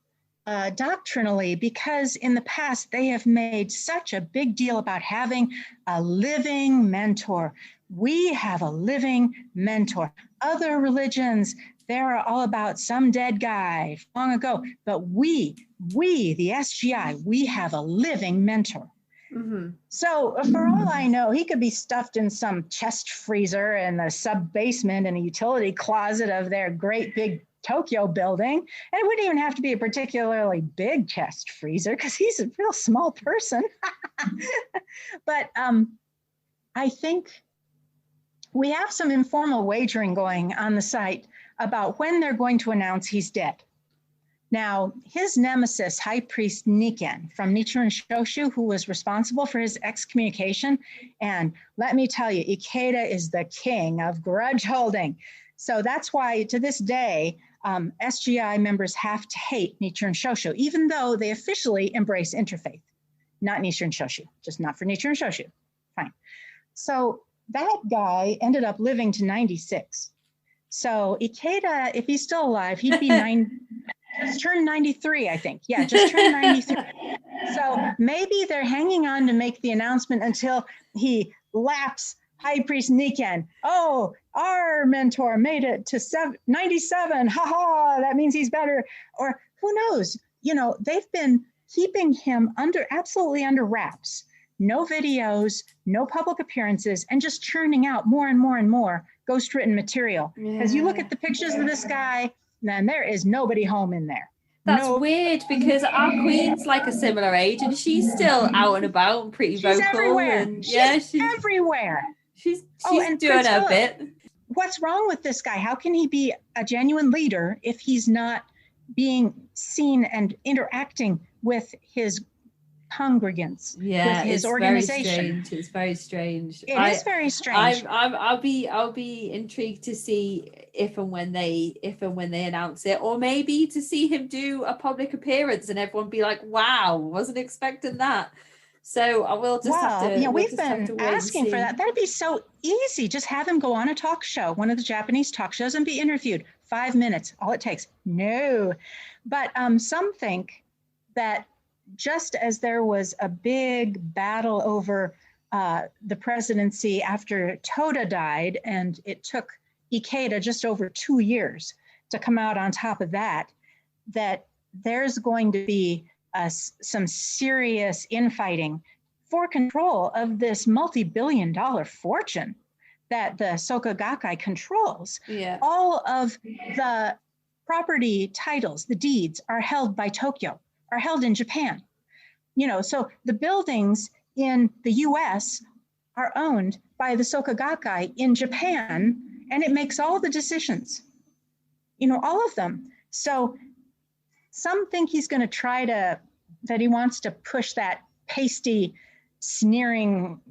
doctrinally, because in the past they have made such a big deal about having a living mentor. We have a living mentor. Other religions, they're all about some dead guy long ago, but we, the SGI, we have a living mentor. Mm-hmm. So for all I know, he could be stuffed in some chest freezer in the sub-basement in a utility closet of their great big Tokyo building. And it wouldn't even have to be a particularly big chest freezer because he's a real small person. But I think we have some informal wagering going on the site about when they're going to announce he's dead. Now, his nemesis, High Priest Niken from Nichiren Shoshu, who was responsible for his excommunication, and let me tell you, Ikeda is the king of grudge holding. So that's why, to this day, SGI members have to hate Nichiren Shoshu, even though they officially embrace interfaith. Not Nichiren Shoshu, just not for Nichiren Shoshu. Fine. So that guy ended up living to 96. So Ikeda, if he's still alive, he'd be just turned 93, I think. Yeah, just turned 93. So maybe they're hanging on to make the announcement until he laps High Priest Niken. Oh, our mentor made it to 97. Ha ha, that means he's better. Or who knows? They've been keeping him absolutely under wraps. No videos, no public appearances, and just churning out more and more and more ghost-written material. As you look at the pictures of this guy, then there is nobody home in there. That's weird because our queen's a similar age and she's still out and about and pretty vocal. Everywhere. And she's everywhere. She's doing her bit. What's wrong with this guy? How can he be a genuine leader if he's not being seen and interacting with his congregants Yeah, with his it's organization. very strange. It's very strange. It is very strange. I'll be intrigued to see if and when they announce it, or maybe to see him do a public appearance and everyone be like, "Wow, wasn't expecting that." So I will just have to. Yeah, we'll we've been wait asking for that. That'd be so easy. Just have him go on a talk show, one of the Japanese talk shows, and be interviewed. 5 minutes, all it takes. No, but some think that just as there was a big battle over the presidency after Toda died, and it took Ikeda just over 2 years to come out on top of that, that there's going to be some serious infighting for control of this multi-billion-dollar fortune that the Soka Gakkai controls. Yeah. All of the property titles, the deeds, are held by Tokyo, are held in Japan. So the buildings in the US are owned by the Soka Gakkai in Japan, and it makes all the decisions, all of them. So some think he's going to that he wants to push that pasty, sneering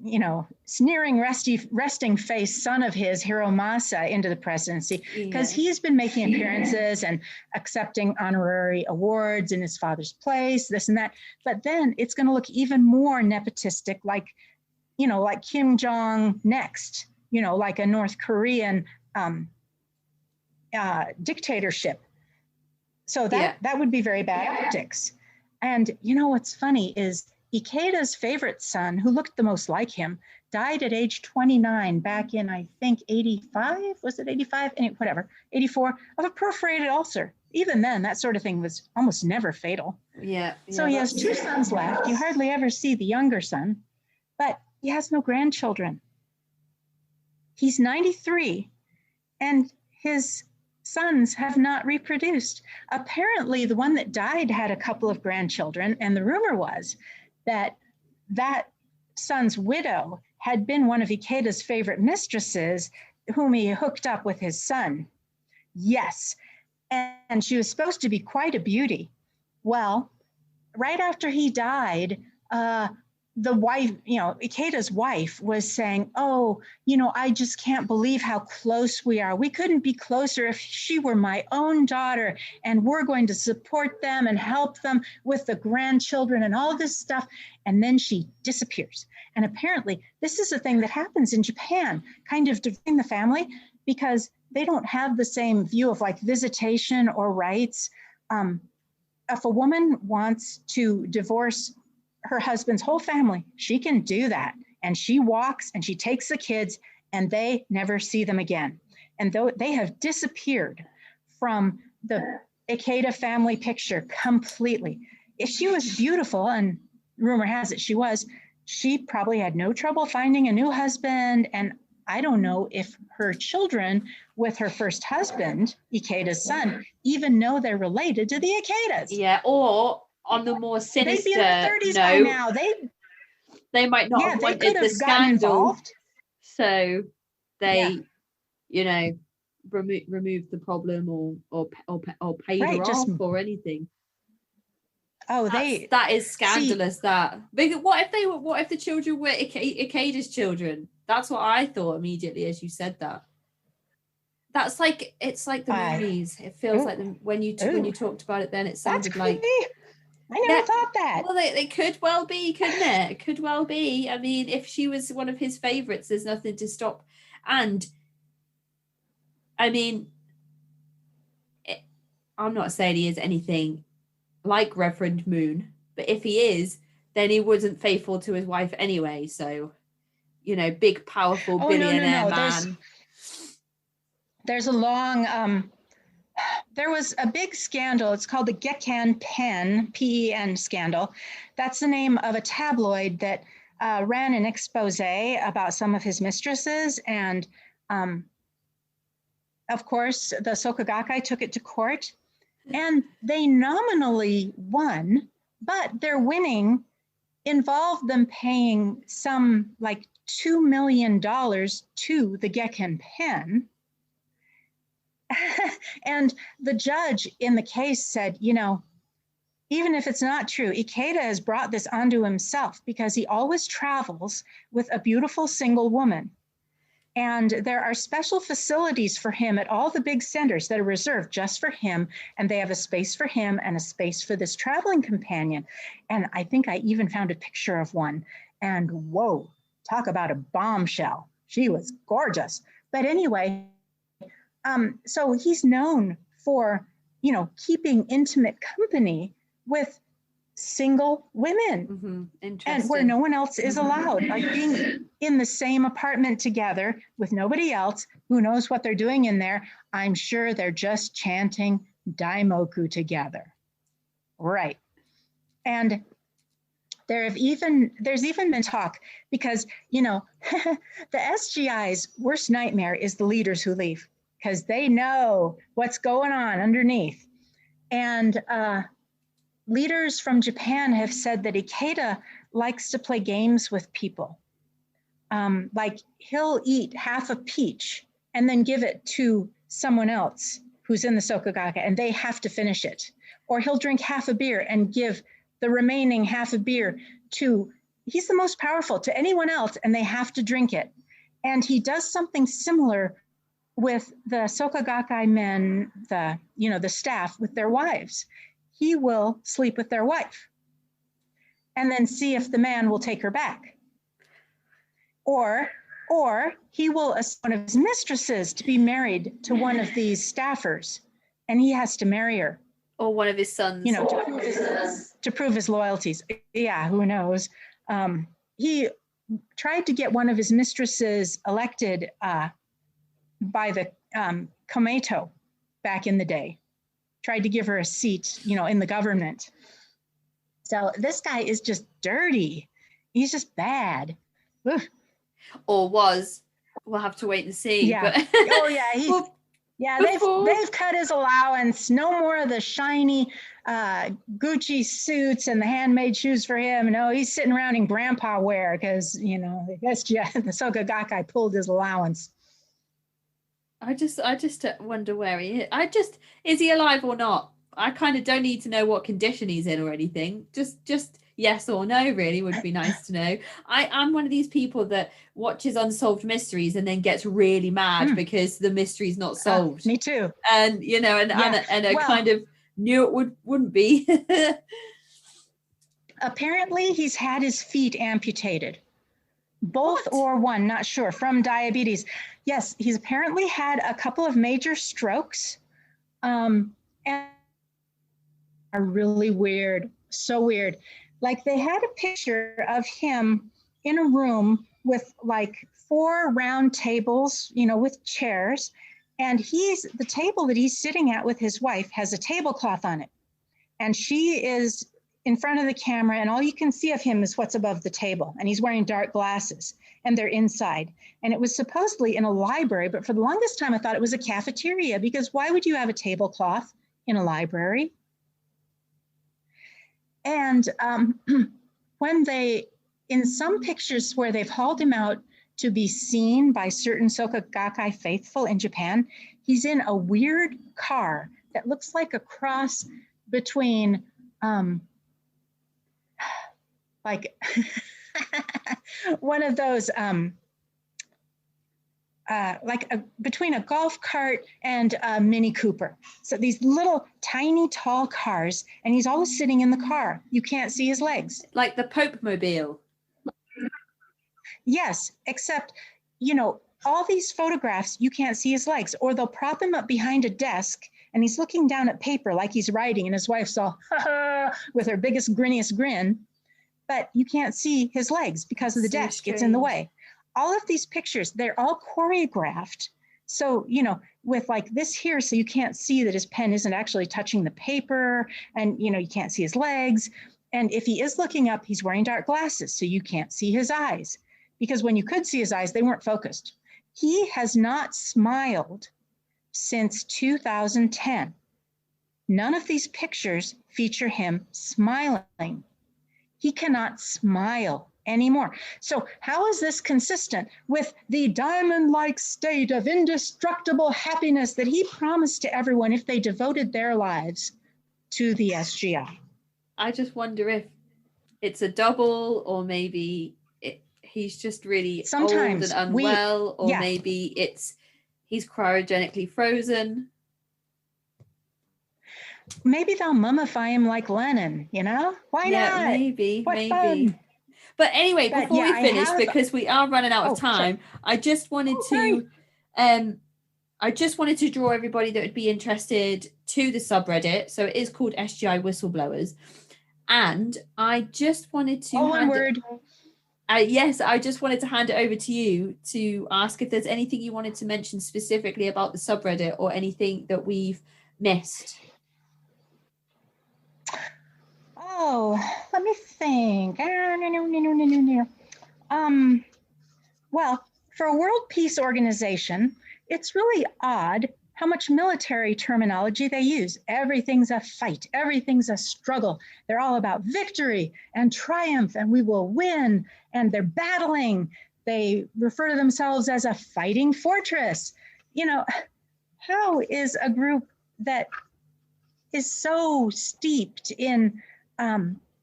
resting face son of his, Hiromasa, into the presidency, because he's been making appearances and accepting honorary awards in his father's place, this and that. But then it's going to look even more nepotistic, like Kim Jong next, like a North Korean dictatorship. So that would be very bad optics. And what's funny is Ikeda's favorite son, who looked the most like him, died at age 29 back in, I think, 85? Was it 85? Whatever, 84, of a perforated ulcer. Even then, that sort of thing was almost never fatal. Yeah. So he has 2 sons left. You hardly ever see the younger son, but he has no grandchildren. He's 93, and his sons have not reproduced. Apparently, the one that died had a couple of grandchildren, and the rumor was that son's widow had been one of Ikeda's favorite mistresses, whom he hooked up with his son. Yes, and she was supposed to be quite a beauty. Well, right after he died, the wife, Ikeda's wife, was saying, I just can't believe how close we are. We couldn't be closer if she were my own daughter, and we're going to support them and help them with the grandchildren and all this stuff. And then she disappears. And apparently this is a thing that happens in Japan, kind of dividing the family, because they don't have the same view of like visitation or rights. If a woman wants to divorce her husband's whole family, she can do that. And she walks and she takes the kids, and they never see them again. And though they have disappeared from the Ikeda family picture completely. If she was beautiful, and rumor has it she probably had no trouble finding a new husband. And I don't know if her children with her first husband, Ikeda's son, even know they're related to the Ikedas. Yeah, or on the more sinister, they'd be in their 30s by now. They might not have wanted the scandal, so they, removed the problem or paid her off or anything. Oh, that is scandalous. Because what if the children were Ikeda's children? That's what I thought immediately as you said that. That's like, it's like the movies. It feels like when you talked about it, then it sounded like. I never thought that. Well, they could well be, couldn't it? It could well be. I mean, if she was one of his favorites, there's nothing to stop. And I mean, I'm not saying he is anything like Reverend Moon, but if he is, then he wasn't faithful to his wife anyway. So, big, powerful billionaire man. There's a long, there was a big scandal. It's called the Gekkan Pen, P-E-N scandal. That's the name of a tabloid that ran an expose about some of his mistresses. And of course, the Soka Gakkai took it to court, and they nominally won, but their winning involved them paying some like $2 million to the Gekkan Pen. And the judge in the case said, even if it's not true, Ikeda has brought this onto himself because he always travels with a beautiful single woman. And there are special facilities for him at all the big centers that are reserved just for him. And they have a space for him and a space for this traveling companion. And I think I even found a picture of one. And whoa, talk about a bombshell. She was gorgeous. But anyway, so he's known for, keeping intimate company with single women, and where no one else is allowed, like being in the same apartment together with nobody else. Who knows what they're doing in there? I'm sure they're just chanting daimoku together, right? And there's even been talk because the SGI's worst nightmare is the leaders who leave, because they know what's going on underneath. And leaders from Japan have said that Ikeda likes to play games with people. Like he'll eat half a peach and then give it to someone else who's in the Sokogake, and they have to finish it. Or he'll drink half a beer and give the remaining half a beer he's the most powerful, to anyone else, and they have to drink it. And he does something similar with the Sokogake men, the staff, with their wives. He will sleep with their wife and then see if the man will take her back. Or he will ask one of his mistresses to be married to one of these staffers, and he has to marry her. Or one of his sons. To prove his loyalties. Yeah, who knows? He tried to get one of his mistresses elected by the Komeito back in the day. Tried to give her a seat, in the government. So this guy is just dirty. He's just bad. Ugh. Or was. We'll have to wait and see. Yeah. But Oh yeah. They've cut his allowance. No more of the shiny Gucci suits and the handmade shoes for him. No, he's sitting around in grandpa wear because the SGI, the Sokogake pulled his allowance. I just wonder where he is. Is he alive or not? I kind of don't need to know what condition he's in or anything. Just yes or no really would be nice to know. I'm one of these people that watches unsolved mysteries and then gets really mad because the mystery's not solved. Me too. And I kind of knew it wouldn't be. Apparently he's had his feet amputated. Both or one, not sure, from diabetes. Yes, he's apparently had a couple of major strokes, and are really weird, so weird. Like they had a picture of him in a room with like 4 round tables, with chairs, and the table that he's sitting at with his wife has a tablecloth on it, and she is in front of the camera, and all you can see of him is what's above the table. And he's wearing dark glasses, and they're inside. And it was supposedly in a library, but for the longest time, I thought it was a cafeteria, because why would you have a tablecloth in a library? And in some pictures where they've hauled him out to be seen by certain Sokogake faithful in Japan, he's in a weird car that looks like a cross between like one of those between a golf cart and a Mini Cooper. So these little tiny tall cars, and he's always sitting in the car. You can't see his legs. Like the Pope Mobile. Yes, except, all these photographs, you can't see his legs, or they'll prop him up behind a desk and he's looking down at paper like he's writing, and his wife's all with her biggest, grinniest grin, but you can't see his legs because of the desk. Strange. It's in the way. All of these pictures, they're all choreographed. So, with like this here, so you can't see that his pen isn't actually touching the paper, and, you can't see his legs. And if he is looking up, he's wearing dark glasses, so you can't see his eyes, because when you could see his eyes, they weren't focused. He has not smiled since 2010. None of these pictures feature him smiling. He cannot smile anymore. So how is this consistent with the diamond-like state of indestructible happiness that he promised to everyone if they devoted their lives to the SGI? I just wonder if it's a double, or maybe he's just really Sometimes old and unwell, or maybe he's cryogenically frozen. Maybe they'll mummify him like Lennon, Why not? Maybe. Fun. But anyway, before we finish, because we are running out of time, sure. I just wanted to draw everybody that would be interested to the subreddit. So it is called SGI Whistleblowers. And I just wanted to one word. Yes, I just wanted to hand it over to you to ask if there's anything you wanted to mention specifically about the subreddit, or anything that we've missed. Oh, let me think. Well, for a world peace organization, it's really odd how much military terminology they use. Everything's a fight. Everything's a struggle. They're all about victory and triumph, and we will win. And they're battling. They refer to themselves as a fighting fortress. How is a group that is so steeped in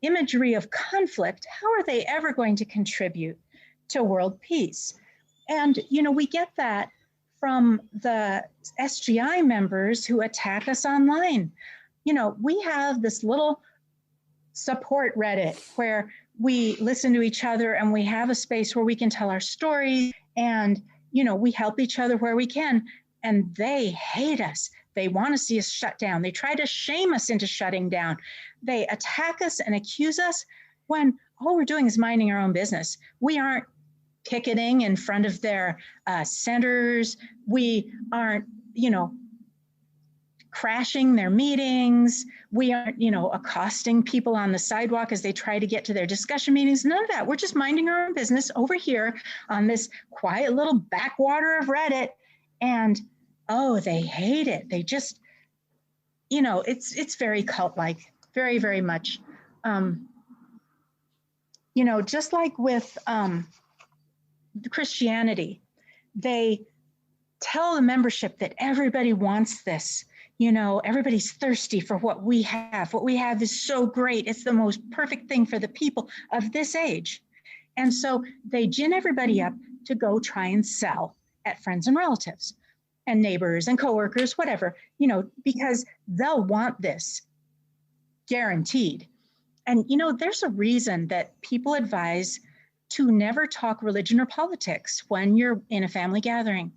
imagery of conflict, how are they ever going to contribute to world peace? And, we get that from the SGI members who attack us online. We have this little support Reddit where we listen to each other, and we have a space where we can tell our stories, and, we help each other where we can. And they hate us. They want to see us shut down. They try to shame us into shutting down. They attack us and accuse us when all we're doing is minding our own business. We aren't picketing in front of their centers. We aren't, crashing their meetings. We aren't, accosting people on the sidewalk as they try to get to their discussion meetings. None of that. We're just minding our own business over here on this quiet little backwater of Reddit. And they hate it. They just, it's very cult-like, very, very much. Just like with Christianity, they tell the membership that everybody wants this. Everybody's thirsty for what we have. What we have is so great. It's the most perfect thing for the people of this age. And so they gin everybody up to go try and sell at friends and relatives and neighbors and coworkers, whatever, because they'll want this guaranteed. And, there's a reason that people advise to never talk religion or politics when you're in a family gathering.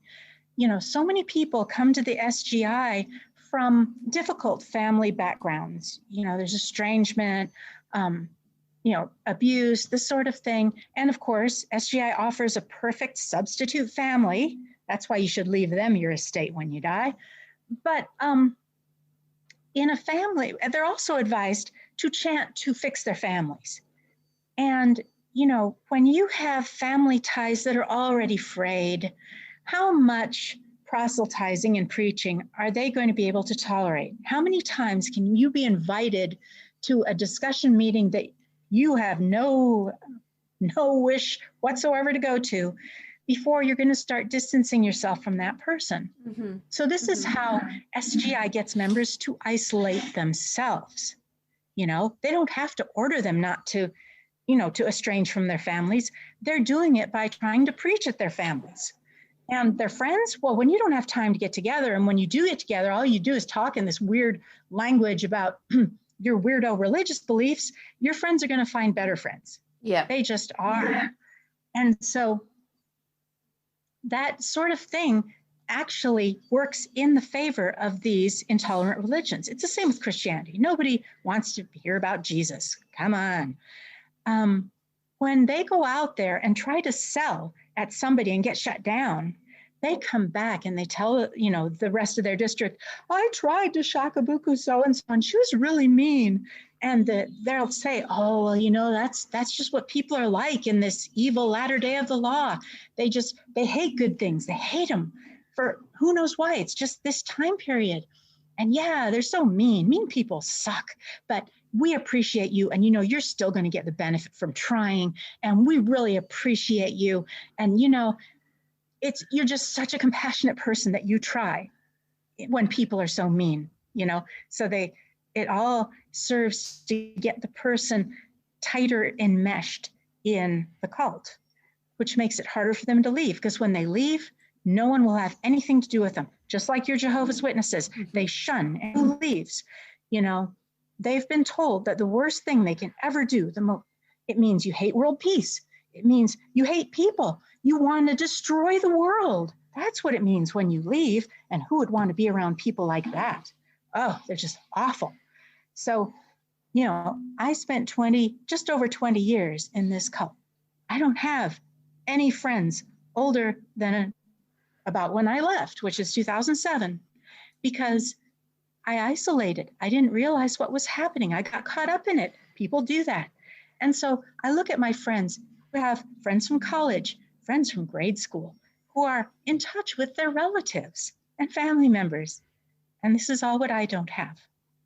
So many people come to the SGI from difficult family backgrounds. There's estrangement, abuse, this sort of thing. And of course, SGI offers a perfect substitute family. That's why you should leave them your estate when you die. But in a family, they're also advised to chant to fix their families. And, when you have family ties that are already frayed, how much proselytizing and preaching are they going to be able to tolerate? How many times can you be invited to a discussion meeting that you have no wish whatsoever to go to before you're going to start distancing yourself from that person? Mm-hmm. So this is how SGI gets members to isolate themselves. They don't have to order them not to, to estrange from their families. They're doing it by trying to preach at their families. And their friends, well, when you don't have time to get together, and when you do get together, all you do is talk in this weird language about your weirdo religious beliefs, your friends are going to find better friends. Yeah. They just are. Yeah. And so that sort of thing actually works in the favor of these intolerant religions. It's the same with Christianity. Nobody wants to hear about Jesus. Come on. When they go out there and try to sell at somebody and get shut down, they come back and they tell, the rest of their district, I tried to shakabuku so-and-so, and she was really mean. And they'll say, oh, well, that's just what people are like in this evil latter day of the law. They hate good things. They hate them for who knows why. It's just this time period. And yeah, they're so mean. Mean people suck, but we appreciate you. And, you're still going to get the benefit from trying. And we really appreciate you. And, you're just such a compassionate person that you try when people are so mean, so it all serves to get the person tighter enmeshed in the cult, which makes it harder for them to leave, because when they leave, no one will have anything to do with them. Just like your Jehovah's Witnesses, they shun and who leaves. They've been told that the worst thing they can ever do, it means you hate world peace. It means you hate people. You want to destroy the world. That's what it means when you leave. And who would want to be around people like that? Oh, they're just awful. So, I spent just over 20 years in this cult. I don't have any friends older than about when I left, which is 2007, because I isolated. I didn't realize what was happening. I got caught up in it. People do that. And so I look at my friends who have friends from college, friends from grade school, who are in touch with their relatives and family members. And this is all what I don't have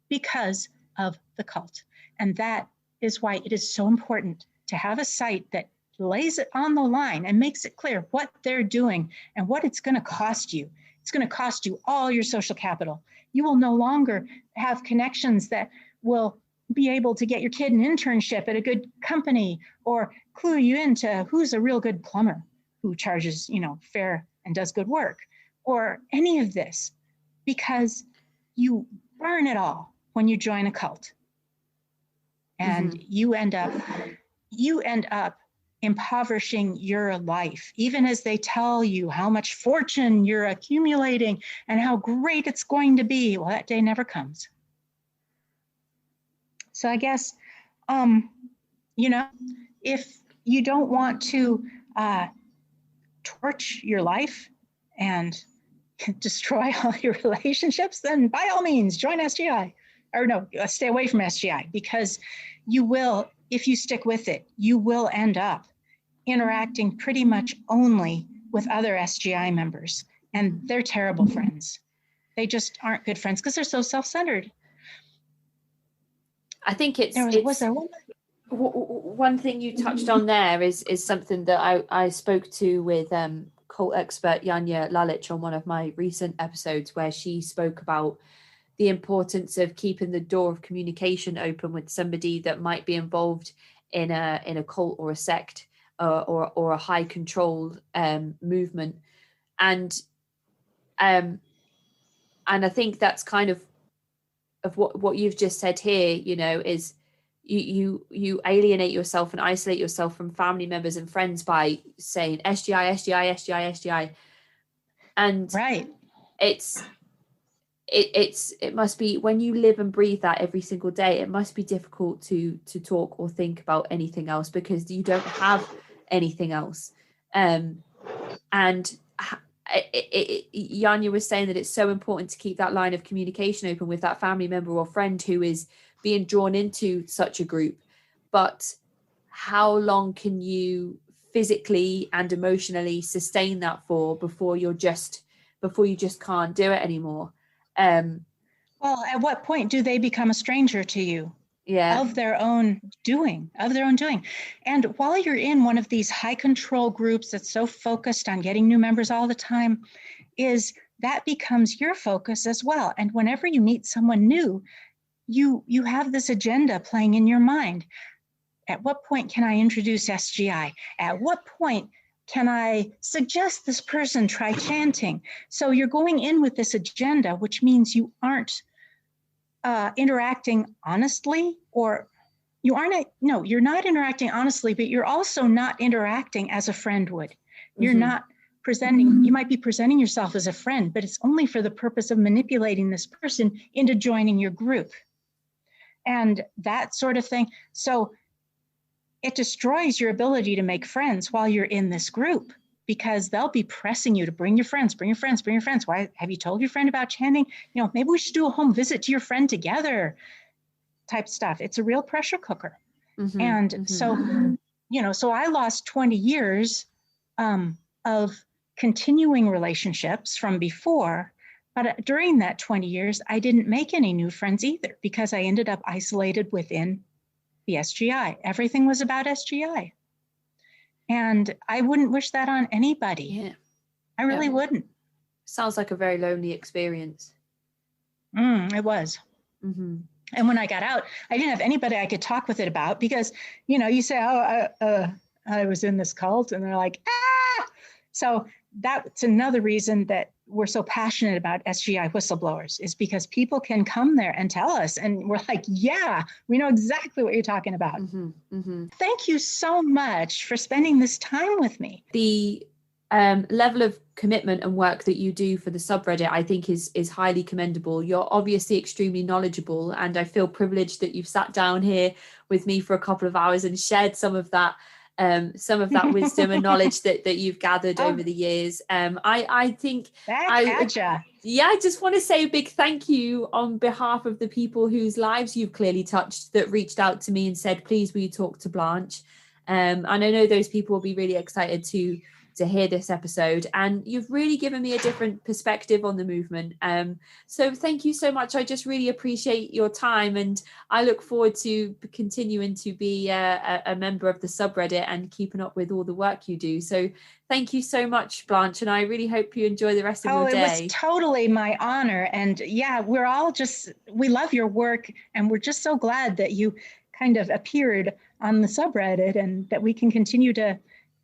because of the cult. And that is why it is so important to have a site that lays it on the line and makes it clear what they're doing and what it's going to cost you. It's going to cost you all your social capital. You will no longer have connections that will be able to get your kid an internship at a good company or clue you into who's a real good plumber who charges, fair and does good work, or any of this, because you burn it all when you join a cult. And you end up impoverishing your life, even as they tell you how much fortune you're accumulating and how great it's going to be. Well, that day never comes. So I guess, if you don't want to torch your life and destroy all your relationships, then by all means, join SGI. Or no, stay away from SGI, because you will, if you stick with it, you will end up interacting pretty much only with other SGI members. And they're terrible friends. They just aren't good friends because they're so self-centered. I think one thing you touched on there is something that I spoke to with cult expert Janja Lalich on one of my recent episodes, where she spoke about the importance of keeping the door of communication open with somebody that might be involved in a cult or a sect or a high control movement, and I think that's kind of what you've just said here. Is you alienate yourself and isolate yourself from family members and friends by saying SGI, SGI, SGI, SGI, and right. It must be, when you live and breathe that every single day, it must be difficult to talk or think about anything else, because you don't have anything else. And Janja was saying that it's so important to keep that line of communication open with that family member or friend who is being drawn into such a group. But how long can you physically and emotionally sustain that for before you just can't do it anymore? Well, at what point do they become a stranger to you? Yeah. Of their own doing. And while you're in one of these high control groups that's so focused on getting new members all the time, is that becomes your focus as well. And whenever you meet someone new, you have this agenda playing in your mind. At what point can I introduce SGI? At what point can I suggest this person try chanting? So you're going in with this agenda, which means you aren't interacting honestly, or you're not interacting honestly, but you're also not interacting as a friend would. You're not presenting, you might be presenting yourself as a friend, but it's only for the purpose of manipulating this person into joining your group and that sort of thing. So it destroys your ability to make friends while you're in this group, because they'll be pressing you to bring your friends. Why have you told your friend about chanting? Maybe we should do a home visit to your friend together type stuff. It's a real pressure cooker. So I lost 20 years of continuing relationships from before, but during that 20 years, I didn't make any new friends either, because I ended up isolated within the SGI. Everything was about SGI. And I wouldn't wish that on anybody. Yeah. I really wouldn't. Sounds like a very lonely experience. It was. And when I got out, I didn't have anybody I could talk with it about because, you say, I was in this cult, and they're like, ah. So that's another reason that we're so passionate about SGI whistleblowers, is because people can come there and tell us, and we're like, yeah, we know exactly what you're talking about. Thank you so much for spending this time with me. The level of commitment and work that you do for the subreddit, I think is highly commendable. You're obviously extremely knowledgeable, and I feel privileged that you've sat down here with me for a couple of hours and shared some of that wisdom and knowledge that you've gathered over the years. I think I just want to say a big thank you on behalf of the people whose lives you've clearly touched, that reached out to me and said, please will you talk to Blanche. And I know those people will be really excited to hear this episode, and you've really given me a different perspective on the movement. So thank you so much. I just really appreciate your time, and I look forward to continuing to be a member of the subreddit and keeping up with all the work you do. So thank you so much, Blanche, and I really hope you enjoy the rest of your day. It was totally my honor. And yeah, we love your work, and we're just so glad that you kind of appeared on the subreddit, and that we can continue to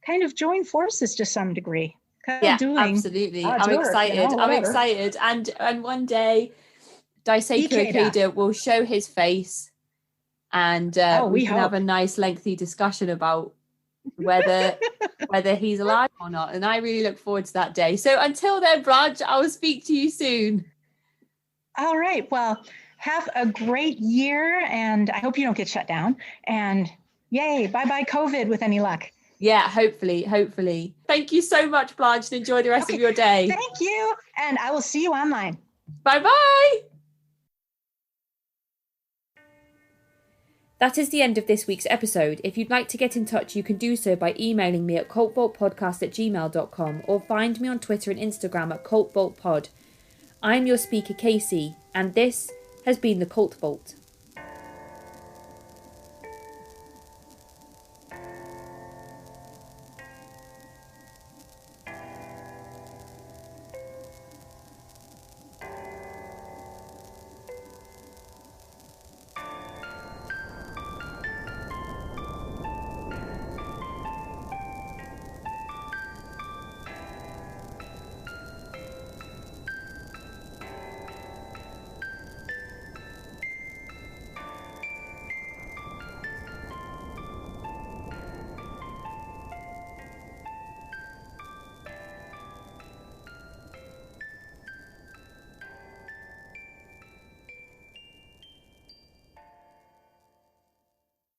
kind of join forces to some degree. Absolutely. I'm excited. And one day Daisuke Okada will show his face, and we can have a nice lengthy discussion about whether he's alive or not. And I really look forward to that day. So until then, Blanche, I will speak to you soon. All right. Well, have a great year, and I hope you don't get shut down. And yay, bye-bye COVID with any luck. Yeah, hopefully. Thank you so much, Blanche, and enjoy the rest of your day. Thank you. And I will see you online. Bye-bye. That is the end of this week's episode. If you'd like to get in touch, you can do so by emailing me at cultvaultpodcast@gmail.com, or find me on Twitter and Instagram at cultvaultpod. I'm your speaker, Casey, and this has been the Cult Vault.